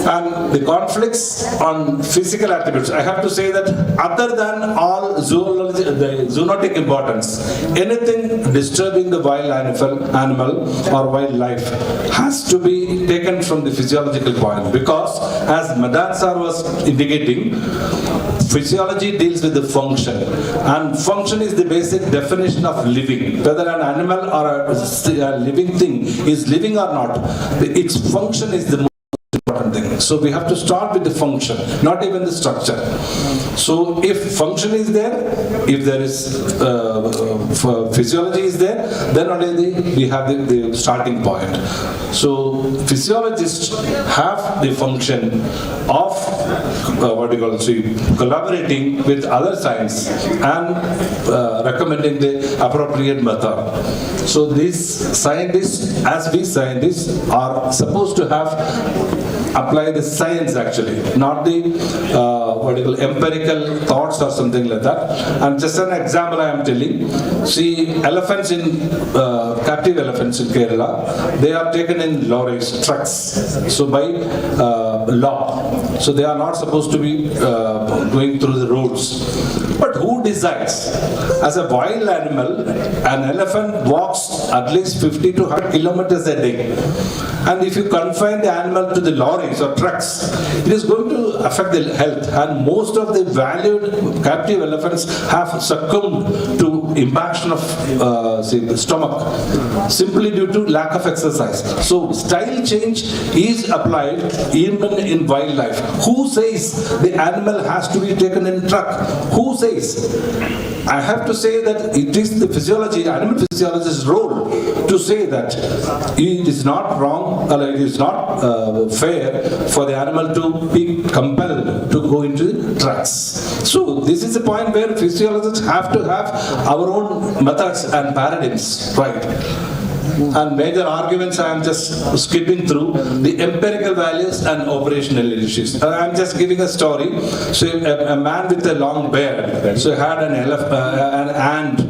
And the conflicts on physical attributes, I have to say that other than all zoonotic importance, anything disturbing the wild animal or wildlife has to be taken from the physiological point, because as Madan sir was indicating, physiology deals with the function, and function is the basic definition of living. Whether an animal or a living thing is living or not, its function is the most important thing. So we have to start with the function, not even the structure. So if function is there, if there is physiology is there, then only we have the starting point. So physiologists have the function of collaborating with other science and recommending the appropriate method. So these scientists, as we scientists, are supposed to have apply the science actually, not the empirical thoughts or something like that. And just an example I am telling. See, elephants in captive elephants in Kerala, they are taken in lorries, trucks. So by law. So they are not supposed to be going through the roads. But who decides? As a wild animal, an elephant walks at least 50 to 100 kilometers a day. And if you confine the animal to the lorries or trucks, it is going to affect the health. And most of the valued captive elephants have succumbed to impaction of the stomach simply due to lack of exercise. So style change is applied even in wildlife. Who says the animal has to be taken in truck? Who says? I have to say that it is the physiology, animal physiologist's role to say that it is not wrong, or it is not fair for the animal to be compelled to go into trucks. So this is a point where physiologists have to have our own methods and paradigms, right? And major arguments I am just skipping through the empirical values and operational issues. I am just giving a story. So a man with a long beard, so had an ant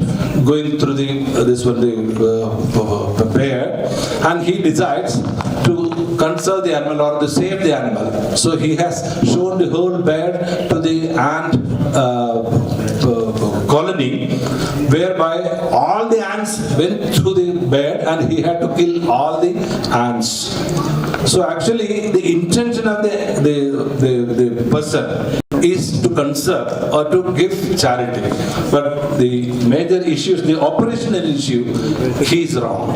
going through the bear, and he decides to conserve the animal or to save the animal. So he has shown the whole bear to the ant colony, whereby all the ants went through the bed and he had to kill all the ants. So actually the intention of the person is to conserve or to give charity. But the major issue, the operational issue, he is wrong.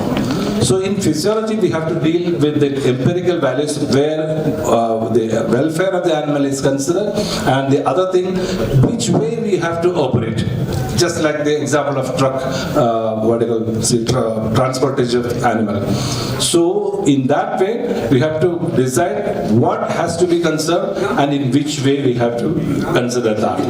So in physiology, we have to deal with the empirical values where the welfare of the animal is considered, and the other thing, which way we have to operate. Just like the example of truck, transportation of animal. So in that way, we have to decide what has to be conserved and in which way we have to consider that.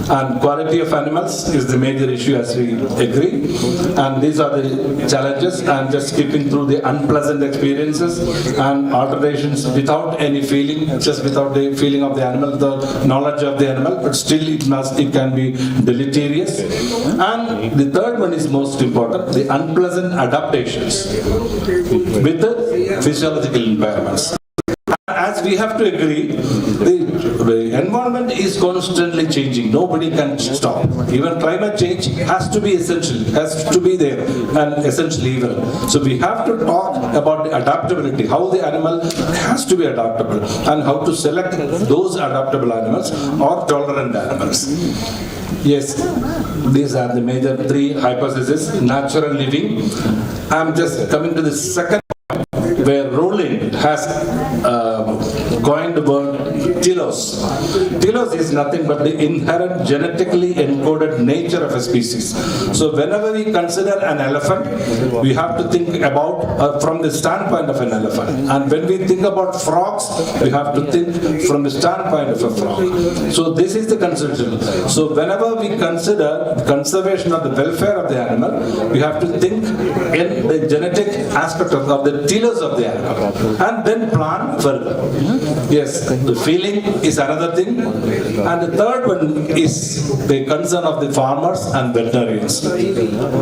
And quality of animals is the major issue, as we agree. And these are the challenges. I'm just skipping through the unpleasant experiences and alterations without any feeling, just without the feeling of the animal, the knowledge of the animal, but still it can be deleterious. And the third one is most important, the unpleasant adaptations with the physiological environments. As we have to agree, the environment is constantly changing. Nobody can stop. Even climate change has to be essential, has to be there, and essential even. So we have to talk about the adaptability, how the animal has to be adaptable, and how to select those adaptable animals or tolerant animals. Yes, these are the major three hypotheses. Natural living. I'm just coming to the second point, where Rowling has coined the word telos. Telos is nothing but the inherent genetically encoded nature of a species. So whenever we consider an elephant, we have to think about from the standpoint of an elephant. And when we think about frogs, we have to think from the standpoint of a frog. So this is the consideration. So whenever we consider the conservation of the welfare of the animal, we have to think in the genetic aspect of the telos of the animal, and then plan further. Yes, the feeling is another thing, and the third one is the concern of the farmers and veterinarians.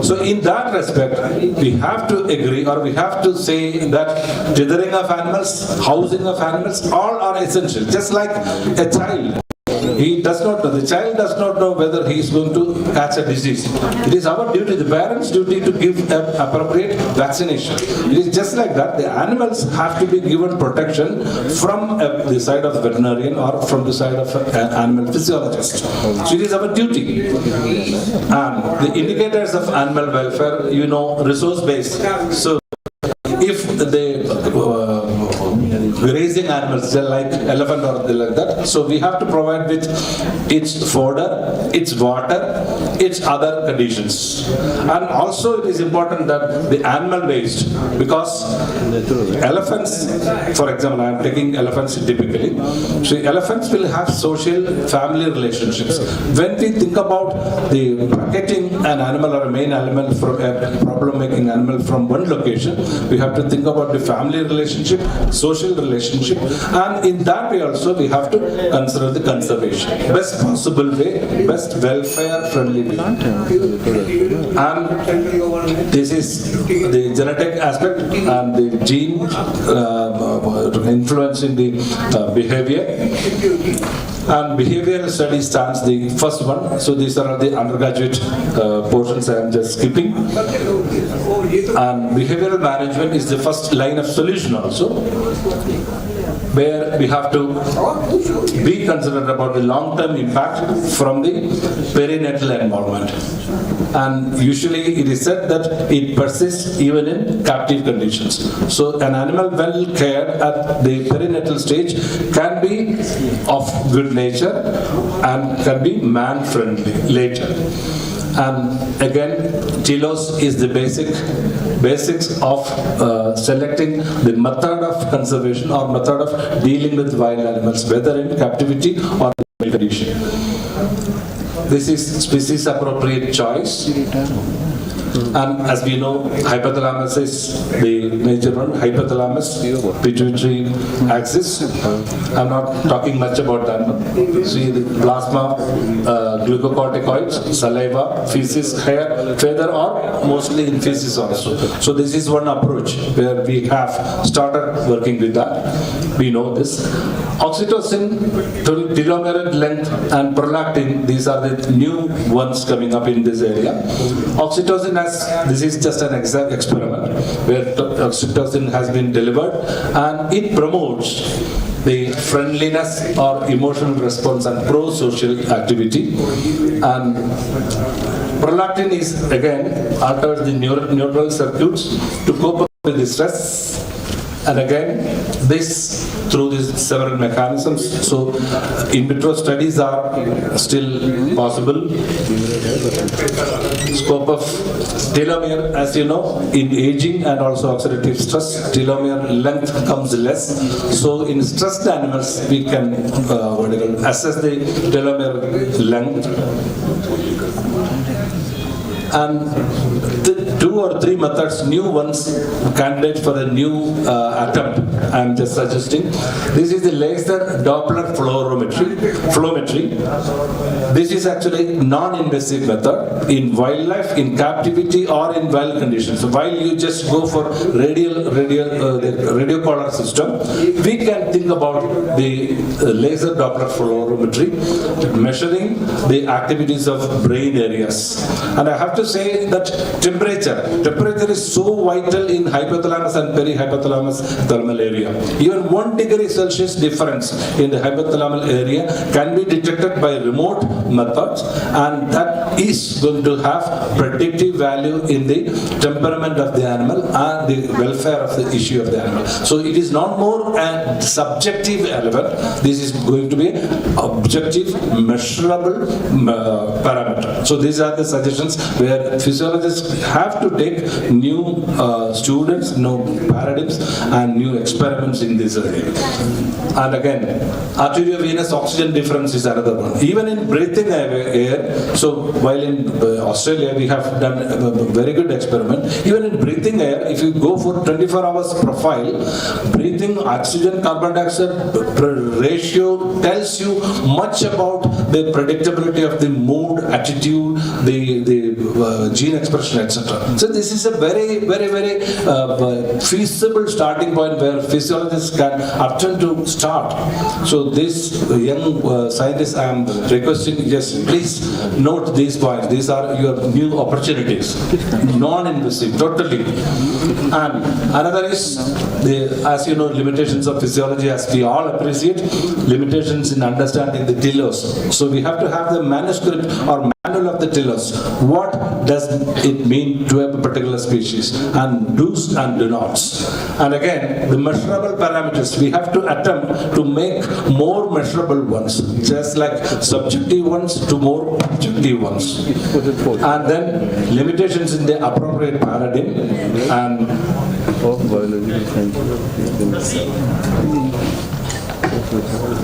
So in that respect, we have to agree, or we have to say that tethering of animals, housing of animals, all are essential. Just like a child, he does not know, the child does not know whether he is going to catch a disease. It is our duty, the parents' duty, to give appropriate vaccination. It is just like that. The animals have to be given protection from the side of the veterinarian or from the side of an animal physiologist. So it is our duty. And the indicators of animal welfare, resource-based. So if the raising animals, like elephant or like that, so we have to provide with its fodder, its water, its other conditions. And also it is important that the animal waste, because elephants, for example, I am taking elephants typically, so elephants will have social family relationships. When we think about the bucketing an animal or a main animal from a problem-making animal from one location, we have to think about the family relationship, social relationship, relationship, and in that way also we have to consider the conservation. Best possible way, best welfare friendly way. And this is the genetic aspect and the gene influencing the behavior. And behavioral study stands the first one. So these are the undergraduate portions I am just skipping. And behavioral management is the first line of solution also, where we have to be considerate about the long-term impact from the perinatal environment. And usually it is said that it persists even in captive conditions. So an animal well cared at the perinatal stage can be of good nature and can be man-friendly later. And again, telos is the basics of selecting the method of conservation or method of dealing with wild animals, whether in captivity or in condition. This is species appropriate choice. And as we know, hypothalamus is the major one, hypothalamus, pituitary axis. I'm not talking much about that. See the plasma, glucocorticoids, saliva, feces, hair, feather, or mostly in feces also. So this is one approach where we have started working with that. We know this. Oxytocin, telomere length, and prolactin, these are the new ones coming up in this area. Oxytocin, this is just an experiment where oxytocin has been delivered, and it promotes the friendliness or emotional response and pro-social activity. And prolactin is again alters the neural circuits to cope up with the stress. And again, this through these several mechanisms. So in vitro studies are still possible. Scope of telomere, as you know, in aging and also oxidative stress, telomere length comes less. So in stressed animals, we can assess the telomere length. And the 2 or 3 methods, new ones, candidate for a new attempt, I am just suggesting. This is the laser Doppler flowmetry. This is actually non-invasive method in wildlife, in captivity, or in wild conditions. So while you just go for the radio collar system, we can think about the laser Doppler flowmetry, measuring the activities of brain areas. And I have to say that temperature is so vital in hypothalamus and perihypothalamus thermal area. Even 1 degree Celsius difference in the hypothalamal area can be detected by remote methods, and that is going to have predictive value in the temperament of the animal and the welfare of the issue of the animal. So it is not more a subjective element. This is going to be an objective, measurable parameter. So these are the suggestions where physiologists have to take new students, new paradigms, and new experiments in this area. And again, arteriovenous oxygen difference is another one. Even in breathing air, so while in Australia we have done a very good experiment. Even in breathing air, if you go for 24 hours profile, breathing oxygen carbon dioxide ratio tells you much about the predictability of the mood, attitude, the gene expression, etc. So this is a very feasible starting point where physiologists can attempt to start. So this young scientists, I am requesting, yes, please note these points. These are your new opportunities, non-invasive, totally. And another is, as you know, limitations of physiology, as we all appreciate, limitations in understanding the telos. So we have to have the manuscript or manual of the telos. What does it mean to a particular species, and do's and do nots. And again, the measurable parameters, we have to attempt to make more measurable ones, just like subjective ones to more objective ones. And then limitations in the appropriate paradigm and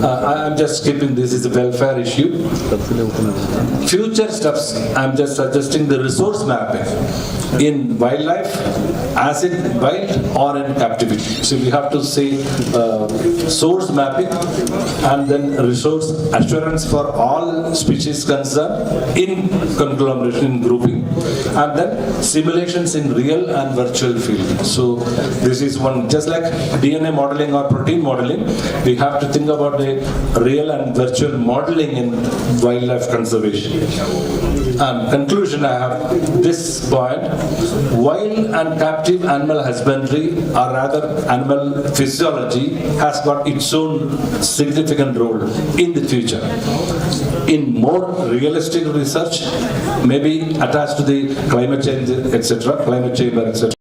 I'm just skipping, this is a welfare issue. Future steps, I'm just suggesting the resource mapping. in wildlife, as in wild or in captivity. So we have to say source mapping and then resource assurance for all species concerned in conglomeration, in grouping, and then simulations in real and virtual field. So this is one, just like DNA modeling or protein modeling, we have to think about the real and virtual modeling in wildlife conservation. And conclusion, I have this point: wild and captive animal husbandry, or rather animal physiology, has got its own significant role in the future. In more realistic research, maybe attached to the climate change, etc., climate chamber, etc.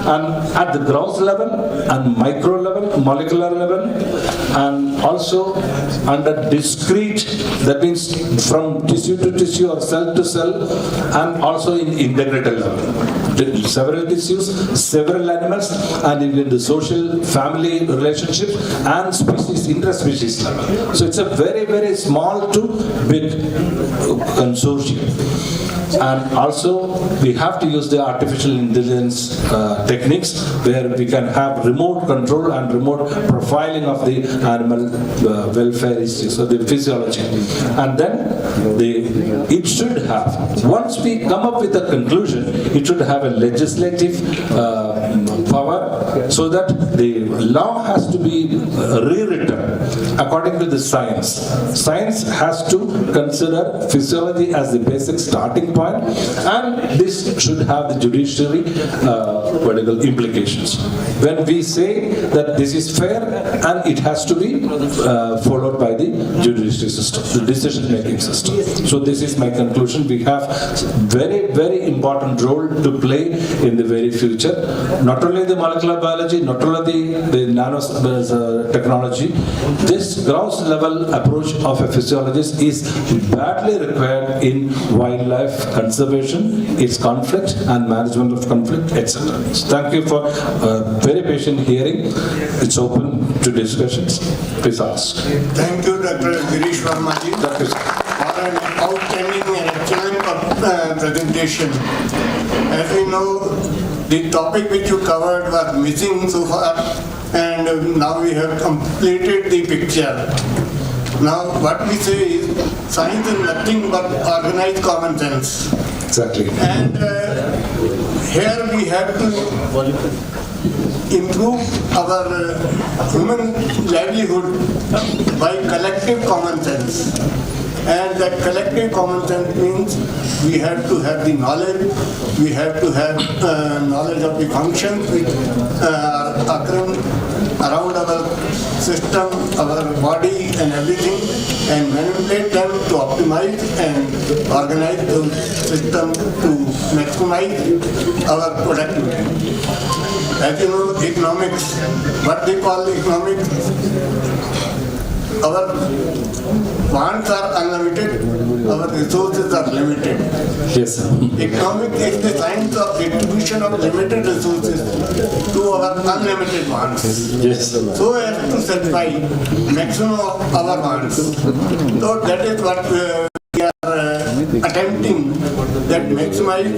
And at the ground level and micro level, molecular level, and also under discrete, that means from tissue to tissue or cell to cell, and also in integrated level. Several tissues, several animals, and even the social family relationships and species, interspecies level. So it's a very, very small to big consortium. And also we have to use the artificial intelligence techniques where we can have remote control and remote profiling of the animal welfare issues, so the physiology. And then it should have, once we come up with a conclusion, it should have a legislative power, so that the law has to be rewritten according to the science. Science has to consider physiology as the basic starting point, and this should have the judiciary political implications. When we say that this is fair, and it has to be followed by the judiciary system, the decision-making system. So this is my conclusion. We have very, very important role to play in the very future. Not only the molecular biology, not only the nanotechnology, this ground level approach of a physiologist is badly required in wildlife conservation, its conflict and management of conflict, etc. So thank you for very patient hearing. It's open to discussions. Please ask. Thank you, Dr. Girish Verma ji, for an outstanding and excellent presentation. As we know, the topic which you covered was missing so far, and now we have completed the picture. Now, what we say is, science is nothing but organized common sense. Exactly. And here we have to improve our human livelihood by collective common sense. And that collective common sense means we have to have the knowledge, we have to have knowledge of the functions which are occurring around our system, our body and everything, and manipulate them to optimize and organize those systems to maximize our productivity. As you know, economics, what they call economics, our wants are unlimited, our resources are limited. Yes, sir. Economics is the science of distribution of limited resources to our unlimited wants. Yes, sir. So as to satisfy maximum of our wants. So that is what we are attempting, that maximize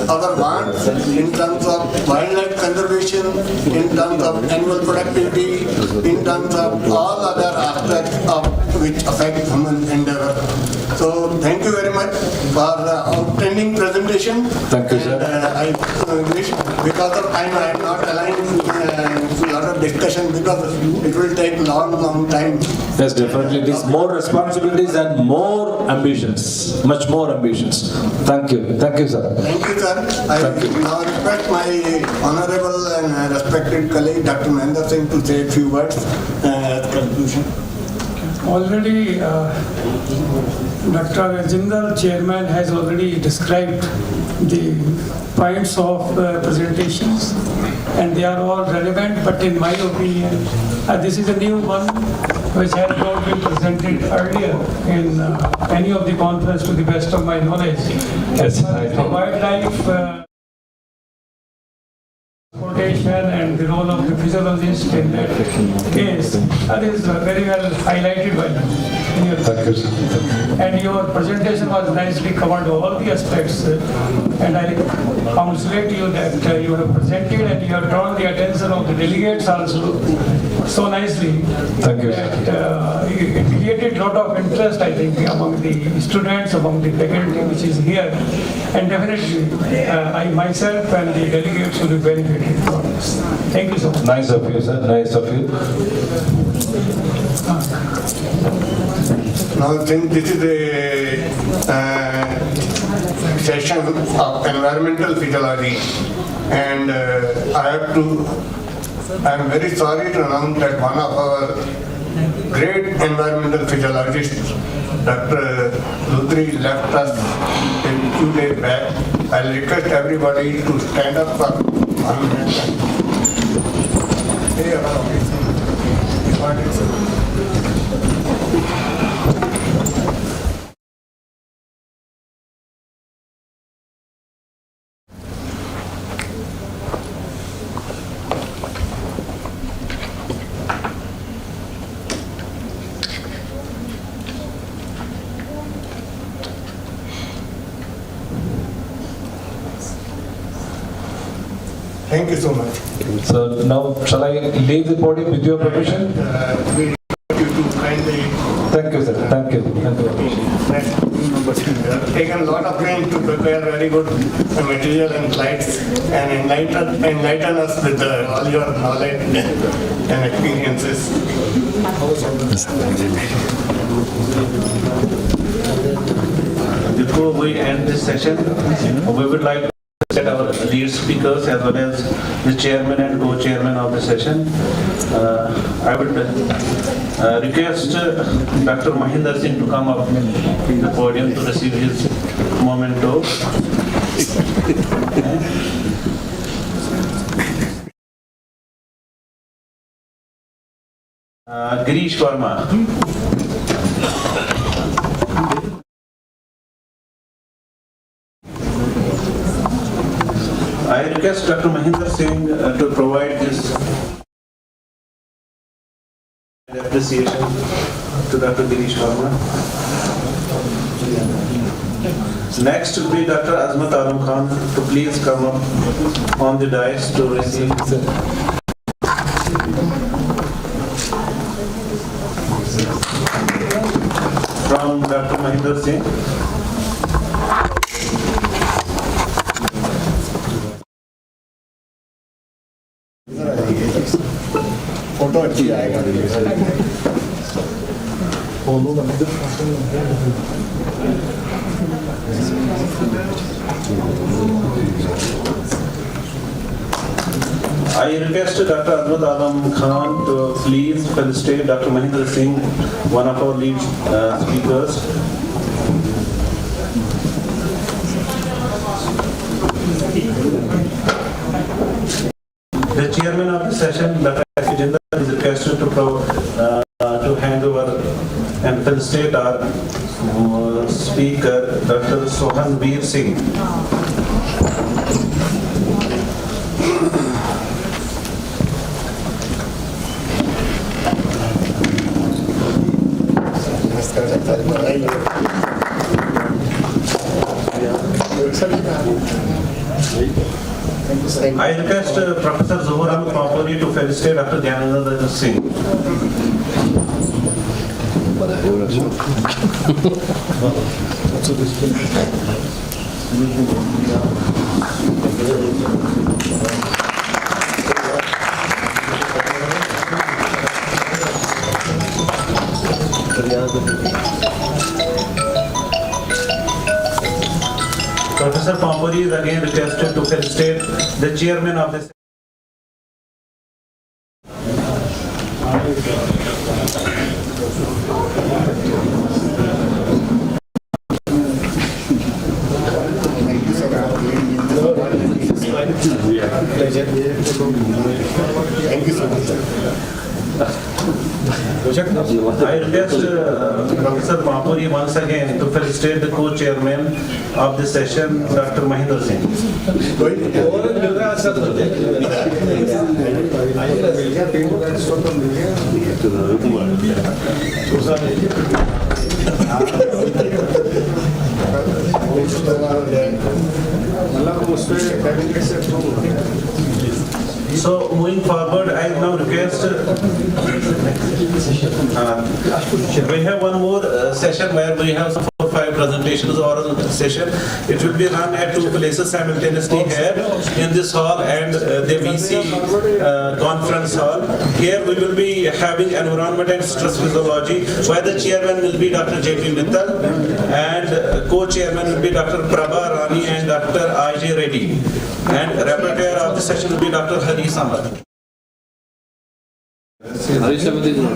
our wants in terms of wildlife conservation, in terms of animal productivity, in terms of all other aspects of which affect human endeavor. So thank you very much for the outstanding presentation. Thank you, sir. And I wish, because of time, I am not aligned to a lot of discussion because it will take long time. Yes, definitely. It is more responsibilities and more ambitions, much more ambitions. Thank you. Thank you, sir. Thank you, sir. I now request my honorable and respected colleague, Dr. Mahendra Singh, to say a few words as conclusion. Already, Dr. Rajendra, Chairman, has already described the points of presentations, and they are all relevant, but in my opinion, this is a new one which has not been presented earlier in any of the conference to the best of my knowledge. Yes, the wildlife and the role of the physiologist in that case, that is very well highlighted by you. And your presentation was nicely covered all the aspects, and I congratulate you that you have presented and you have drawn the attention of the delegates also so nicely. Thank you. That it created a lot of interest, I think, among the students, among the faculty which is here. And definitely, I myself and the delegates will be benefited from this. Thank you so much. Nice of you, sir. Nice of you. Now, since this is a session of environmental physiology, and I'm very sorry to announce that one of our great environmental physiologists, Dr. Ludri, left us a few days back. I'll request everybody to stand up for 1 minute. Thank you so much. So now, shall I leave the podium with your permission? We invite you to kindly. Thank you, sir. Thank you. Thank you. Taken a lot of pain to prepare very good material and slides and enlighten us with all your knowledge and experiences. Before we end this session, we would like to set our lead speakers as well as the chairman and co-chairman of the session. I would request Dr. Mahinder Singh to come up to the podium to receive his memento. Girish Verma. I request Dr. Mahinder Singh to provide this appreciation to Dr. Girish Verma. Next will be Dr. Azmat Alam Khan to please come up on the dais to receive from Dr. Mahinder Singh. Photo अच्छी आएगा. I request Dr. Azmat Alam Khan to please felicitate Dr. Mahinder Singh, one of our lead speakers. The chairman of the session, Dr. Jinder, is requested to hand over and felicitate our speaker, Dr. Sohan Veer Singh. I request Professor Zuhur Ahmed Papuri to felicitate Dr. Dhyananand Singh. Professor Pampuri is again requested to felicitate the chairman of this. Pleasure. Thank you so much. I request Professor Pampuri once again to felicitate the co-chairman of the session, Dr. Mahinder Singh. So moving forward, I now request, we have one more session where we have some 4 or 5 presentations oral session. It will be run at 2 places simultaneously here in this hall and the VC conference hall. Here we will be having environment and stress physiology, where the chairman will be Dr. J.P. Mittal and co-chairman will be Dr. Prabha Rani and Dr. I.J. Reddy. And rapporteur of the session will be Dr. Hari Samad.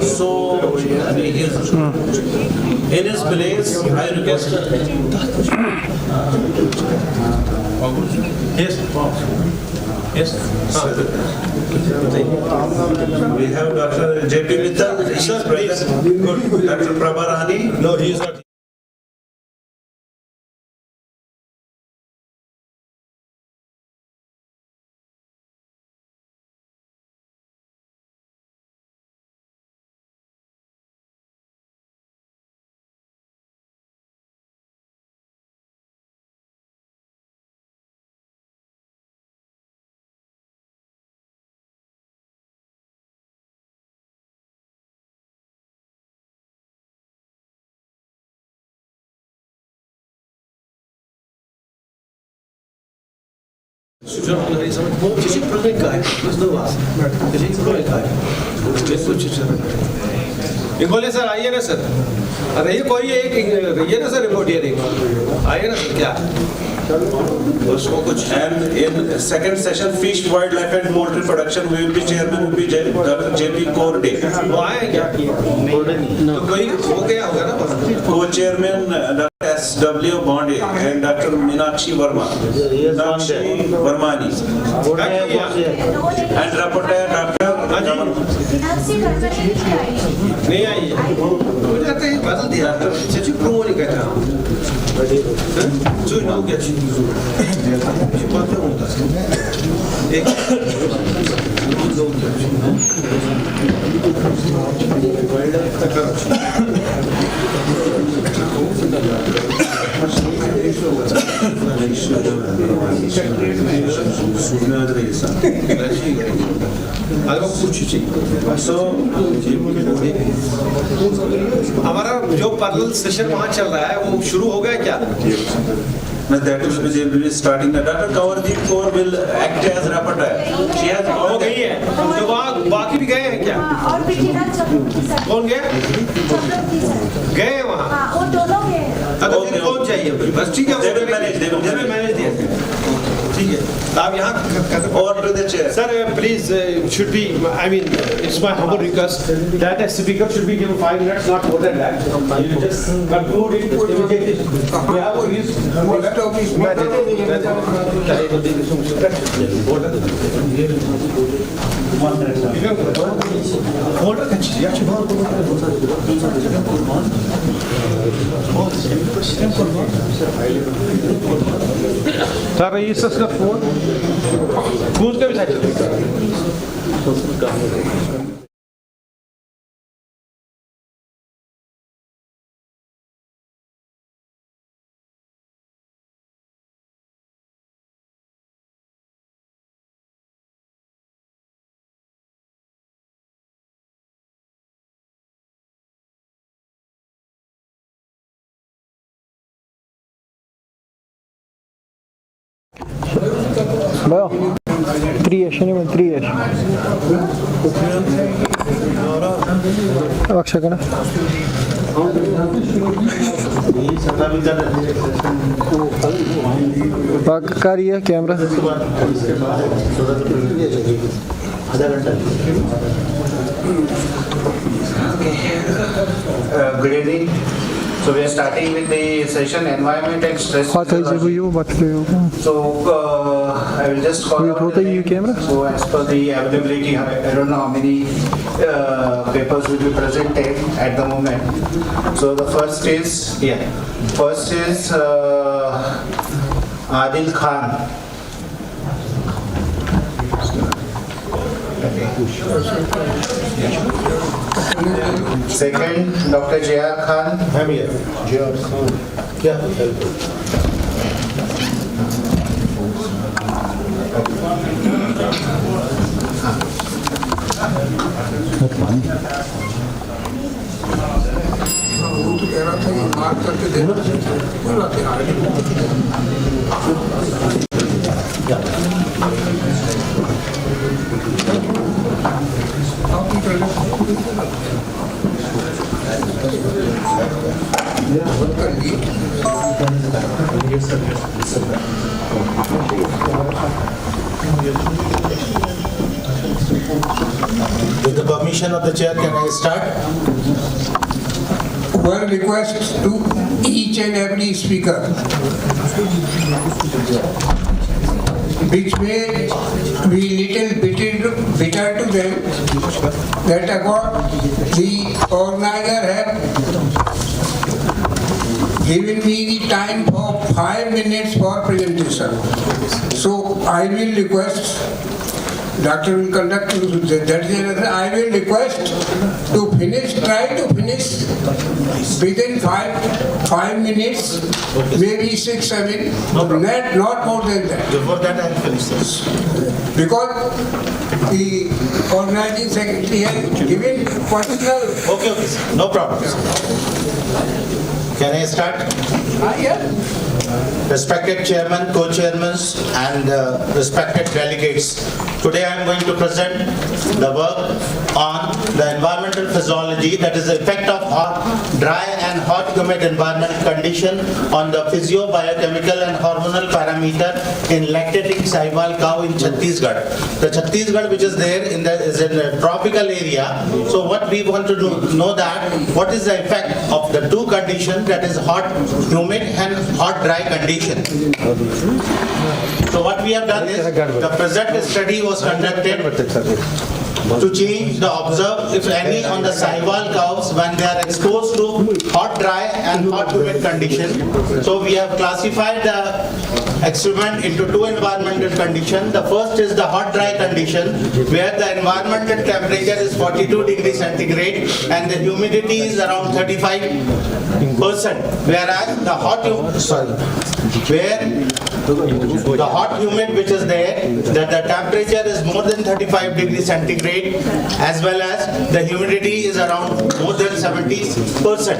So, in his place, I request. Yes. Yes. We have Dr. J.P. Mittal. He is present. Good. Dr. Prabha Rani. No, he is not. बोले sir आइए ना sir, अरे ये कोई एक ये ना sir report ये आइए ना सर क्या उसको कुछ. And in second session, fish, wildlife and poultry production, we will be chairman will be Dr. J.P. Korde. वो आए क्या? तो कोई हो गया होगा ना? Co-chairman Dr. S.W. Bonde and Dr. Meenakshi Verma. Meenakshi Vermani. And rapporteur Dr. नहीं आई हो जाते हैं बदल दिया सच्ची प्रोमो नहीं कहता जो ना क्या चीज बातें होता है एक हमारा जो पैरेलल सेशन वहाँ चल रहा है वो शुरू हो गया क्या? That will be starting. Dr. Kawardeep Kaur will act as rapporteur. She has हो गई है तो वहाँ बाकी भी गए हैं क्या? कौन गए? गए वहाँ? अगर फिर कौन चाहिए? बस ठीक है. They will manage. दिया. ठीक है. आप यहाँ or to the chair. Sir, please, should be. I mean, it's my humble request that a speaker should be given 5 minutes, not more than that. You just conclude it immediately. We have a Sir, is this the phone? Who's going to be Well, 3-ish, anyone 3-ish. Akshakana. Back kariye camera. Good evening. So we are starting with the session environment and stress. So I will just call out the name. So as per the availability, I don't know how many papers will be presented at the moment. So the first is Adil Khan. Second, Dr. J.R. Khan. I'm here. J.R. Khan. Yeah. With the permission of the chair, can I start? One request to each and every speaker, which may be little bitter to them, that the organizer have given me the time for 5 minutes for presentation. So I will request, Doctor will conduct, I will request to finish, try to finish within 5 minutes, maybe 6, 7, not more than that. Before that, I will finish this. Because the organizing secretary has given personal. Okay, sir. No problem. Can I start? Yeah. Respected chairman, co-chairmen, and respected delegates, today I am going to present the work on the environmental physiology, that is the effect of hot, dry and hot humid environment condition on the physio-biochemical and hormonal parameter in lactating sahiwal cow in Chhattisgarh. The Chhattisgarh, which is there is in a tropical area. So what we want to know that what is the effect of the two conditions, that is hot humid and hot dry condition. So what we have done is the present study was conducted to change the observed, if any, on the sahiwal cows when they are exposed to hot dry and hot humid condition. So we have classified the experiment into two environmental conditions. The first is the hot dry condition, where the environmental temperature is 42 degrees centigrade and the humidity is around 35%, whereas the the hot humid which is there, that the temperature is more than 35 degrees centigrade, as well as the humidity is around more than 70%.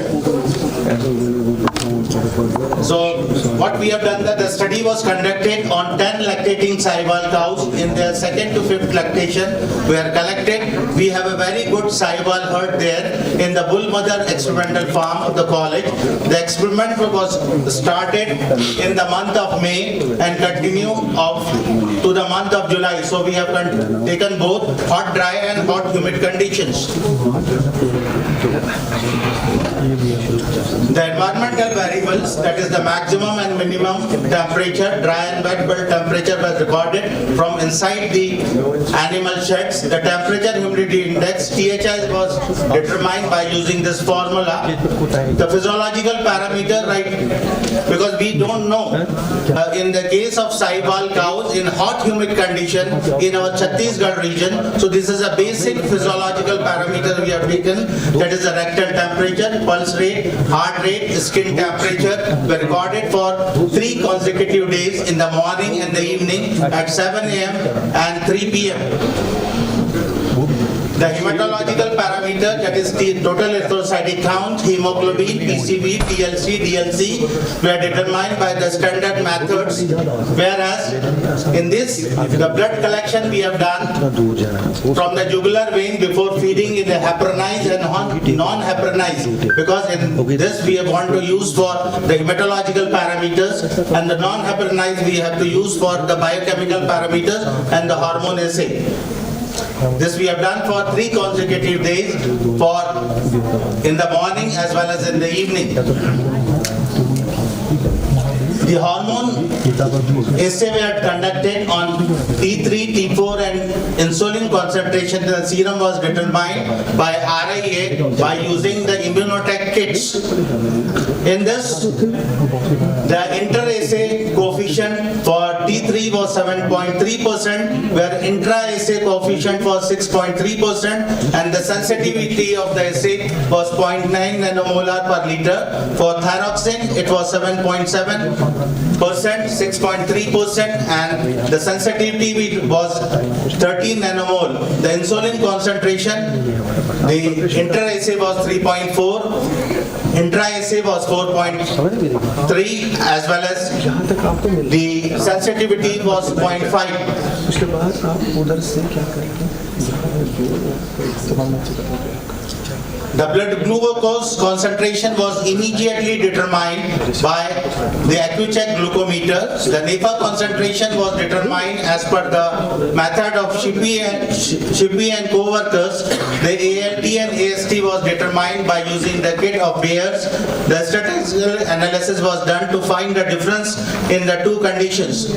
So what we have done, that the study was conducted on 10 lactating sahiwal cows in their 2nd to 5th lactation. We are collected. We have a very good sahiwal herd there in the bull mother experimental farm of the college. The experiment was started in the month of May and continue to the month of July. So we have taken both hot dry and hot humid conditions. The environmental variables, that is the maximum and minimum temperature, dry and wet bulb temperature, was recorded from inside the animal sheds. The temperature humidity index, THI, was determined by using this formula. The physiological parameter, right, because we don't know, in the case of sahiwal cows in hot humid condition in our Chhattisgarh region, so this is a basic physiological parameter we have taken, that is the rectal temperature, pulse rate, heart rate, skin temperature, were recorded for 3 consecutive days in the morning and the evening at 7 a.m. and 3 p.m. The hematological parameter, that is the total erythrocytic count, hemoglobin, PCV, TLC, DLC, were determined by the standard methods, whereas in this, the blood collection we have done from the jugular vein before feeding in the heparinized and non-heparinized, because in this we want to use for the hematological parameters, and the non-heparinized we have to use for the biochemical parameters and the hormone assay. This we have done for 3 consecutive days, for in the morning as well as in the evening. The hormone assay were conducted on T3, T4 and insulin concentration. The serum was determined by RIA by using the immunotech kits. In this, the inter-assay coefficient for T3 was 7.3%, where intra-assay coefficient was 6.3%, and the sensitivity of the assay was 0.9 nanomolar per liter. For thyroxine, it was 7.7, 6.3%, and the sensitivity was 13 nanomole. The insulin concentration, the intra-assay was 3.4, intra-assay was 4.3, as well as the sensitivity was 0.5. उसके बाद आप उधर से क्या करेंगे? The blood glucose concentration was immediately determined by the AccuCheck glucometer. The NEPA concentration was determined as per the method of Shippey and co-workers. The ALT and AST was determined by using the kit of Bayer's. The statistical analysis was done to find the difference in the two conditions.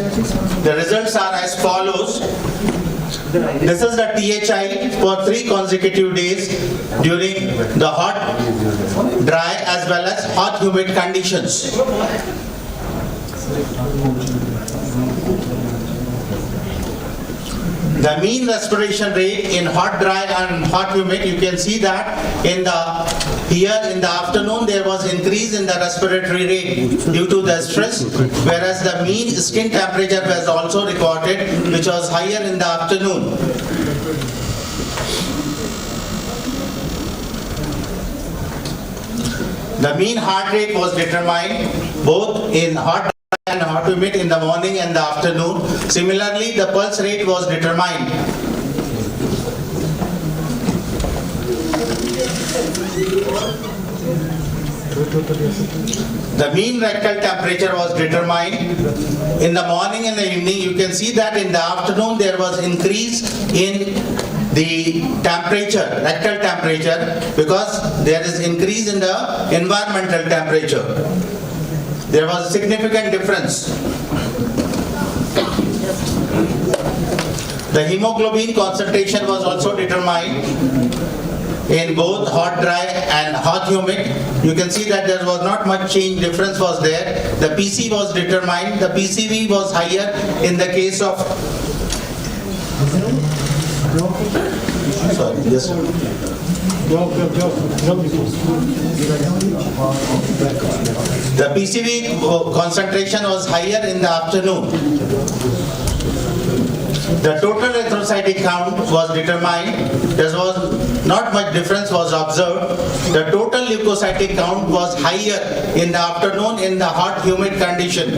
The results are as follows. This is the THI for 3 consecutive days during the hot, dry as well as hot humid conditions. The mean respiration rate in hot, dry and hot humid, you can see that here in the afternoon there was increase in the respiratory rate due to the stress, whereas the mean skin temperature was also recorded, which was higher in the afternoon. The mean heart rate was determined both in hot and hot humid in the morning and the afternoon. Similarly, the pulse rate was determined. The mean rectal temperature was determined. In the morning and the evening, you can see that in the afternoon there was increase in the temperature, rectal temperature, because there is increase in the environmental temperature. There was a significant difference. The hemoglobin concentration was also determined in both hot, dry and hot humid. You can see that there was not much change, difference was there. The PC was determined. The PCV was higher in the case of the PCV concentration was higher in the afternoon. The total erythrocytic count was determined. There was not much difference was observed. The total leukocytic count was higher in the afternoon in the hot humid condition.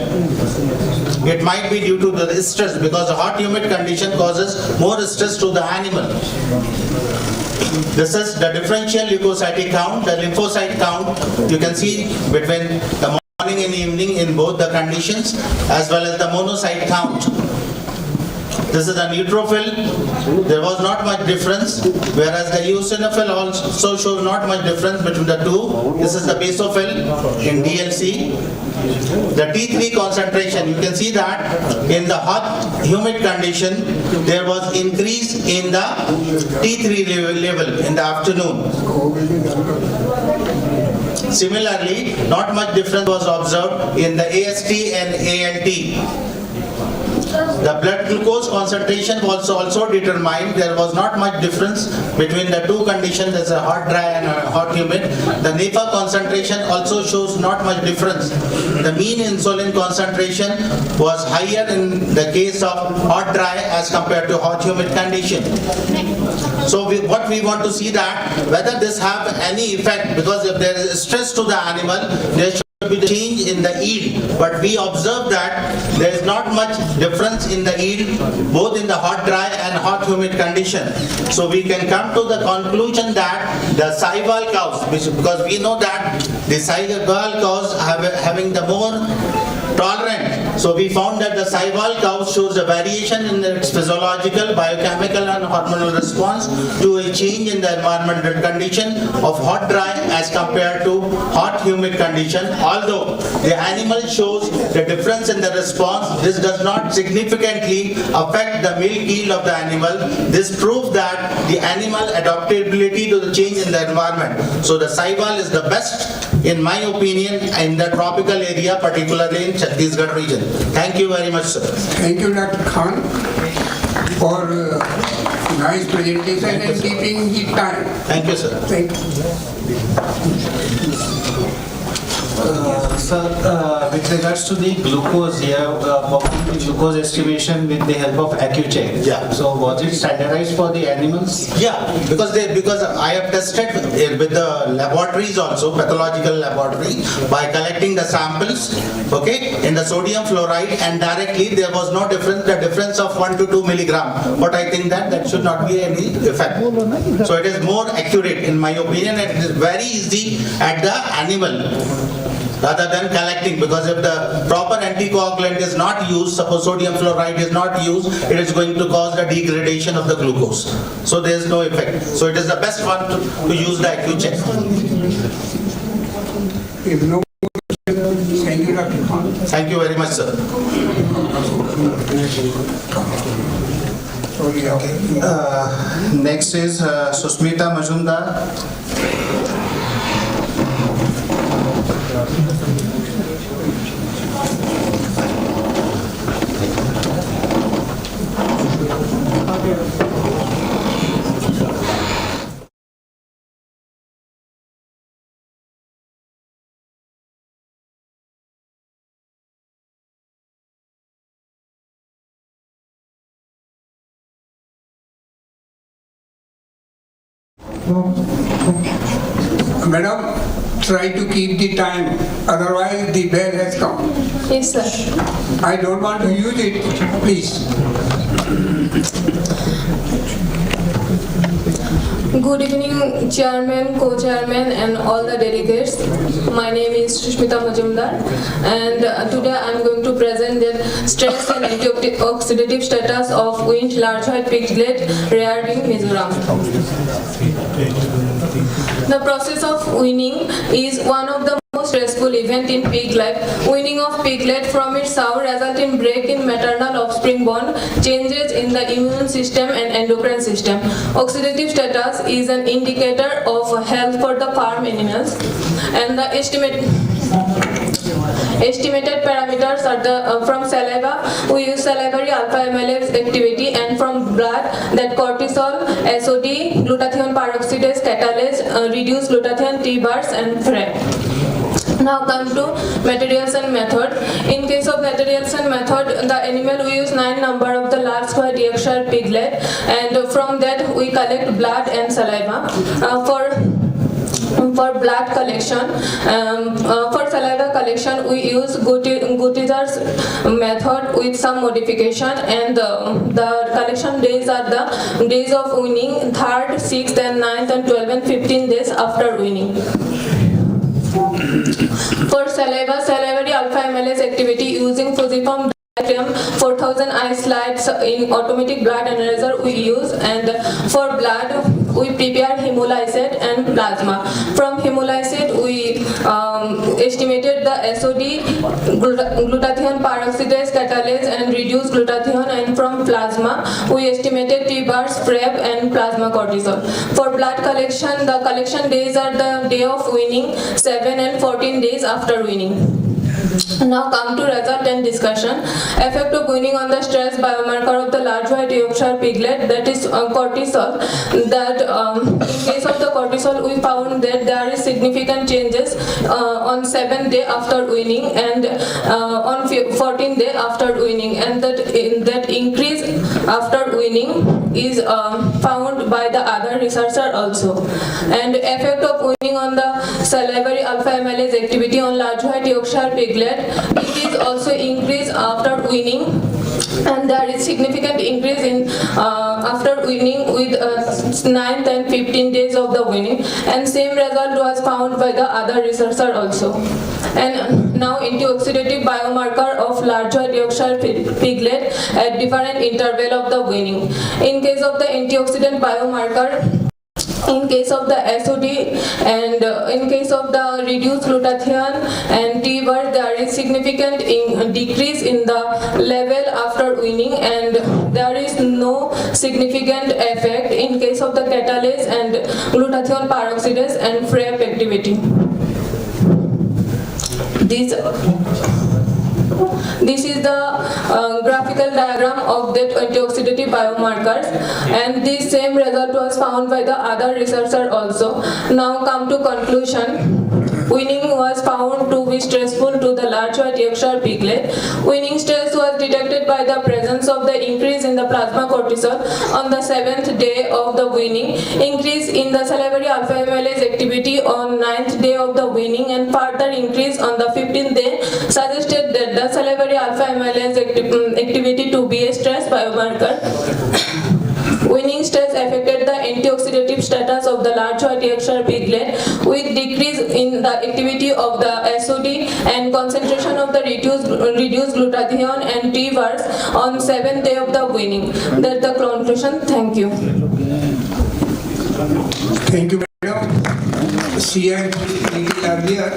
It might be due to the stress, because the hot humid condition causes more stress to the animal. This is the differential leukocytic count, the lymphocyte count. You can see between the morning and evening in both the conditions, as well as the monocyte count. This is the neutrophil. There was not much difference, whereas the eosinophil also shows not much difference between the two. This is the basophil in DLC. The T3 concentration, you can see that in the hot humid condition, there was increase in the T3 level in the afternoon. Similarly, not much difference was observed in the AST and ALT. The blood glucose concentration was also determined. There was not much difference between the two conditions, as a hot, dry and a hot humid. The NEPA concentration also shows not much difference. The mean insulin concentration was higher in the case of hot, dry as compared to hot humid condition. So what we want to see that whether this have any effect, because if there is stress to the animal, there should be the change in the yield, but we observe that there is not much difference in the yield both in the hot, dry and hot humid condition. So we can come to the conclusion that the sahiwal cows, because we know that the sahiwal cows having the more tolerant. So we found that the sahiwal cow shows a variation in its physiological, biochemical and hormonal response to a change in the environmental condition of hot, dry as compared to hot, humid condition. Although the animal shows the difference in the response, this does not significantly affect the milk yield of the animal. This proves that the animal adaptability to the change in the environment. So the sahiwal is the best, in my opinion, in the tropical area, particularly in Chhattisgarh region. Thank you very much, sir. Thank you, Dr. Khan, for nice presentation and keeping the time. Thank you, sir. Thank you. With regards to the glucose here, glucose estimation with the help of AccuCheck. Yeah. So was it standardized for the animals? Yeah, because I have tested with the laboratories also, pathological laboratory, by collecting the samples, okay, in the sodium fluoride, and directly there was no difference, the difference of 1 to 2 milligram. But I think that should not be any effect. So it is more accurate in my opinion, and it is very easy at the animal rather than collecting, because if the proper anticoagulant is not used, suppose sodium fluoride is not used, it is going to cause the degradation of the glucose. So there is no effect. So it is the best one to use the AccuCheck. If no, thank you, Dr. Khan. Thank you very much, sir. Next is Susmita Majumdar. Madam, try to keep the time, otherwise the bell has come. Yes, sir. I don't want to use it, please. Good evening, Chairman, Co-Chairman and all the delegates. My name is Susmita Majumdar, and today I am going to present the stress and antioxidative status of winged large white piglet reared in Mizoram. The process of weaning is one of the most stressful event in pig life. Weaning of piglet from its sow result in break in maternal offspring bond, changes in the immune system and endocrine system. Oxidative status is an indicator of health for the farm animals, and the estimated parameters are the from saliva, we use salivary alpha amylase activity, and from blood that cortisol, SOD, glutathione peroxidase, catalase, reduced glutathione T-bars and FRE. Now come to materials and method. In case of materials and method, the animal we use 9 number of the large white Yorkshire piglet, and from that we collect blood and saliva. For blood collection, for saliva collection, we use Gutierrez method with some modification, and the collection days are the days of weaning, 3rd, 6th, and 9th, and 12th and 15 days after weaning. For saliva, salivary alpha amylase activity using Fusiform 4000 isolates in automatic blood analyzer we use, and for blood we prepare hemolyzate and plasma. From hemolyzate we estimated the SOD, glutathione peroxidase, catalase and reduced glutathione, and from plasma we estimated T-bars, PrEP and plasma cortisol. For blood collection, the collection days are the day of weaning, 7 and 14 days after weaning. Now come to result and discussion. Effect of weaning on the stress biomarker of the large white Yorkshire piglet, that is cortisol. That in case of the cortisol, we found that there is significant changes on 7th day after weaning and on 14th day after weaning, and that increase after weaning is found by the other researcher also. And effect of weaning on the salivary alpha amylase activity on large white Yorkshire piglet, it is also increased after weaning, and there is significant increase in after weaning with 9th and 15 days of the weaning, and same result was found by the other researcher also. And now antioxidative biomarker of large white Yorkshire piglet at different interval of the weaning. In case of the antioxidant biomarker, in case of the SOD and in case of the reduced glutathione and T-bars, there is significant decrease in the level after weaning, and there is no significant effect in case of the catalase and glutathione peroxidase and PrEP activity. This is the graphical diagram of that antioxidative biomarkers, and this same result was found by the other researcher also. Now come to conclusion. Weaning was found to be stressful to the large white Yorkshire piglet. Weaning stress was detected by the presence of the increase in the plasma cortisol on the 7th day of the weaning, increase in the salivary alpha amylase activity on 9th day of the weaning, and further increase on the 15th day suggested that the salivary alpha amylase activity to be a stress biomarker. Weaning stress affected the antioxidative status of the large white Yorkshire piglet with decrease in the activity of the SOD and concentration of the reduced glutathione and T-VARs on 7th day of the weaning. That's the conclusion. Thank you. Thank you, madam. She has little earlier.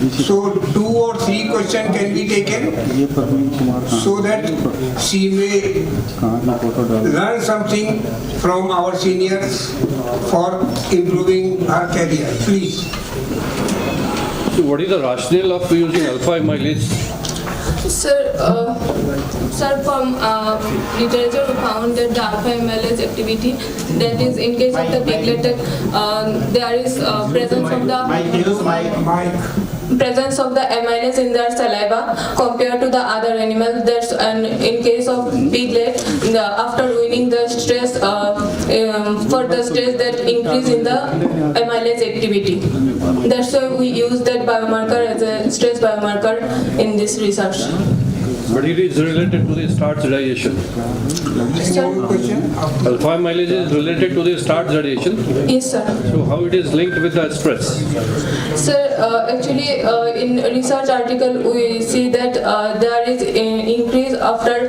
So 2 or 3 questions can be taken so that she may learn something from our seniors for improving her career. Please. So what is the rationale of using alpha amylase? Sir, from literature we found that the alpha amylase activity, that is in case of the piglet, there is presence of the amylase in their saliva compared to the other animals. That's, and in case of piglet, after weaning the stress, for the stress that increase in the amylase activity. That's why we use that biomarker as a stress biomarker in this research. But it is related to the starch digestion. Alpha amylase is related to the starch digestion. Yes, sir. So how it is linked with the stress? Sir, actually, in research article we see that there is an increase after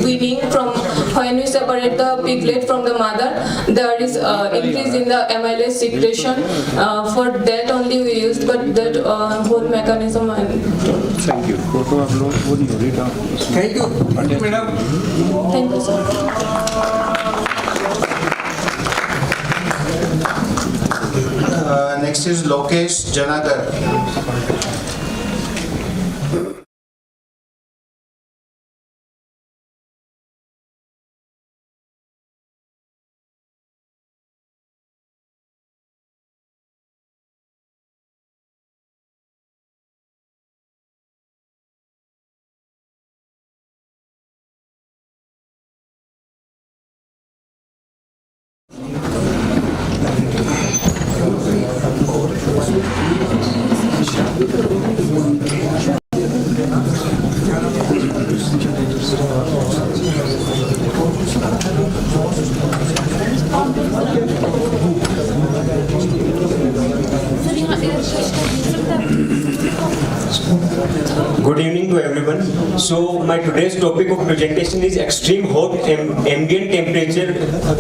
weaning from when we separate the piglet from the mother. There is increase in the amylase secretion. For that only we used, but that whole mechanism. Thank you. Thank you. Thank you, madam. Thank you, sir. Next is Lokesh Janagar. Good evening to everyone. So my today's topic of presentation is extreme hot ambient temperature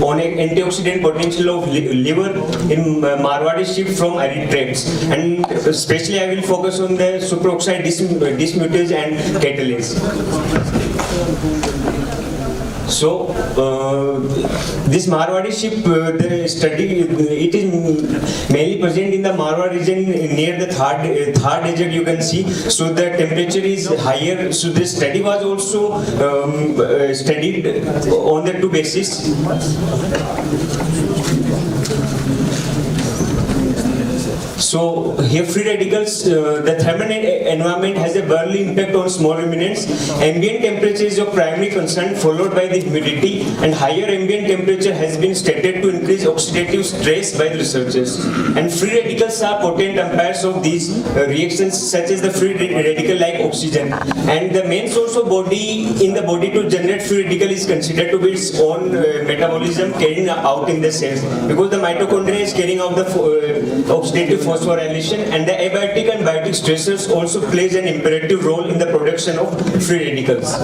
on an antioxidant potential of liver in Marwadi sheep from arid traits, and especially I will focus on the superoxide dismutase and catalase. So this Marwadi sheep, the study, it is mainly present in the Marwar region near the third desert, you can see. So the temperature is higher. So this study was also studied on the 2 bases. So here free radicals, the thermal environment has a barely impact on small ruminants. Ambient temperature is of primary concern, followed by the humidity, and higher ambient temperature has been stated to increase oxidative stress by the researchers. And free radicals are potent umpires of these reactions, such as the free radical like oxygen. And the main source of in the body to generate free radical is considered to be its own metabolism carrying out in the cells, because the mitochondria is carrying out the oxidative phosphorylation, and the abiotic and biotic stressors also plays an imperative role in the production of free radicals.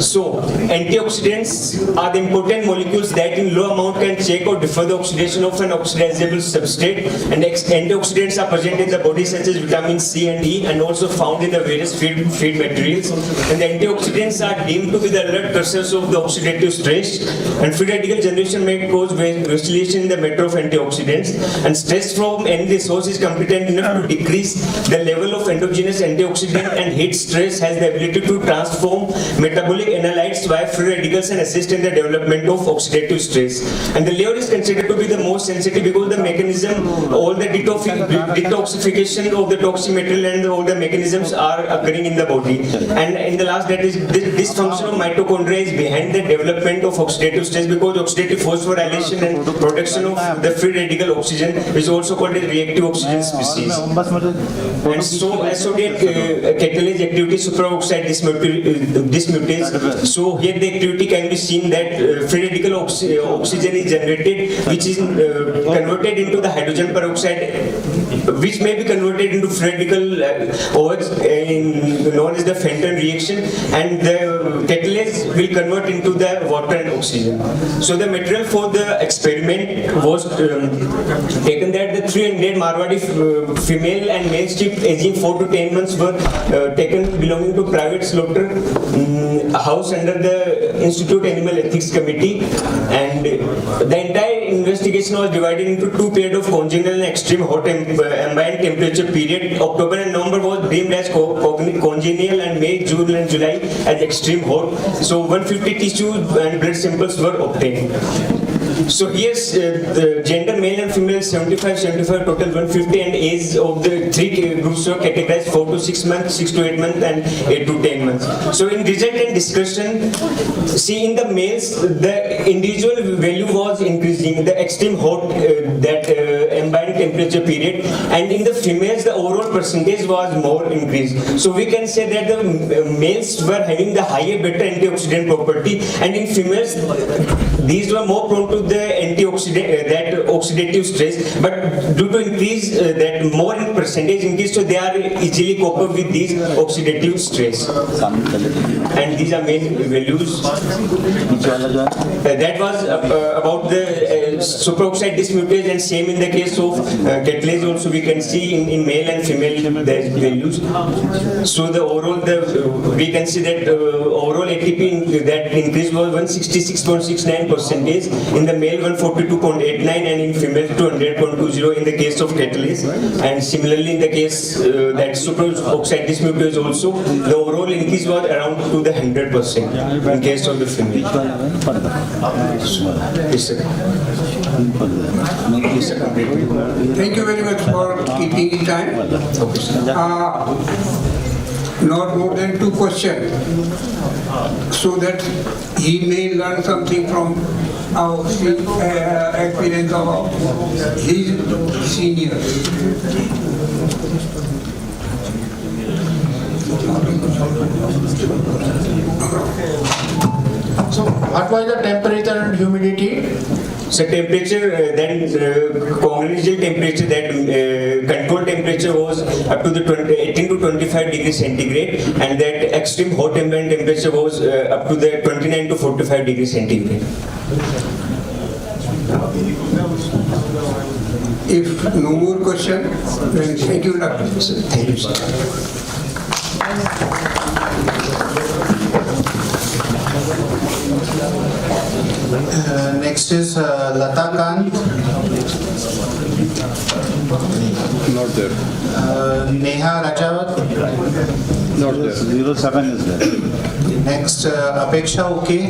So antioxidants are the important molecules that in low amount can check or defer the oxidation of an oxidizable substrate, and antioxidants are present in the body such as vitamin C and E, and also found in the various feed materials. And the antioxidants are deemed to be the alert cursors of the oxidative stress, and free radical generation may cause vacillation in the matter of antioxidants, and stress from any source because it's competent enough to decrease the level of endogenous antioxidant and heat stress, has the ability to transform metabolic analytes via free radicals and assist in the development of oxidative stress. And the liver is considered to be the most sensitive because the mechanism, all the detoxification of the toxic material and all the mechanisms are occurring in the body. And in the last, that is dysfunction of mitochondria is behind the development of oxidative stress, because oxidative phosphorylation and production of the free radical oxygen is also called a reactive oxygen species. And so associate catalase activity superoxide dismutase. So here the activity can be seen that free radical oxygen is generated, which is converted into the hydrogen peroxide, which may be converted into free radical OH, known as the Fenton reaction, and the catalase will convert into the water and oxygen. So the material for the experiment was taken that the 300 Marwadi female and male sheep aging 4 to 10 months were taken belonging to private slaughter house under the Institute Animal Ethics Committee, and the entire investigation was divided into 2 periods of congenial and extreme hot ambient temperature period. October and November was deemed as congenial, and May, June and July as extreme hot. So 150 tissue and blood samples were obtained. So here's the gender, male and female, 75, total 150, and age of the 3 groups were categorized 4 to 6 months, 6 to 8 months, and 8 to 10 months. So in result and discussion, see in the males, the individual value was increasing, the extreme hot, that ambient temperature period, and in the females, the overall percentage was more increased. So we can say that the males were having the higher, better antioxidant property, and in females, these were more prone to the antioxidant, that oxidative stress, but due to increase, that more in percentage increase, so they are easily cope up with these oxidative stress. And these are main values. That was about the superoxide dismutase, and same in the case of catalase also we can see in male and female the values. So the overall, we can see that overall ATP that increase was 166.69%, in the male 142.89, and in female 200.20 in the case of catalase. And similarly in the case that superoxide dismutase also, the overall increase was around to the 100% in case of the female. Thank you very much for keeping in time. Not more than 2 questions, so that he may learn something from our experience of his seniors. So what was the temperature and humidity? So temperature, then congenial temperature, that control temperature was up to the 18 to 25 degrees centigrade, and that extreme hot ambient temperature was up to the 29 to 45 degrees centigrade. If no more question, then thank you, Dr. Thank you, sir. Next is Lata Kant. Not there. Neha Rajawat. Not there. 07 is there. Next, Apeksha Okay.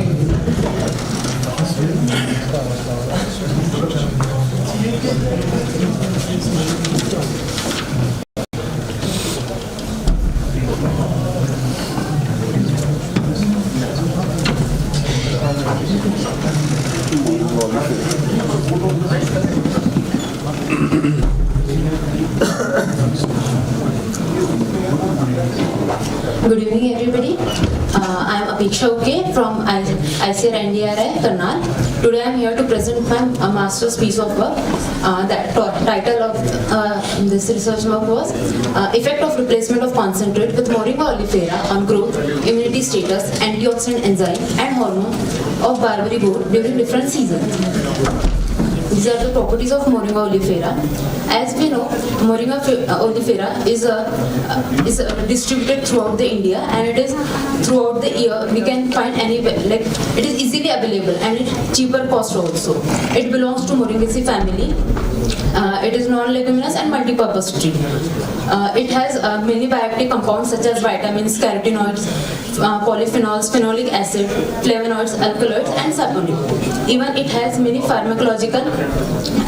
Good evening, everybody. I am Apeksha Okay from ICR NDRI, Karnal. Today I am here to present my master's piece of work. The title of this research work was Effect of Replacement of Concentrate with Moringa oleifera on Growth, Immunity Status, Antioxidant Enzyme and Hormone of Barbary goat during different seasons. These are the properties of Moringa oleifera. As we know, Moringa oleifera is distributed throughout the India, and it is throughout the year. We can find anywhere, like it is easily available and it's cheaper cost also. It belongs to Moringaceae family. It is non-leguminous and multi-purpose tree. It has many bioactive compounds such as vitamins, carotenoids, polyphenols, phenolic acid, flavonoids, alkaloids, and saponin. Even it has many pharmacological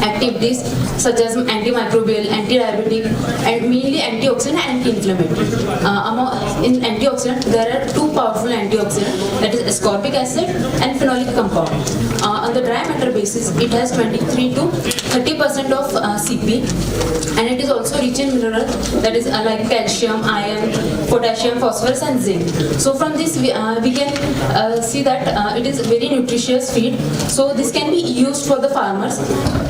activities such as antimicrobial, anti-diabetic, and mainly antioxidant and anti-inflammatory. In antioxidant, there are two powerful antioxidants, that is ascorbic acid and phenolic compound. On the dry matter basis, it has 23 to 30% of CP, and it is also rich in minerals, that is like calcium, iron, potassium, phosphorus, and zinc. So from this we can see that it is very nutritious feed. So this can be used for the farmers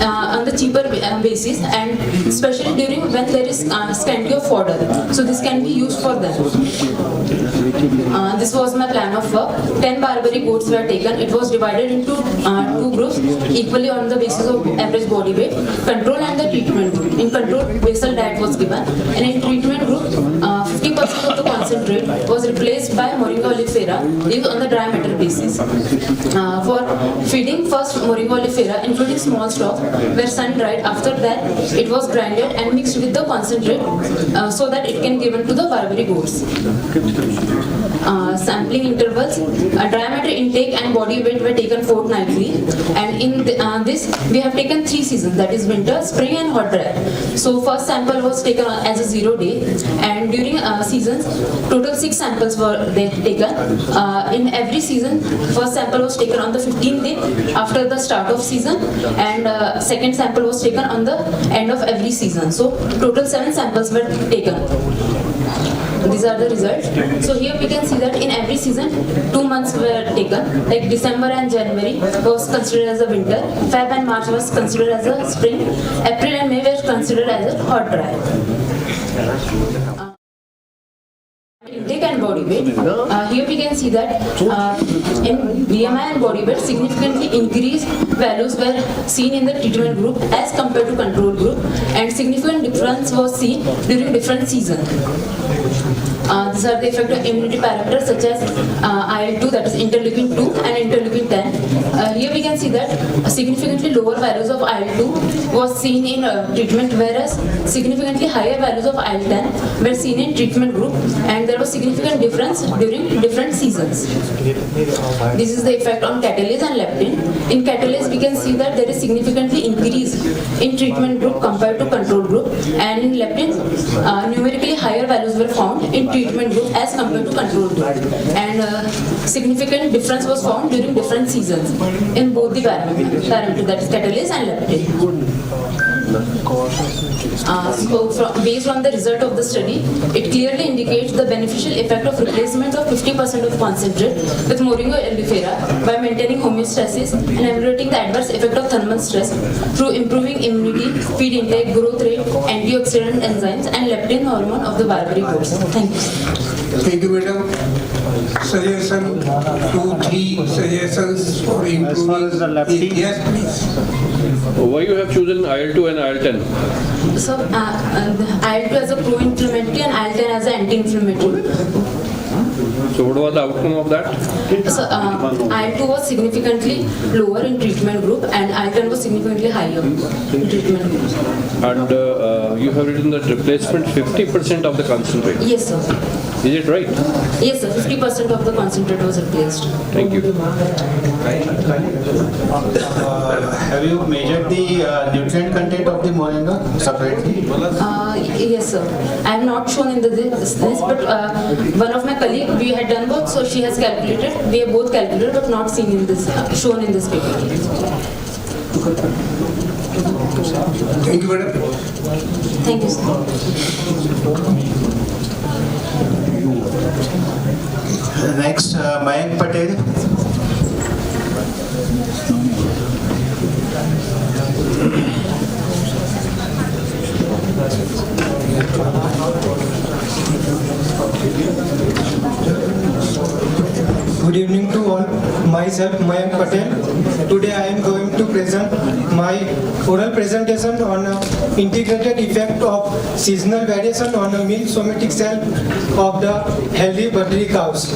on the cheaper basis, and especially during when there is scarcity of fodder. So this can be used for them. This was my plan of work. 10 Barbary goats were taken. It was divided into two groups equally on the basis of average body weight, control and the treatment group. In control, basal diet was given, and in treatment group, 50% of the concentrate was replaced by Moringa oleifera used on the dry matter basis. For feeding, first Moringa oleifera, including small stalks, were sun-dried. After that, it was grinded and mixed with the concentrate so that it can be given to the Barbary goats. Sampling intervals, dry matter intake and body weight were taken fortnightly, and in this we have taken 3 seasons, that is winter, spring, and hot dry. So first sample was taken as a 0 day, and during seasons total 6 samples were taken. In every season, first sample was taken on the 15th day after the start of season, and second sample was taken on the end of every season. So total 7 samples were taken. These are the results. So here we can see that in every season 2 months were taken, like December and January was considered as a winter, Feb and March was considered as a spring, April and May were considered as a hot dry. Intake and body weight. Here we can see that in BMI and body weight, significantly increased values were seen in the treatment group as compared to control group, and significant difference was seen during different seasons. These are the effect of immunity parameters such as IL-2, that is interleukin 2 and interleukin 10. Here we can see that significantly lower values of IL-2 was seen in treatment, whereas significantly higher values of IL-10 were seen in treatment group, and there was significant difference during different seasons. This is the effect on catalase and leptin. In catalase, we can see that there is significantly increase in treatment group compared to control group, and in leptin, numerically higher values were found in treatment group as compared to control group, and significant difference was found during different seasons in both the parameters, that is catalase and leptin. Based on the result of the study, it clearly indicates the beneficial effect of replacement of 50% of concentrate with Moringa oleifera by maintaining homeostasis and ameliorating the adverse effect of thermal stress through improving immunity, feed intake, growth rate, antioxidant enzymes, and leptin hormone of the Barbary goats. Thank you. Thank you, madam. Suggestion, 2-3 suggestions for improving. Yes, please. Why you have chosen IL-2 and IL-10? So, IL-2 as a pro-inflammatory and IL-10 as an anti-inflammatory. So what was the outcome of that? So, IL-2 was significantly lower in treatment group, and IL-10 was significantly higher in treatment group. And you have written that replacement 50% of the concentrate. Yes, sir. Is it right? Yes, sir. 50% of the concentrate was replaced. Thank you. Have you measured the nutrient content of the moringa separately? Yes, sir. I have not shown in this, but one of my colleagues, we had done both, so she has calculated. We have both calculated, but not seen in this, shown in this paper. Thank you, madam. Thank you, sir. Next, Mayank Patel. Good evening to all. Myself myself Mayank Patel. Today I am going to present my oral presentation on integrated effect of seasonal variation on the milk somatic cell of the healthy buttery cows.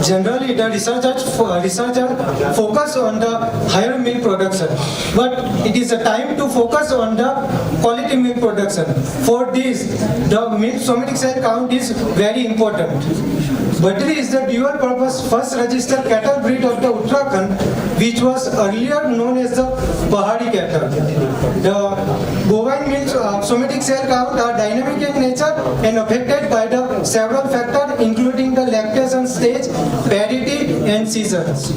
Generally, the researchers focus on the higher milk production, but it is a time to focus on the quality milk production. For this, the milk somatic cell count is very important. Buttery is the dual-purpose first registered cattle breed of the Uttarakhand, which was earlier known as the Pahari cattle. The bovine milk somatic cell count are dynamic in nature and affected by the several factors, including the lactation stage, parity, and seasons.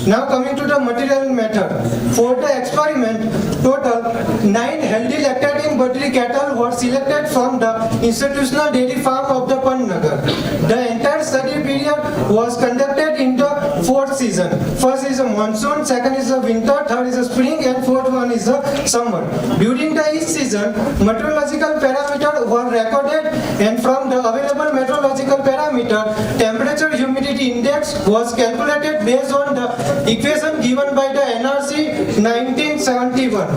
Now coming to the material method. For the experiment, total 9 healthy lactating buttery cattle were selected from the institutional dairy farm of the Pantnagar. The entire study period was conducted in the 4th season. First is a monsoon, second is a winter, third is a spring, and fourth one is a summer. During the each season, meteorological parameters were recorded, and from the available meteorological parameter, temperature humidity index was calculated based on the equation given by the NRC 1971.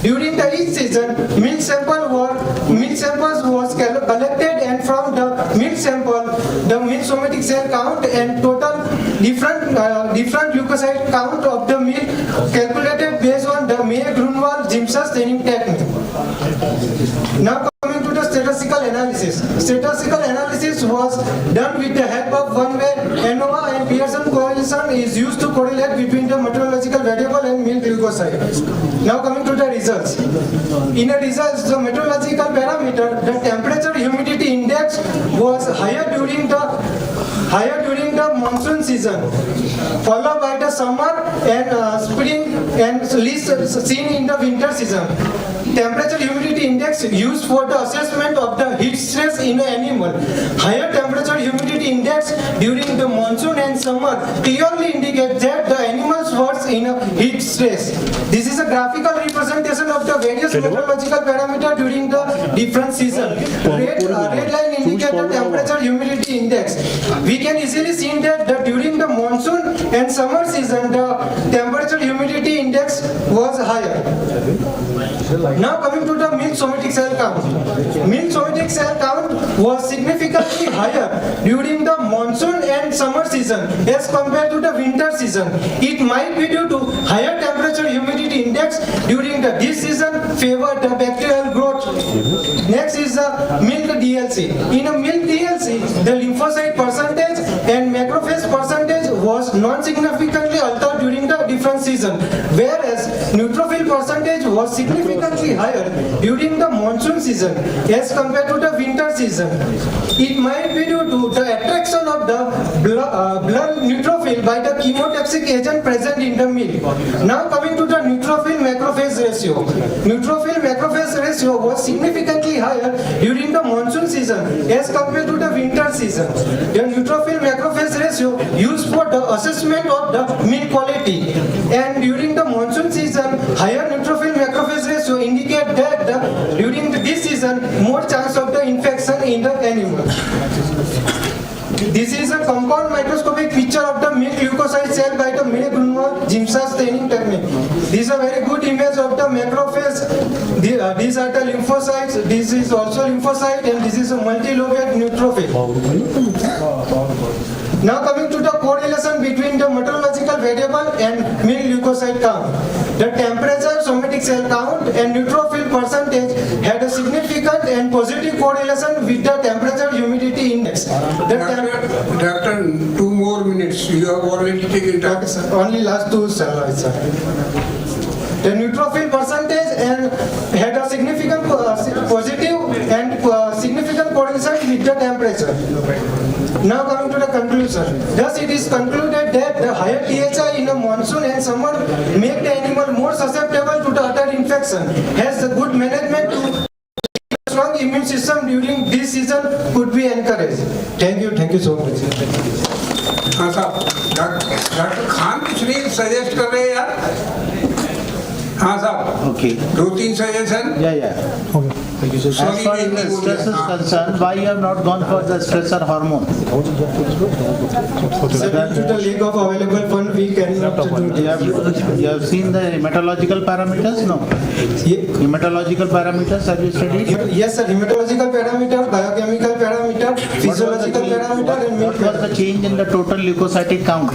During the each season, milk samples was collected, and from the milk sample, the milk somatic cell count and total different leukocyte count of the milk calculated based on the May-Grunwald-Jimsa staining technique. Now coming to the statistical analysis. Statistical analysis was done with the help of one-way ANOVA and Pearson correlation is used to correlate between the meteorological variable and milk leukocyte. Now coming to the results. In the results, the meteorological parameter, the temperature humidity index was higher during the monsoon season, followed by the summer and spring, and least seen in the winter season. Temperature humidity index used for the assessment of the heat stress in an animal. Higher temperature humidity index during the monsoon and summer clearly indicates that the animals were in a heat stress. This is a graphical representation of the various meteorological parameters during the different seasons. Red line indicates the temperature humidity index. We can easily see that during the monsoon and summer season, the temperature humidity index was higher. Now coming to the milk somatic cell count. Milk somatic cell count was significantly higher during the monsoon and summer season as compared to the winter season. It might be due to higher temperature humidity index during this season favored the bacterial growth. Next is the milk DLC. In a milk DLC, the lymphocyte percentage and macrophage percentage was non-significantly altered during the different season, whereas neutrophil percentage was significantly higher during the monsoon season as compared to the winter season. It might be due to the attraction of the blood neutrophil by the chemotoxic agent present in the milk. Now coming to the neutrophil macrophage ratio. Neutrophil macrophage ratio was significantly higher during the monsoon season as compared to the winter season. The neutrophil macrophage ratio used for the assessment of the milk quality, and during the monsoon season, higher neutrophil macrophage ratio indicate that during this season, more chance of the infection in the animal. This is a compound microscopic picture of the milk leukocyte cell by the May-Grunwald-Jimsa staining technique. This is a very good image of the macrophage. These are the lymphocytes. This is also lymphocyte, and this is a multilobate neutrophil. Now coming to the correlation between the meteorological variable and milk leukocyte count. The temperature, somatic cell count, and neutrophil percentage had a significant and positive correlation with the temperature humidity index. Doctor, 2 more minutes. You have already taken time. Okay, sir. Only last 2 slides, sir. The neutrophil percentage and had a significant positive and significant correlation with the temperature. Now coming to the conclusion. Thus it is concluded that the higher THI in the monsoon and summer make the animal more susceptible to the other infection. Hence the good management to strong immune system during this season could be encouraged. Thank you so much. हाँ साहब, doctor Khan कुछ नहीं suggest कर रहे हैं यार. हाँ साहब, 2-3 suggestion. Yeah. Okay. As far as the stress is concerned, why you have not gone for the stressor hormone? Sir, due to the lack of available fund, we cannot do this. You have seen the hematological parameters? No. Hematological parameters, have you studied? Yes, sir. Hematological parameter, biochemical parameter, physiological parameter, and What was the change in the total leukocytic count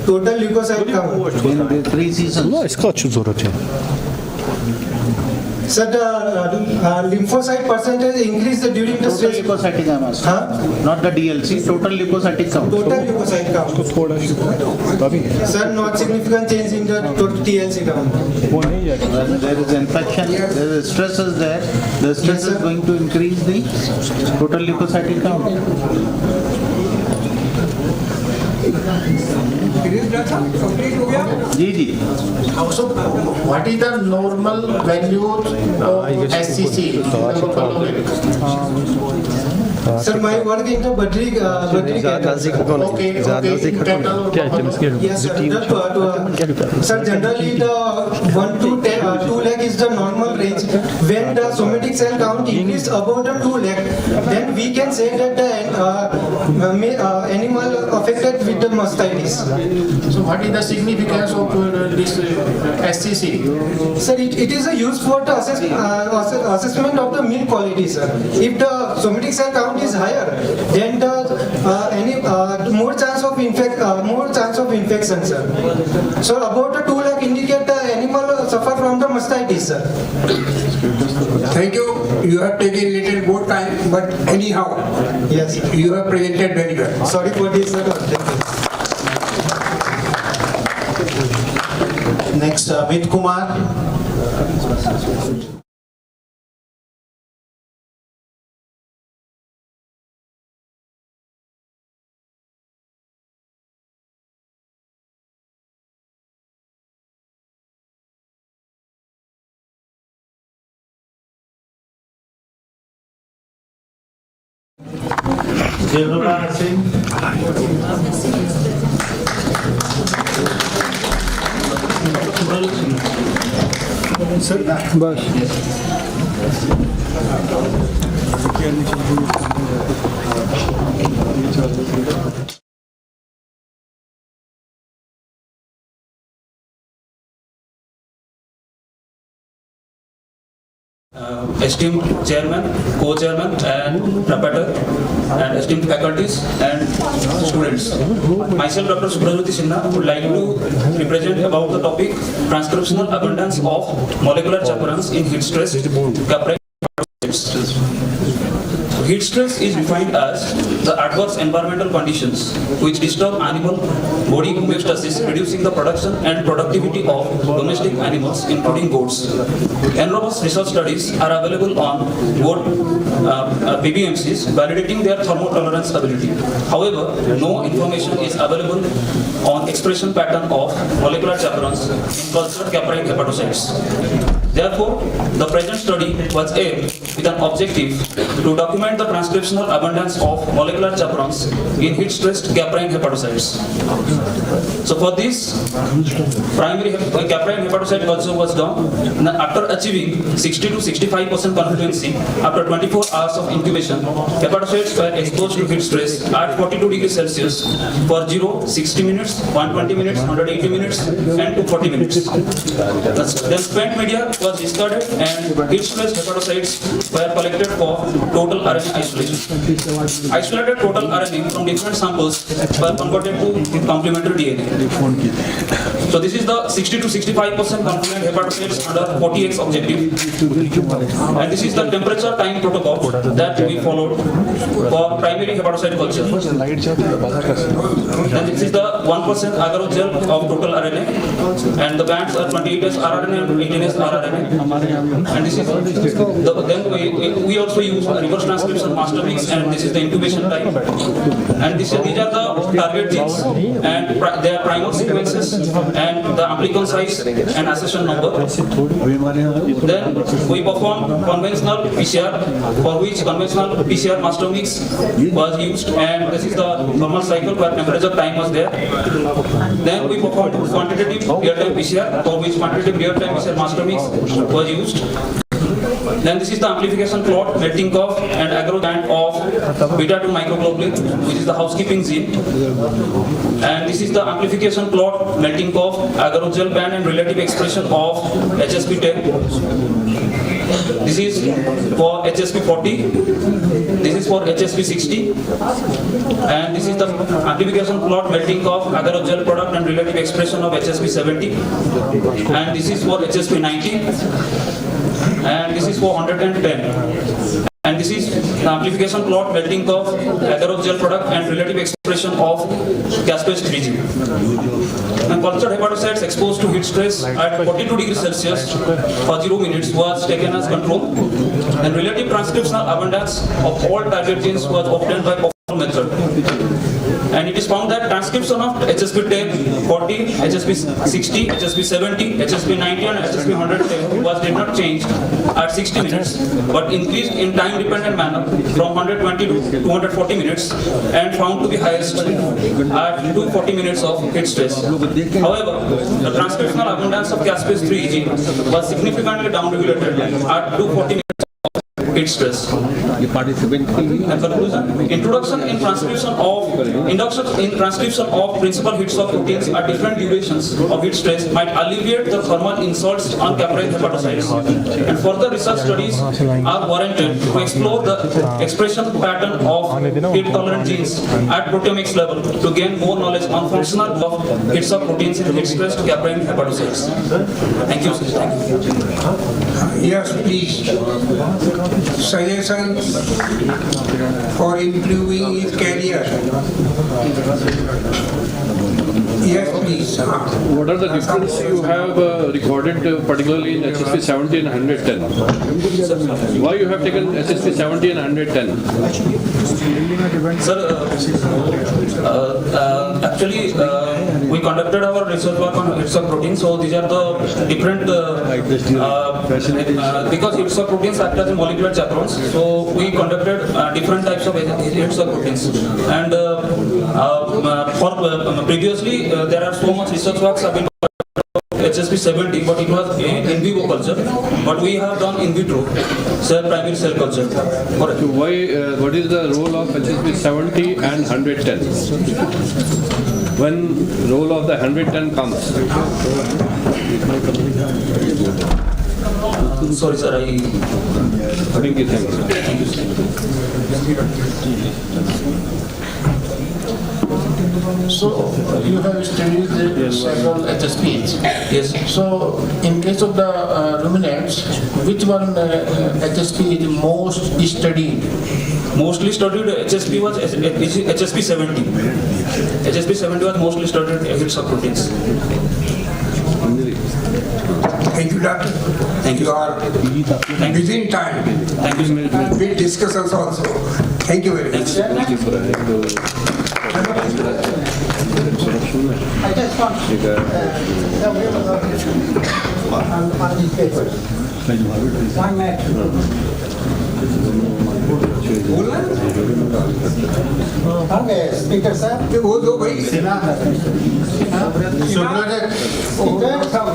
total leukocyte count. in the 3 seasons? Sir, the lymphocyte percentage increased during the Total stress. leukocytic, I am asking. Not the DLC, total leukocytic count. Total leukocyte count. Sir, not significant change in the total TLC count. When there is infection, there is stress is there, the stress is going to increase the total leukocytic count. जी जी. So, what is the normal value of SCC? Sir, my work in the battery Yes, sir. Sir, generally the 1 to 2 lakh is the normal range. When the somatic cell count increase above the 2 lakh, then we can say that the animal affected with the mastitis. So, what is the significance of this SCC? Sir, it is a use for the assessment of the milk quality, sir. If the somatic cell count is higher, then the more chance of infection, sir. So about the 2 lakh indicate the animal suffer from the mastitis, sir. Thank you. You have taken little more time, but anyhow, yes, you have presented very well. Sorry for this, sir. Thank you. Next, Amit Kumar. Dilruba Singh. Sir बस Esteemed chairman, co-chairman and rapporteur and esteemed faculties and students. Myself, Dr. Subramanian Sinha, would like to represent about the topic transcriptional abundance of molecular chaperones in heat stress caprine. Heat stress is defined as the adverse environmental conditions which disturb animal body homeostasis, reducing the production and productivity of domestic animals, including goats. Enormous research studies are available on goat PBMCs, validating their thermotolerance ability. However, no information is available on expression pattern of molecular chaperones in cultured caprine hepatocytes. Therefore, the present study was aimed with an objective to document the transcriptional abundance of molecular chaperones in heat-stressed caprine hepatocytes. So for this, primary caprine hepatocyte culture was done. After achieving 60 to 65% confidence after 24 hours of incubation, hepatocytes were exposed to heat stress at 42 degrees Celsius for 0, 60 minutes, 120 minutes, 180 minutes, and 240 minutes. Then spent media was discarded and heat-stressed hepatocytes were collected for total RNA isolation. Isolated total RNA from different samples were converted to complementary DNA. So this is the 60 to 65% complement hepatocytes under 40x objective. And this is the temperature time protocol that we followed for primary hepatocyte culture. And this is the 1% agar gel of total RNA, and the bands are 28S rRNA and 18S rRNA. And this is then we also use reverse transcription master mix, and this is the incubation time. And these are the target genes and their primal sequences and the amplicon size and accession number. Then we perform conventional PCR, for which conventional PCR master mix was used, and this is the normal cycle where temperature time was there. Then we performed quantitative real-time PCR, for which quantitative real-time PCR master mix was used. Then this is the amplification plot, melting curve and aggro band of beta-2 microglobulin, which is the housekeeping gene. And this is the amplification plot, melting curve, agarogel band and relative expression of HSP10. This is for HSP40, this is for HSP60, and this is the amplification plot, melting curve, agarogel product and relative expression of HSP70, and this is for HSP90, and this is for 110. And this is the amplification plot, melting curve, agarogel product and relative expression of caspase 3G. And cultured hepatocytes exposed to heat stress at 42 degrees Celsius for 0 minutes was taken as control. And relative transcriptional abundance of all target genes was obtained by method. And it is found that transcription of HSP10, 40, HSP60, HSP70, HSP90 and HSP110 did not change at 60 minutes but increased in time-dependent manner from 120 to 240 minutes and found to be highest at 240 minutes of heat stress. However, the transcriptional abundance of caspase 3 gene was significantly downregulated at 240 minutes of heat stress. And conclusion, induction in transcription of principal heat shock proteins at different durations of heat stress might alleviate the thermal insults on caprine hepatocytes. And further research studies are warranted to explore the expression pattern of heat tolerant genes at proteomics level to gain more knowledge on functional of heat shock proteins in heat stressed caprine hepatocytes. Thank you. Yes, please. Suggestions for improving his career. Yes, please. What are the differences you have recorded, particularly in HSP 70 and 110? Why you have taken HSP 70 and 110? Sir, actually, we conducted our research work on heat shock proteins. So these are the different because heat shock proteins act as molecular chaperones. So we conducted different types of heat shock proteins. And for previously, there are so much research works have been HSP 70, but it was in vivo culture. But we have done in vitro primary cell culture. Correct. What is the role of HSP 70 and 110? When role of the 110 comes? Sorry, sir. Thank you. Thank you, sir. So you have studied several HSPs. Yes. So in case of the ruminants, which one HSP is most studied? Mostly studied HSP was HSP 70. HSP 70 was mostly studied heat shock proteins. Thank you, doctor. Thank you. You are within time. Thank you. With discussions also. Thank you very much. Thank you. I just want on these papers. 1 minute. Okay, speaker sir.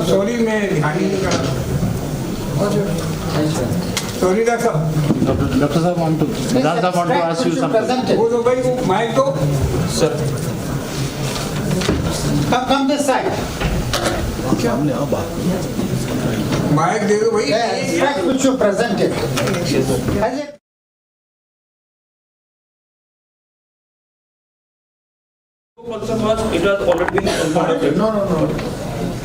Sorry, मैं ध्यान ही नहीं करा. Sorry, doctor. Doctor sir want to ask you something. वो भाई वो mic तो. Sir. Come this side. Mic दे दो भाई. The extract which you presented. Has it it has already been conducted. No.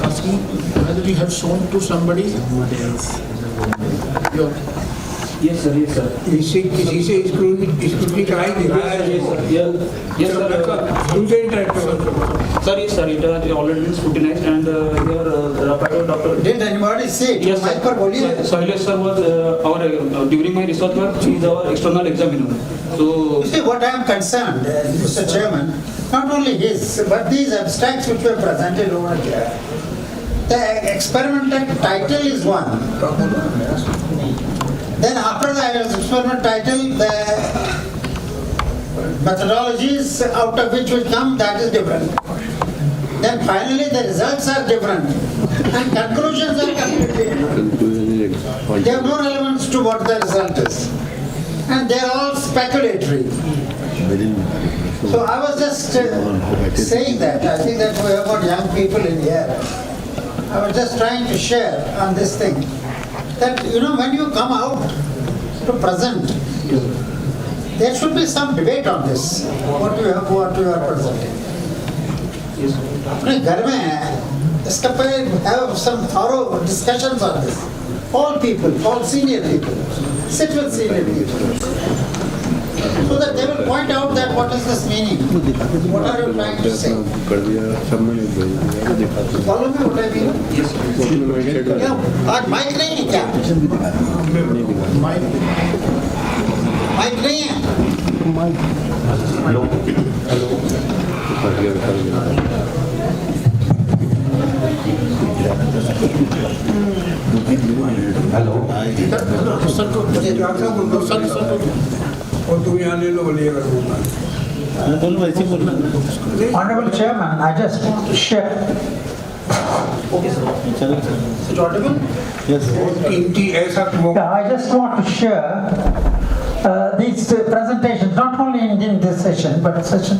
Asking whether you have shown to somebody. Yes, sir. किसी से scrutiny कराई दिखाया है. Yes, sir. उनसे interact. Sir, yes, sir. It has already been scrutinized, and here, Dr. Did anybody say? Yes, sir. Sailesh sir was during my research work. He is our external examiner. So, You see, what I am concerned, Mr. Chairman, not only his, but these abstracts which were presented over here, the experimental title is one. Then after the experiment title, the methodologies out of which will come, that is different. Then finally the results are different and conclusions are completely different. They have no relevance to what the result is. And they are all speculatory. So I was just saying that. I think that we have got young people in here. I was just trying to share on this thing. That, when you come out to present, there should be some debate on this. What you are presenting. Have some thorough discussions on this. All people, all senior people, sit with senior people. So that they will point out that what is this meaning? What are you trying to say? Follow me what I mean? Yes. आज mic नहीं है क्या? Mic नहीं है? Hello और तुम यहाँ ले लो बोलिएगा Honorable Chairman, I just want to share. Okay, sir. Is it audible? Yes. I just want to share these presentations, not only in this session, but session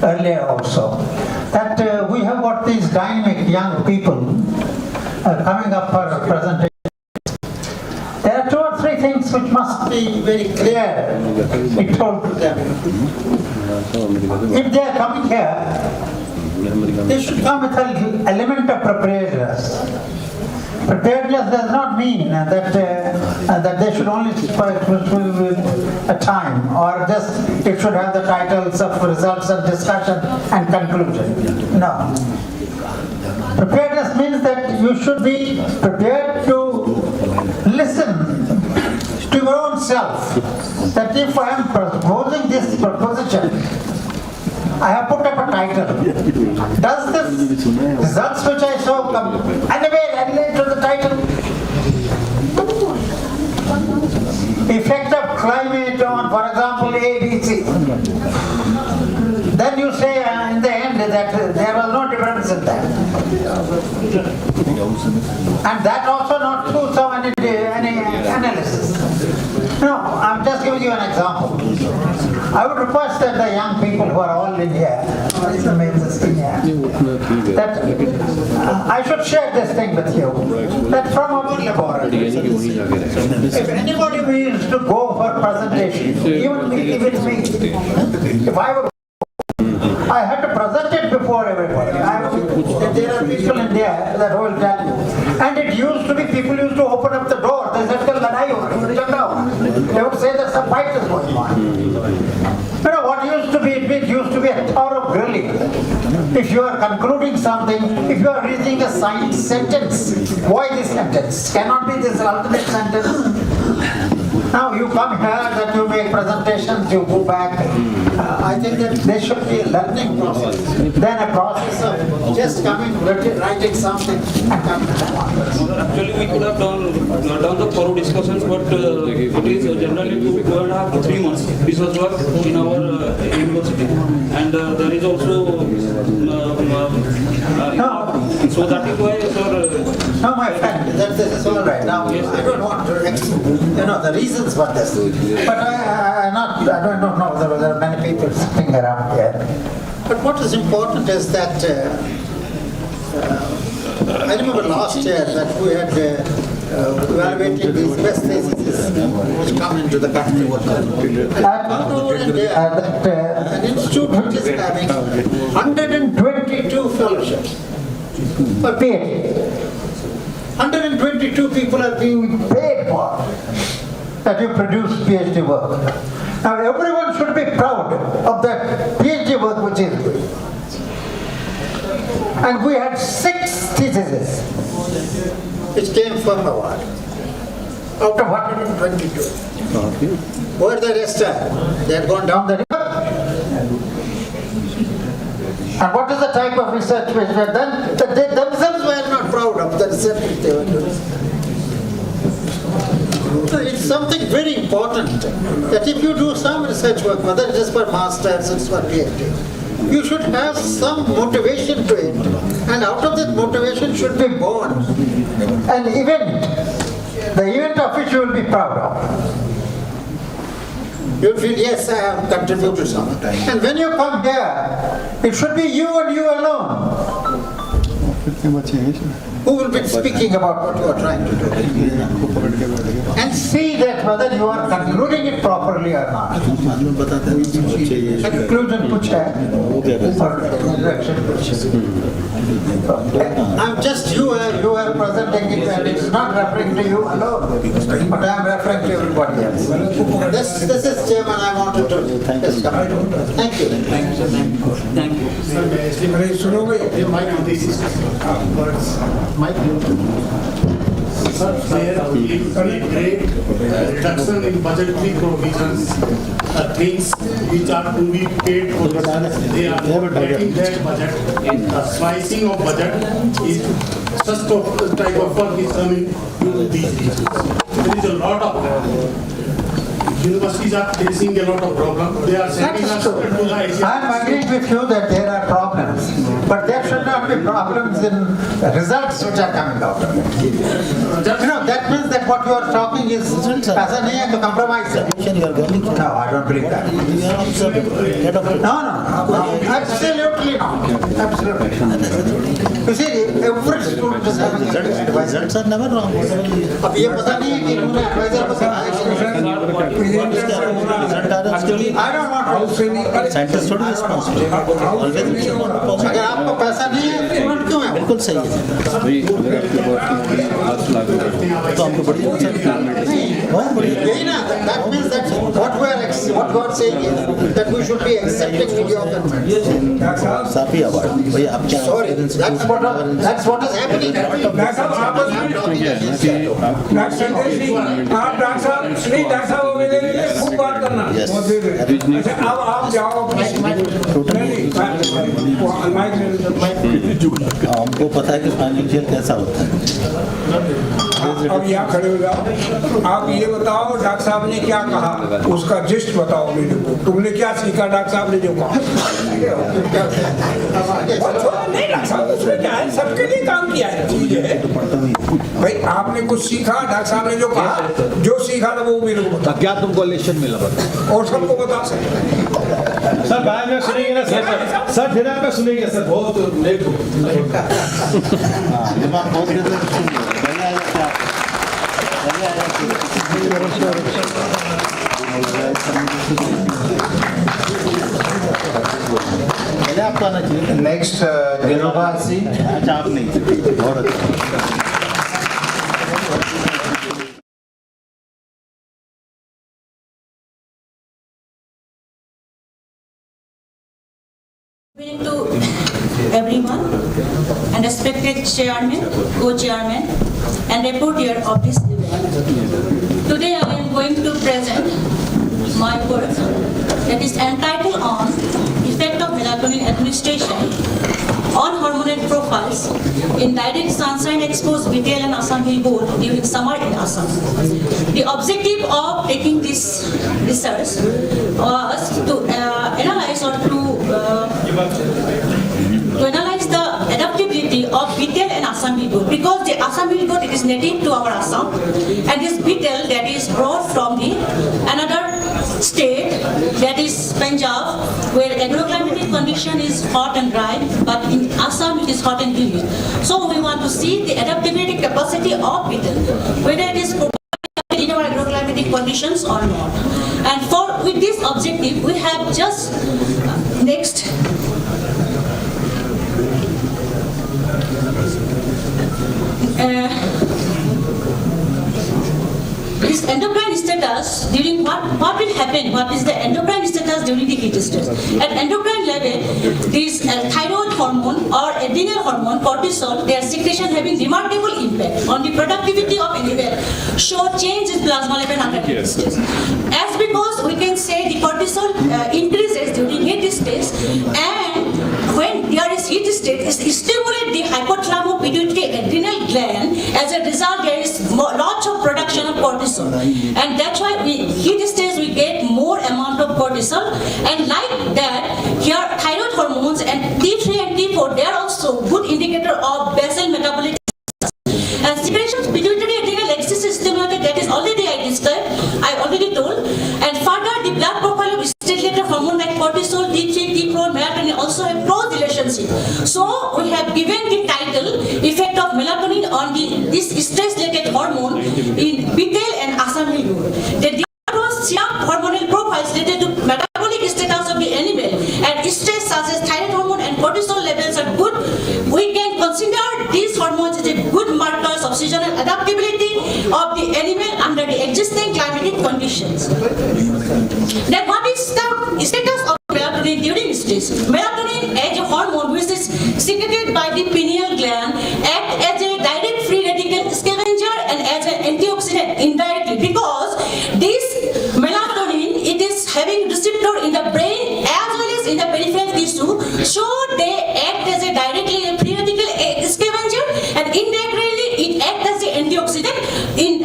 earlier also. That we have got these dynamic young people coming up for a presentation. There are 2 or 3 things which must be very clear, be told to them. If they are coming here, they should come with an element of preparedness. Preparedness does not mean that they should only fulfill a time, or just it should have the titles of results and discussion and conclusion. No. Preparedness means that you should be prepared to listen to your own self. That if I am proposing this proposition, I have put up a title. Does this results which I saw come anyway relate to the title? Effect of climate on, for example, ABC. Then you say in the end that there was no difference in that. And that also not through so any analysis. No, I'm just giving you an example. I would request that the young people who are all in here, that I should share this thing with you. That from our laboratory, if anybody needs to go for presentation, even me, if I were I had to present it before everybody. There are people in there that will tell you. And it used to be, people used to open up the door. They said, they would say that some fight is going on. What used to be, it used to be a thorough grilling. If you are concluding something, if you are reading a sentence, why this sentence? Cannot be this alternate sentence. Now you come here, that you make presentations, you go back. I think that there should be a learning process. Then a process of just coming, writing something and coming to the market. Actually, we could have done the thorough discussions, but it is generally 2.5 to 3 months. This was work in our university. And there is also, so that is why, sir. No, my friend, this is all right. Now, I don't want to, the reasons for this. But I don't know, there are many people sitting around here. But what is important is that, I remember last year that we had evaluated these best theses which come into the country. An institute which is having 122 fellowships for PhD. 122 people are being paid for that you produce PhD work. Now everyone should be proud of that PhD work which is doing. And we had 6 theses which came from award out of 122. Where the rest are? They had gone down the river. And what is the type of research which were done? That they themselves were not proud of the research which they were doing. So it's something very important that if you do some research work, whether it is for masters, it's for PhD, you should have some motivation to it. And out of that motivation should be born an event the event of which you will be proud of. You'll feel, yes, I have contributed something. And when you come here, it should be you and you alone who will be speaking about what you are trying to do. And see that whether you are concluding it properly or not. Conclusion कुछ है, direction कुछ है. I'm just you are presenting it, and it's not referring to you alone, but I am referring to everybody else. This is Chairman, I wanted to just come. Thank you. Thank you. Thank you. Sir, there is a great reduction in budgetary provisions, things which are to be paid for. They are not getting that budget. The slicing of budget is such type of work is coming to these regions. There is a lot of universities are facing a lot of problems. They are sending us to the ICT. I am agreeing with you that there are problems, but there should not be problems in results which are coming out of it. That means that what you are talking is ऐसा नहीं है तो compromise है. No, I don't believe that. No, absolutely not. Absolutely. You see, every student is having results are never wrong. अब ये पता नहीं है कि इन्होंने advisor को बताया. I don't want to say scientists थोड़ी responsible. अगर आपको पैसा नहीं है तो क्यों है? बिल्कुल सही है. तो हमको बड़ी बहुत बड़ी यही ना. That means that what we are saying is that we should be accepting mediocre. SAPI award. भैया आप क्या? Sorry, that's what is happening. खूब बात करना। अच्छा अब आप जाओ हमको पता है कि फाइनेंशियल कैसा होता है। अब यहाँ खड़े हो जाओ, आप ये बताओ डॉक्टर साहब ने क्या कहा, उसका जिस्ट बताओ मेरे को। तुमने क्या सीखा डॉक्टर साहब ने जो कहा? नहीं डॉक्टर साहब उसमें क्या है, सबके लिए काम किया है चीज है। भाई आपने कुछ सीखा, डॉक्टर साहब ने जो कहा, जो सीखा था वो मेरे को बता। क्या तुमको लेक्चर मिला बता? और सबको बता सकते। सर बाद में सुनेंगे ना सर, सर फिर आप सुनेंगे सर, बहुत लेट हो। आपको आना चाहिए। नेक्स्ट दिलरुबा सिंह। अच्छा आप नहीं, बहुत अच्छा। Good evening to everyone and respected chairman, co-chairman and reporter of this event. Today I am going to present my work that is entitled on effect of melatonin administration on hormonal profiles in direct sunshine exposed BTL and Assam Hill Gold during summer in Assam. The objective of taking this research was to analyze the adaptability of betel and Assam Hill Gold, because the Assam Hill Gold, it is native to our Assam, and this betel that is brought from the another state, that is Punjab, where agroclimatic condition is hot and dry, but in Assam it is hot and humid. So we want to see the adaptability capacity of betel, whether it is provided in our agroclimatic conditions or not. And with this objective, we have just next. This endocrine status during what will happen? What is the endocrine status during the heat stress? At endocrine level, this thyroid hormone or adrenal hormone cortisol, their secretion having remarkable impact on the productivity of animal, show change in plasma level under heat stress. As because we can say the cortisol increases during heat stress, and when there is heat state, it stimulates the hypothalamo-pituitary adrenal gland. As a result, there is lots of production of cortisol, and that's why heat stage we get more amount of cortisol. And like that, here thyroid hormones and T3 and T4, they are also good indicator of basal metabolic. And secretion pituitary adrenal axis is stimulated relationship. So we have given the title effect of melatonin on this stress-related hormone in betel and Assam hill goat. The serum hormonal profiles related to metabolic status of the animal and stress such as thyroid hormone and cortisol levels are good. We can consider these hormones as a good markers of seasonal adaptability of the animal under the existing climatic conditions. Then what is the status of melatonin during stress? Melatonin as a hormone which is secreted by the pineal gland acts as a direct free radical scavenger and as an antioxidant indirectly because this melatonin, it is having receptor in the brain as well as in the peripheral tissue, so they act as a directly free radical scavenger and indirectly it acts as the antioxidant in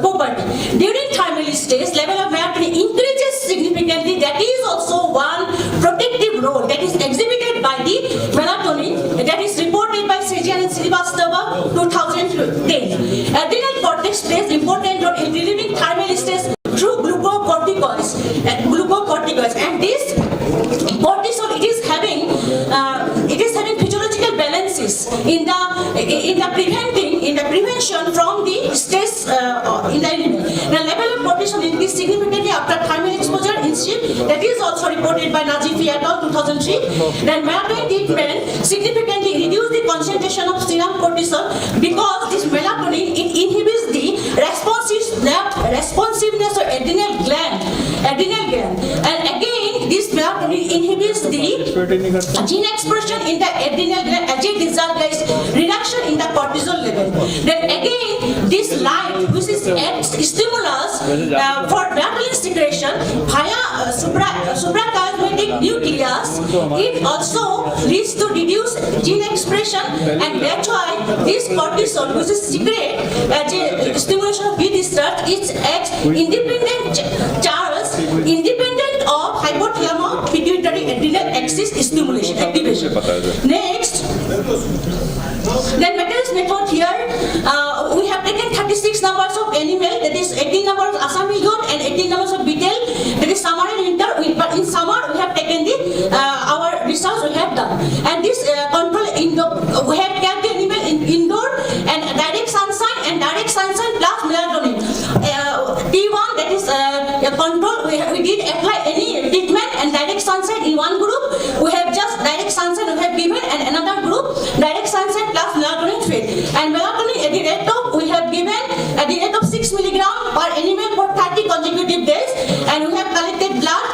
property. During thermal stress, level of melatonin increases significantly. That is also one protective role that is exhibited by the melatonin that is reported by Sejian and Srivastava 2010. Adrenal cortex plays important role in relieving thermal stress through glucocorticoids and this cortisol it is having physiological balances in the prevention from the stress in the animal. The level of cortisol increased significantly after thermal exposure in sheep. That is also reported by Nazifi et al. 2003. Then melatonin treatment significantly reduced the concentration of serum cortisol because this melatonin it inhibits the responsiveness of adrenal gland. And again, this melatonin inhibits the gene expression in the adrenal gland as a result there is reduction in the cortisol level. Then again, this light which is stimulus for melatonin secretion via suprachiasmatic nucleus, it also leads to reduced gene expression and that's why this cortisol which is secreted as a stimulation of heat discharge is independent of hypothalamus pituitary adrenal axis stimulation activation. Next, then materials method here we have taken 36 numbers of animal, that is 18 numbers of Assam goat and 18 numbers of betel, that is summer and winter, but in summer we have taken the our research we have done, and this control we have kept the animal in indoor and direct sunshine plus melatonin. T1 that is control we did apply any treatment and direct sunshine in one group, we have just direct sunshine we have given and another group direct sunshine plus melatonin fed, and melatonin at the rate of we have given at the rate of 6 milligram per animal for 30 consecutive days, and we have collected blood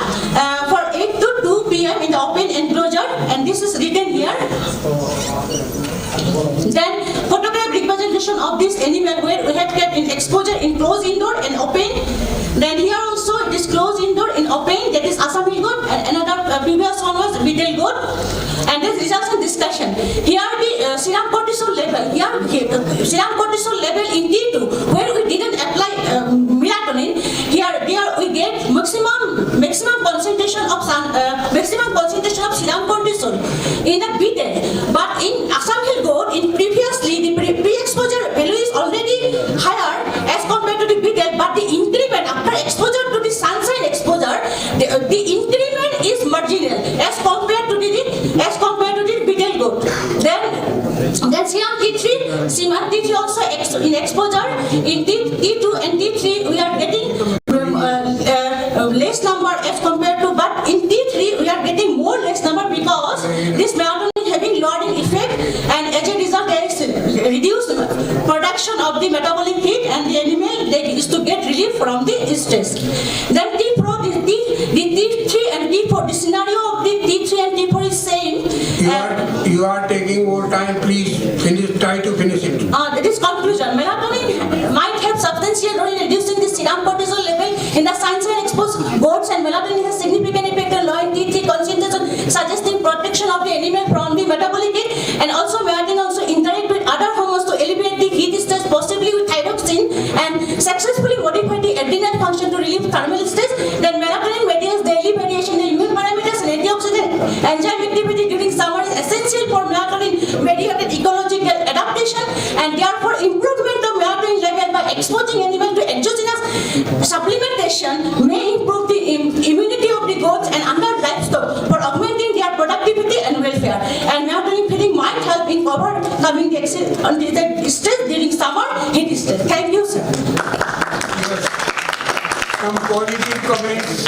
for 8 to 2 p.m. in the open enclosure, and this is written here. Then photograph representation of this animal where we have kept in exposure in closed indoor and open. Then here also it is closed indoor in open, that is Assam goat, and another previous one was betel goat. And this results in discussion. Here the serum cortisol level, serum cortisol level in T2 where we didn't apply melatonin. Here we get maximum concentration of serum cortisol in the betel, but in Assam hill goat in previously the pre-exposure value is already higher as compared to the betel, but the increment after exposure to the sunshine exposure, the increment is marginal as compared to the betel goat. Then serum T3 also in exposure in T2 and T3 we are getting less number as compared to, but in T3 we are getting more less number because this melatonin having lowering effect, and as a result there is reduced production of the metabolic heat and the animal they is to get relief from the stress. Then T4, the T3 and T4, the scenario of the T3 and T4 is same. You are taking more time, please try to finish it. That is conclusion. Melatonin might have substantial role in reducing the serum cortisol level in the sunshine exposed goats, and melatonin has significant effect on lowering T3 concentration, suggesting protection of the animal from the metabolic heat, and also melatonin also interact with other hormones to alleviate the heat stress, possibly with thyroxine, and successfully modify the adrenal function to relieve thermal stress. Then melatonin maintains daily variation in immune parameters and antioxidant enzyme activity during summer is essential for melatonin mediated ecological adaptation, and therefore improvement of melatonin level by exposing animal to exogenous supplementation may improve the immunity stress during summer heat stress. Thank you, sir. Some positive comments.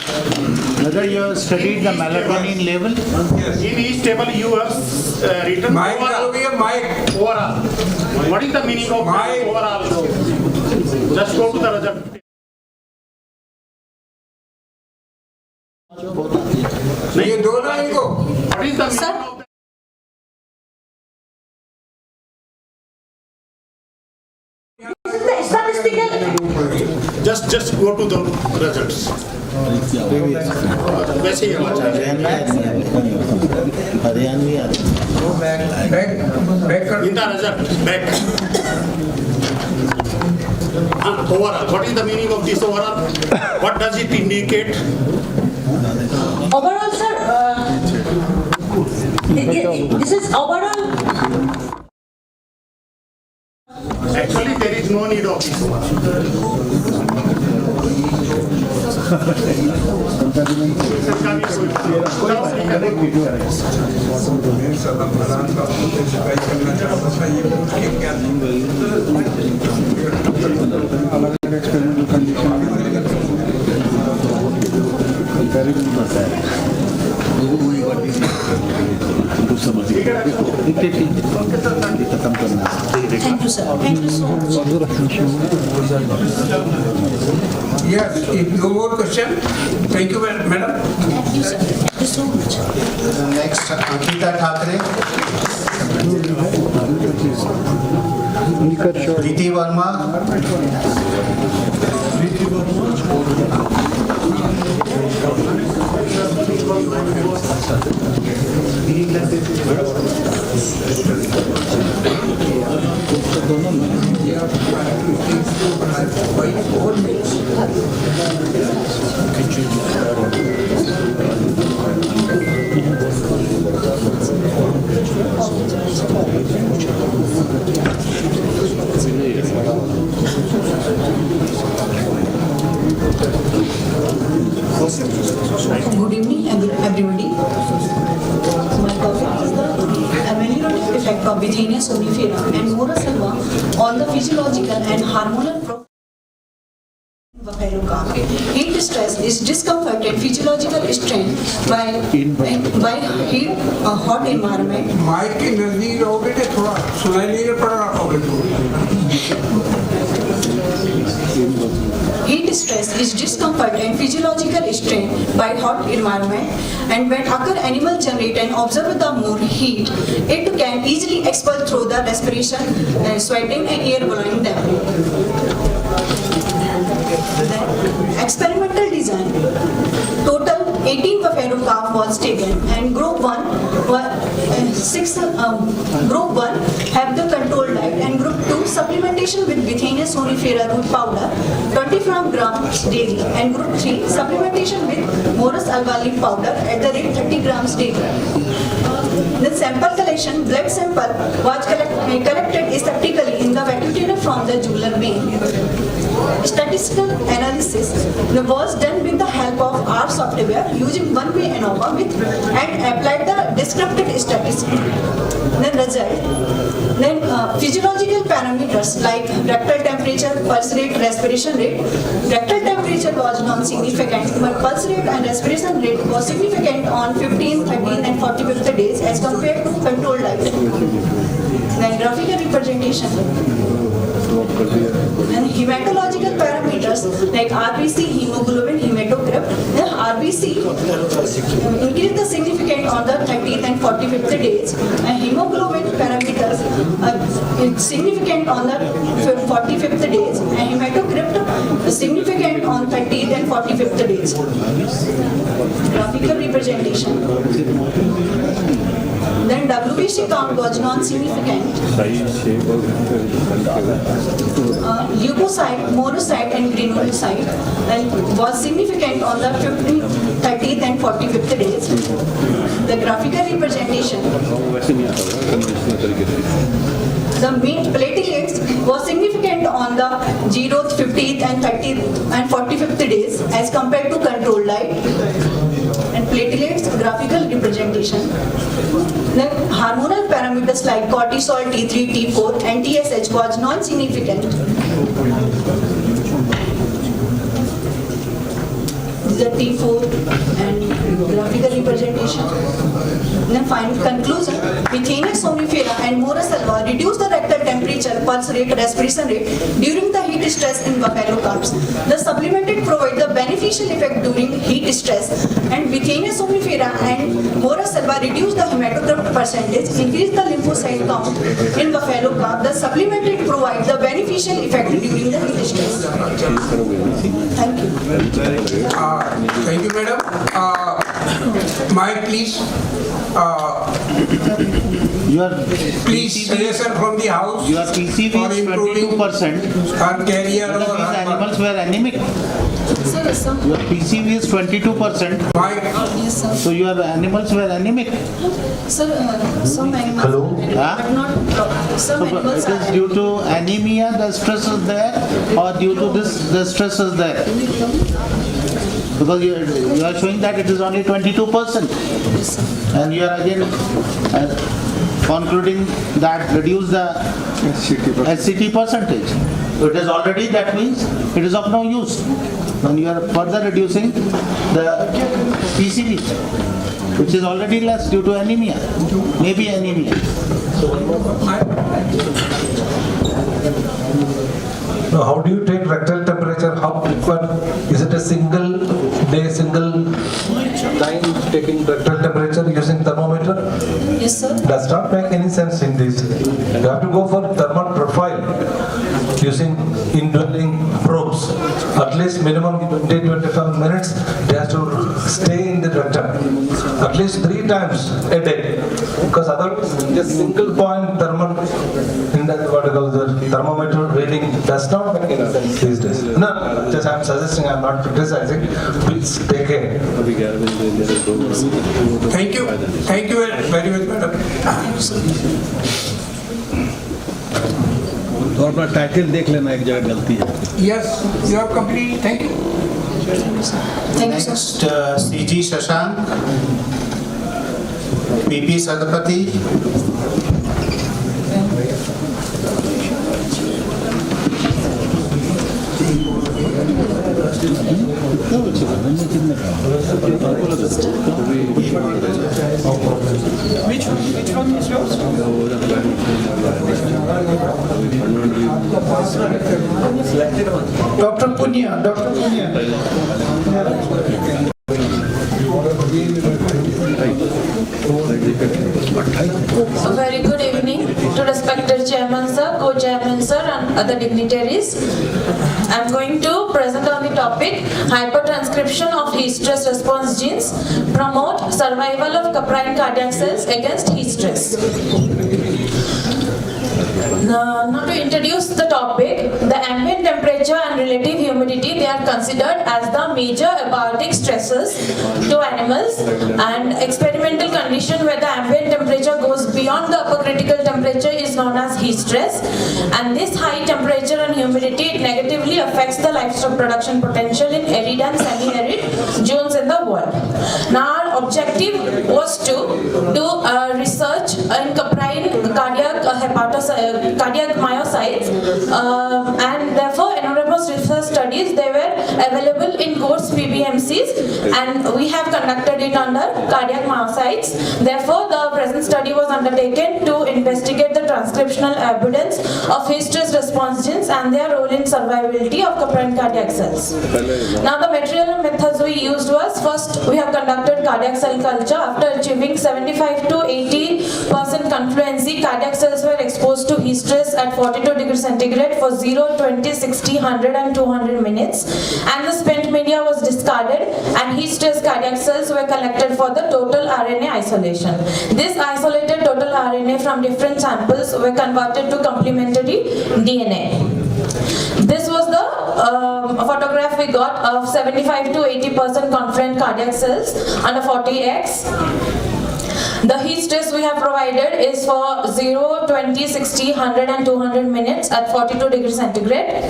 Whether you have studied the melatonin level? Yes. In each table you have written overall. Overall. What is the meaning of overall? Just go to the result. ये दोनों इनको. What is the meaning of Statistical. Just go to the results. वैसे ही in the result back. Overall, what is the meaning of this overall? What does it indicate? Overall, sir, this is overall. Actually, there is no need of this. Thank you, sir. Thank you so much. Yes, if no more question, thank you, madam. Thank you, sir. Thank you so much. Next, Ankita Thakre. Preeti Verma. Good evening, everybody. My topic is the ameliorative effect of Withania somnifera and Mora salva on the physiological and hormonal buffalo calf. Heat stress is discomfort and physiological strain by heat, hot environment. Mic के नजदीक रहोगे तो थोड़ा सुनाई नहीं पड़ रहा होगा. Heat stress is discomfort and physiological strain by hot environment, and when occur animal generate and observe the more heat, it can easily expel through the respiration, sweating and air blowing them. Experimental design. Total 18 buffalo calf was taken, and group 1 have the control diet, and group 2 supplementation with Withania somnifera root powder 25 grams daily, and group 3 supplementation with Morus alba leaf powder at the rate 30 grams daily. The sample collection, blood sample was collected aseptically in the vacuum from the jugular vein. Statistical analysis was done with the help of R software using one-way ANOVA and applied the descriptive statistics. Then result. Then physiological parameters like rectal temperature, pulse rate, respiration rate. Rectal temperature was non-significant, but pulse rate and respiration rate was significant on 15th, 13th and 45th days as compared to control diet. Then graphical representation. And hematological parameters like RBC, hemoglobin, hematocrit. RBC increase the significant on the 30th and 45th days, and hemoglobin parameters significant on the 45th days, and hematocrit significant on 30th and 45th days. Graphical representation. Then WBC count was non-significant. Leukocyte, monocyte and granulocyte was significant on the 15th, 30th and 45th days. The graphical representation. The main platelets was significant on the 0th, 50th and 30th and 45th days as compared to control diet. And platelets graphical representation. Then hormonal parameters like cortisol, T3, T4, and TSH was non-significant. These are T4 and graphical representation. Then final conclusion, Methania somnifera and Mora salva reduce the rectal temperature, pulse rate, respiration rate during the heat stress in buffalo calves. The supplemented provide the beneficial effect during heat stress, and Methania somnifera and Mora salva reduce the hematocrit percentage, increase the lymphocyte count in buffalo calf. The supplemented provide the beneficial effect during the heat stress. Thank you. Thank you, madam. Mike, please. Please, suggestion from the house. Your PCV is 22%. Our carrier or these animals were anemic. Your PCV is 22%. Yes, sir. So your animals were anemic. Sir, some animals, Hello? but not some animals It is due to anemia, the stress is there, or due to this, the stress is there? Because you are showing that it is only 22%. And you are again concluding that reduce the SCT percentage. It is already, that means it is of no use. When you are further reducing the PCV, which is already less due to anemia, maybe anemia. Now, how do you take rectal temperature? How frequent? Is it a single day, single time taking rectal temperature using thermometer? Yes, sir. Does not make any sense in this. You have to go for thermal profile using indwelling probes. At least minimum 20-25 minutes, they have to stay in the rectum. At least 3 times a day. Because otherwise, just single point thermal in that what you call the thermometer reading does not make any sense these days. No, just I'm suggesting, I'm not criticizing. Please take care. Thank you. Thank you very much, madam. तो अपना title देख लेना, एक जगह गलती है. Yes, you are complete. Thank you. Next, CG Shashank, PP Sadapati. Which one is yours? Dr. Punya. Dr. Punya. A very good evening to respected Chairman Sir, Co-Chairman Sir and other dignitaries. I am going to present on the topic hypertranscription of heat stress response genes promote survival of caprine cardiac cells against heat stress. Now to introduce the topic, the ambient temperature and relative humidity, they are considered as the major abiotic stresses to animals, and experimental condition where the ambient temperature goes beyond the upper critical temperature is known as heat stress, and this high temperature and humidity, it negatively affects the livestock production potential in arid and semi-arid zones in the world. Now our objective was to do research in caprine cardiac myocytes, and therefore enormous research studies, they were available in course PBMCs, and we have conducted it under cardiac myocytes. Therefore the present study was undertaken to investigate the transcriptional evidence of heat stress response genes and their role in survivability of caprine cardiac cells. Now the material and methods we used was, first we have conducted cardiac cell culture. After achieving 75 to 80% confluency, cardiac cells were exposed to heat stress at 42 degrees centigrade for 0, 20, 60, 100 and 200 minutes, and the spent media was discarded and heat stress cardiac cells were collected for the total RNA isolation. This isolated total RNA from different samples were converted to complementary DNA. This was the photograph we got of 75 to 80% confluent cardiac cells under 40x. The heat stress we have provided is for 0, 20, 60, 100 and 200 minutes at 42 degrees centigrade.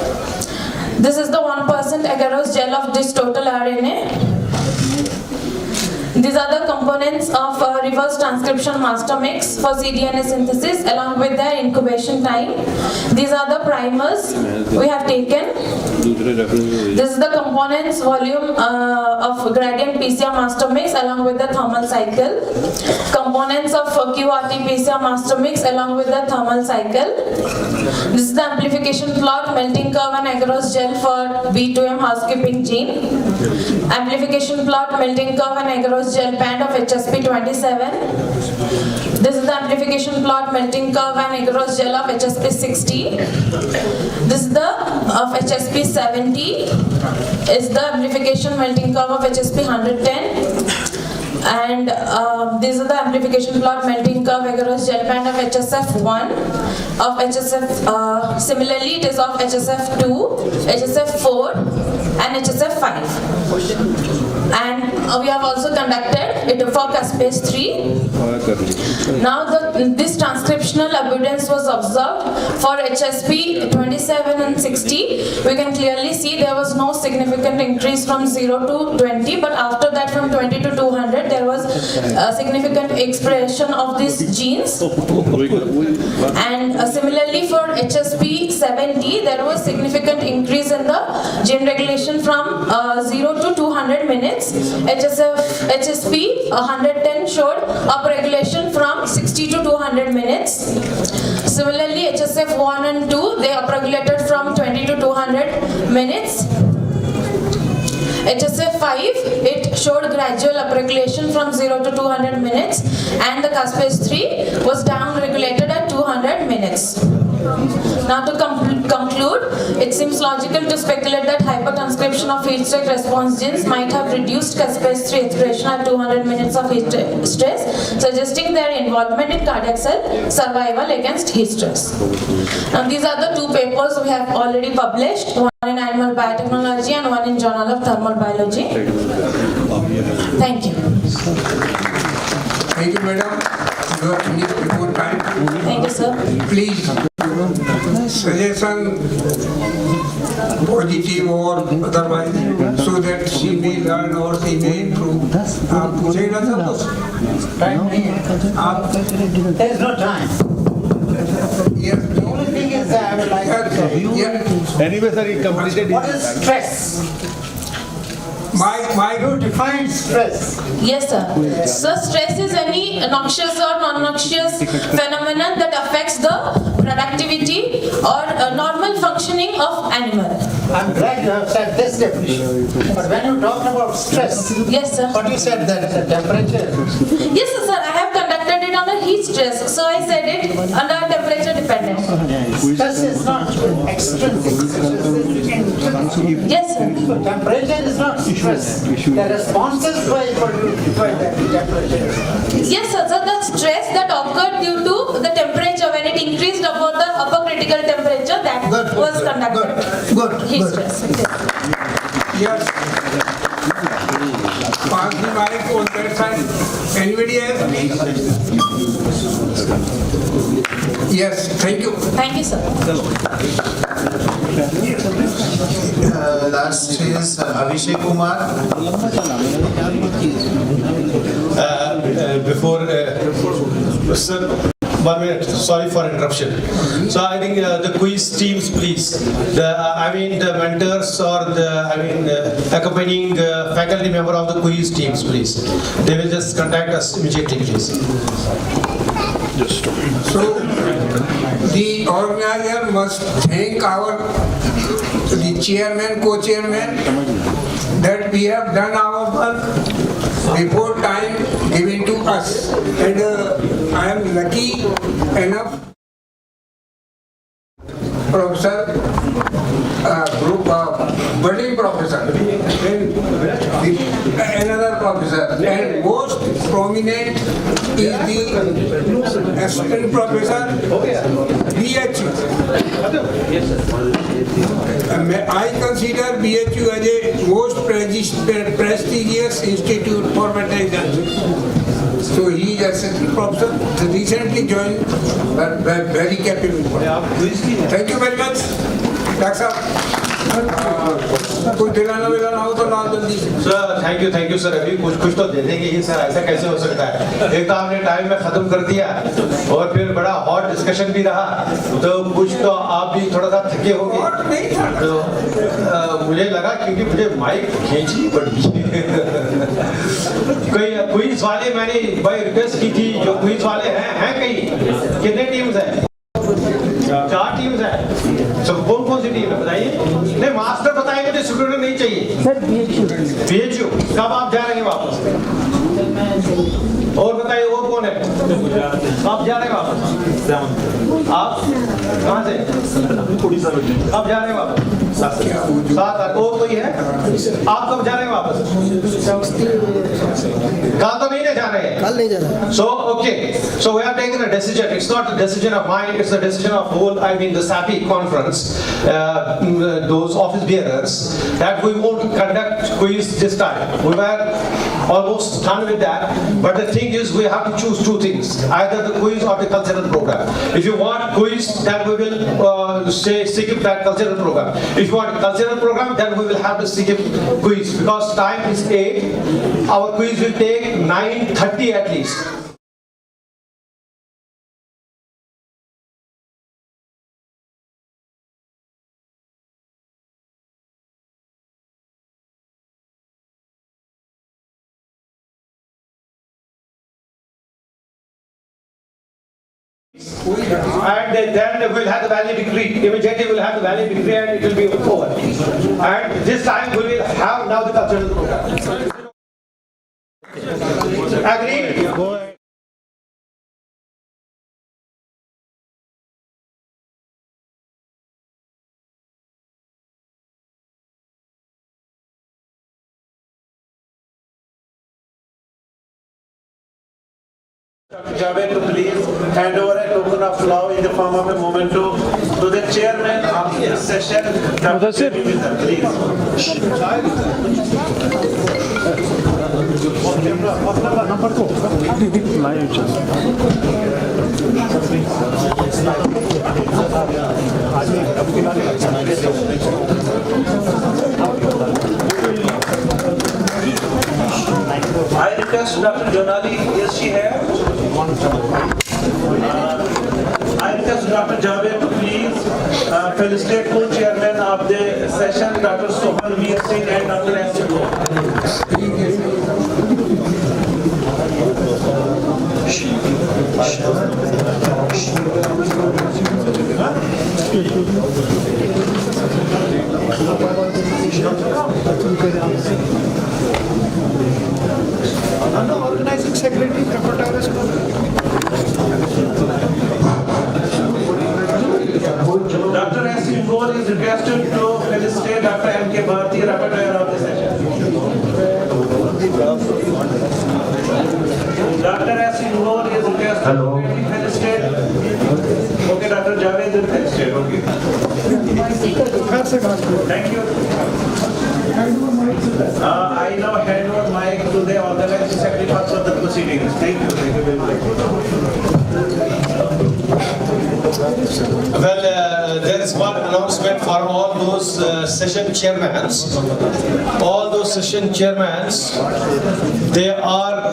This is the 1% agarose gel of this total RNA. These are the components of reverse transcription master mix for cDNA synthesis along with their incubation time. These are the primers we have taken. This is the components volume of gradient PCR master mix along with the thermal cycle. Components of QRT PCR master mix along with the thermal cycle. This is the amplification plot, melting curve and agarose gel for B2M housekeeping gene. Amplification plot, melting curve and agarose gel band of HSP27. This is the amplification plot, melting curve and agarose gel of HSP60. This is the of HSP70 is the amplification melting curve of HSP110. And these are the amplification plot, melting curve, agarose gel band of HSF1, of HSF, similarly it is of HSF2, HSF4 and HSF5. And we have also conducted it for caspase 3. Now this transcriptional abundance was observed for HSP 27 and 60. We can clearly see there was no significant increase from 0 to 20, but after that from 20 to 200 there was a significant expression of these genes. And similarly for HSP 70 there was significant increase in the gene regulation from 0 to 200 minutes. HSP 110 showed upregulation from 60 to 200 minutes. Similarly, HSF 1 and 2, they upregulated from 20 to 200 minutes. HSF 5, it showed gradual upregulation from 0 to 200 minutes, and the caspase 3 was down-regulated at 200 minutes. Now to conclude, it seems logical to speculate that hypertranscription of heat stress response genes might have reduced caspase 3 expression at 200 minutes of heat stress, suggesting their involvement in cardiac cell survival against heat stress. Now these are the two papers we have already published, one in Animal Biotechnology and one in Journal of Thermal Biology. Thank you. Thank you, madam. You have finished before time. Thank you, sir. Please, suggestion, positive or otherwise, so that she may learn or she may improve. आप पूछेगा सब कुछ? Time नहीं है. There is no time. Yes. The only thing is that I would like to tell you. Anyway, sir, he completed What is stress? You define stress. Yes, sir. So stress is any noxious or non-noxious phenomenon that affects the productivity or normal functioning of animal. I'm glad you have said this definition. But when you talk about stress, yes, sir. But you said that the temperature. Yes, sir. I have conducted it on a heat stress, so I said it under temperature dependent. Stress is not extrinsic. Yes, sir. So temperature is not stress. The responses by the temperature. Yes, sir. So the stress that occurred due to the temperature when it increased above the upper critical temperature that was conducted. Good. Heat stress. Yes. Pass the mic on that side. Anybody else, please? Yes, thank you. Thank you, sir. Last is Abhishek Kumar. Sir, 1 minute. Sorry for interruption. So I think the quiz teams, please. The mentors or the accompanying faculty member of the quiz teams, please. They will just contact us immediately, please. So, the organizer must thank the chairman, co-chairman, that we have done our work before time given to us. And I am lucky enough, Professor, group of budding professor, and another professor, and most prominent is the assistant professor, BHU. I consider BHU as a most prestigious institute for veterinary. So he is assistant professor, recently joined, but very capable. Thank you very much. That's all. कोई दिलाना विलाना हो तो ना जल्दी से। Sir thank you sir, अभी कुछ तो दे देंगे ही सर, ऐसा कैसे हो सकता है? एक तो आपने टाइम में खत्म कर दिया और फिर बड़ा हॉट डिस्कशन भी रहा, तो कुछ तो आप भी थोड़ा सा थके होंगे। तो मुझे लगा क्योंकि मुझे माइक खींचनी पड़ी। कोई क्विज वाले मैंने भाई रिक्वेस्ट की थी, जो क्विज वाले हैं कहीं, कितने टीम्स हैं? 4 टीम्स हैं। सब कौन सी टीम है बताइए? नहीं मास्टर बताएंगे तो स्टूडेंट नहीं चाहिए। सर बीएचयू कब आप जा रहे हैं वापस? और बताइए और कौन है? आप जा रहे हैं वापस? आप कहाँ से? आप जा रहे हैं वापस? 7 और कोई है? आप कब जा रहे हैं वापस? कल तो नहीं जा रहे हैं? कल नहीं जा रहा। So okay, so we are taking a decision. It's not a decision of mine. It's a decision of whole. I mean the SAPI conference. Those office bearers that we won't conduct quiz this time. We were almost done with that. But the thing is, we have to choose 2 things: either the quiz or the cultural program. If you want quiz, then we will skip that cultural program. If you want cultural program, then we will have to skip quiz because time is 8. Our quiz will take 9:30 at least. And then we'll have the valedictory. Immediately we'll have the valedictory and it will be over. And this time we will have now the cultural program. Agreed? Go ahead. Dr. Javed to please hand over a token of love in the form of a memento to the chairman of this session, Dr. Javed, please. I request Dr. Jonali, is she here? I request Dr. Javed to please felicitate co-chairman of the session, Dr. Sohan Veer Singh and Dr. Organizing secretary, Dr. S. Ingol is requested to felicitate Dr. M.K. Bharti, rapporteur of the session. Dr. S. Ingol is requested to felicitate. Okay, Dr. Javed will felicitate. Okay. Thank you. I now hand over mic to the organizing secretary of the proceedings. Thank you. Thank you very much. Well, there is one announcement for all those session chairmans. All those session chairmans, they are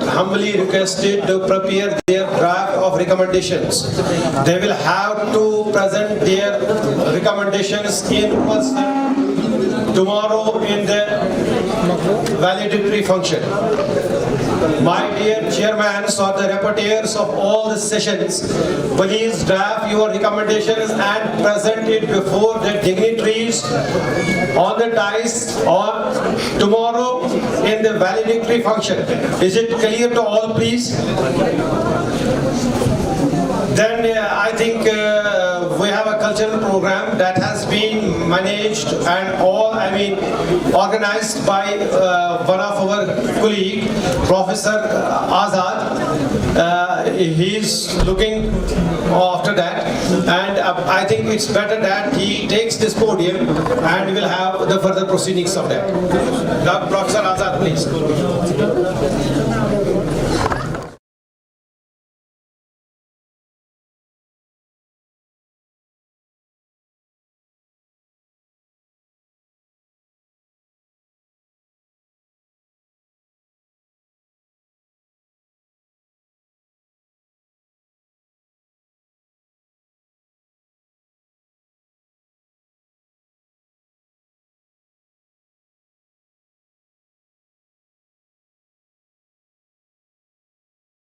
humbly requested to prepare their draft of recommendations. They will have to present their recommendations in person tomorrow in the valedictory function. My dear chairmans or the rapporteurs of all the sessions, please draft your recommendations and present it before the dignitaries on the dais or tomorrow in the valedictory function. Is it clear to all, please? Then I think we have a cultural program that has been managed and organized by one of our colleague, Professor Azad. He is looking after that, and I think it's better that he takes this podium and will have the further proceedings of that. Professor Azad, please.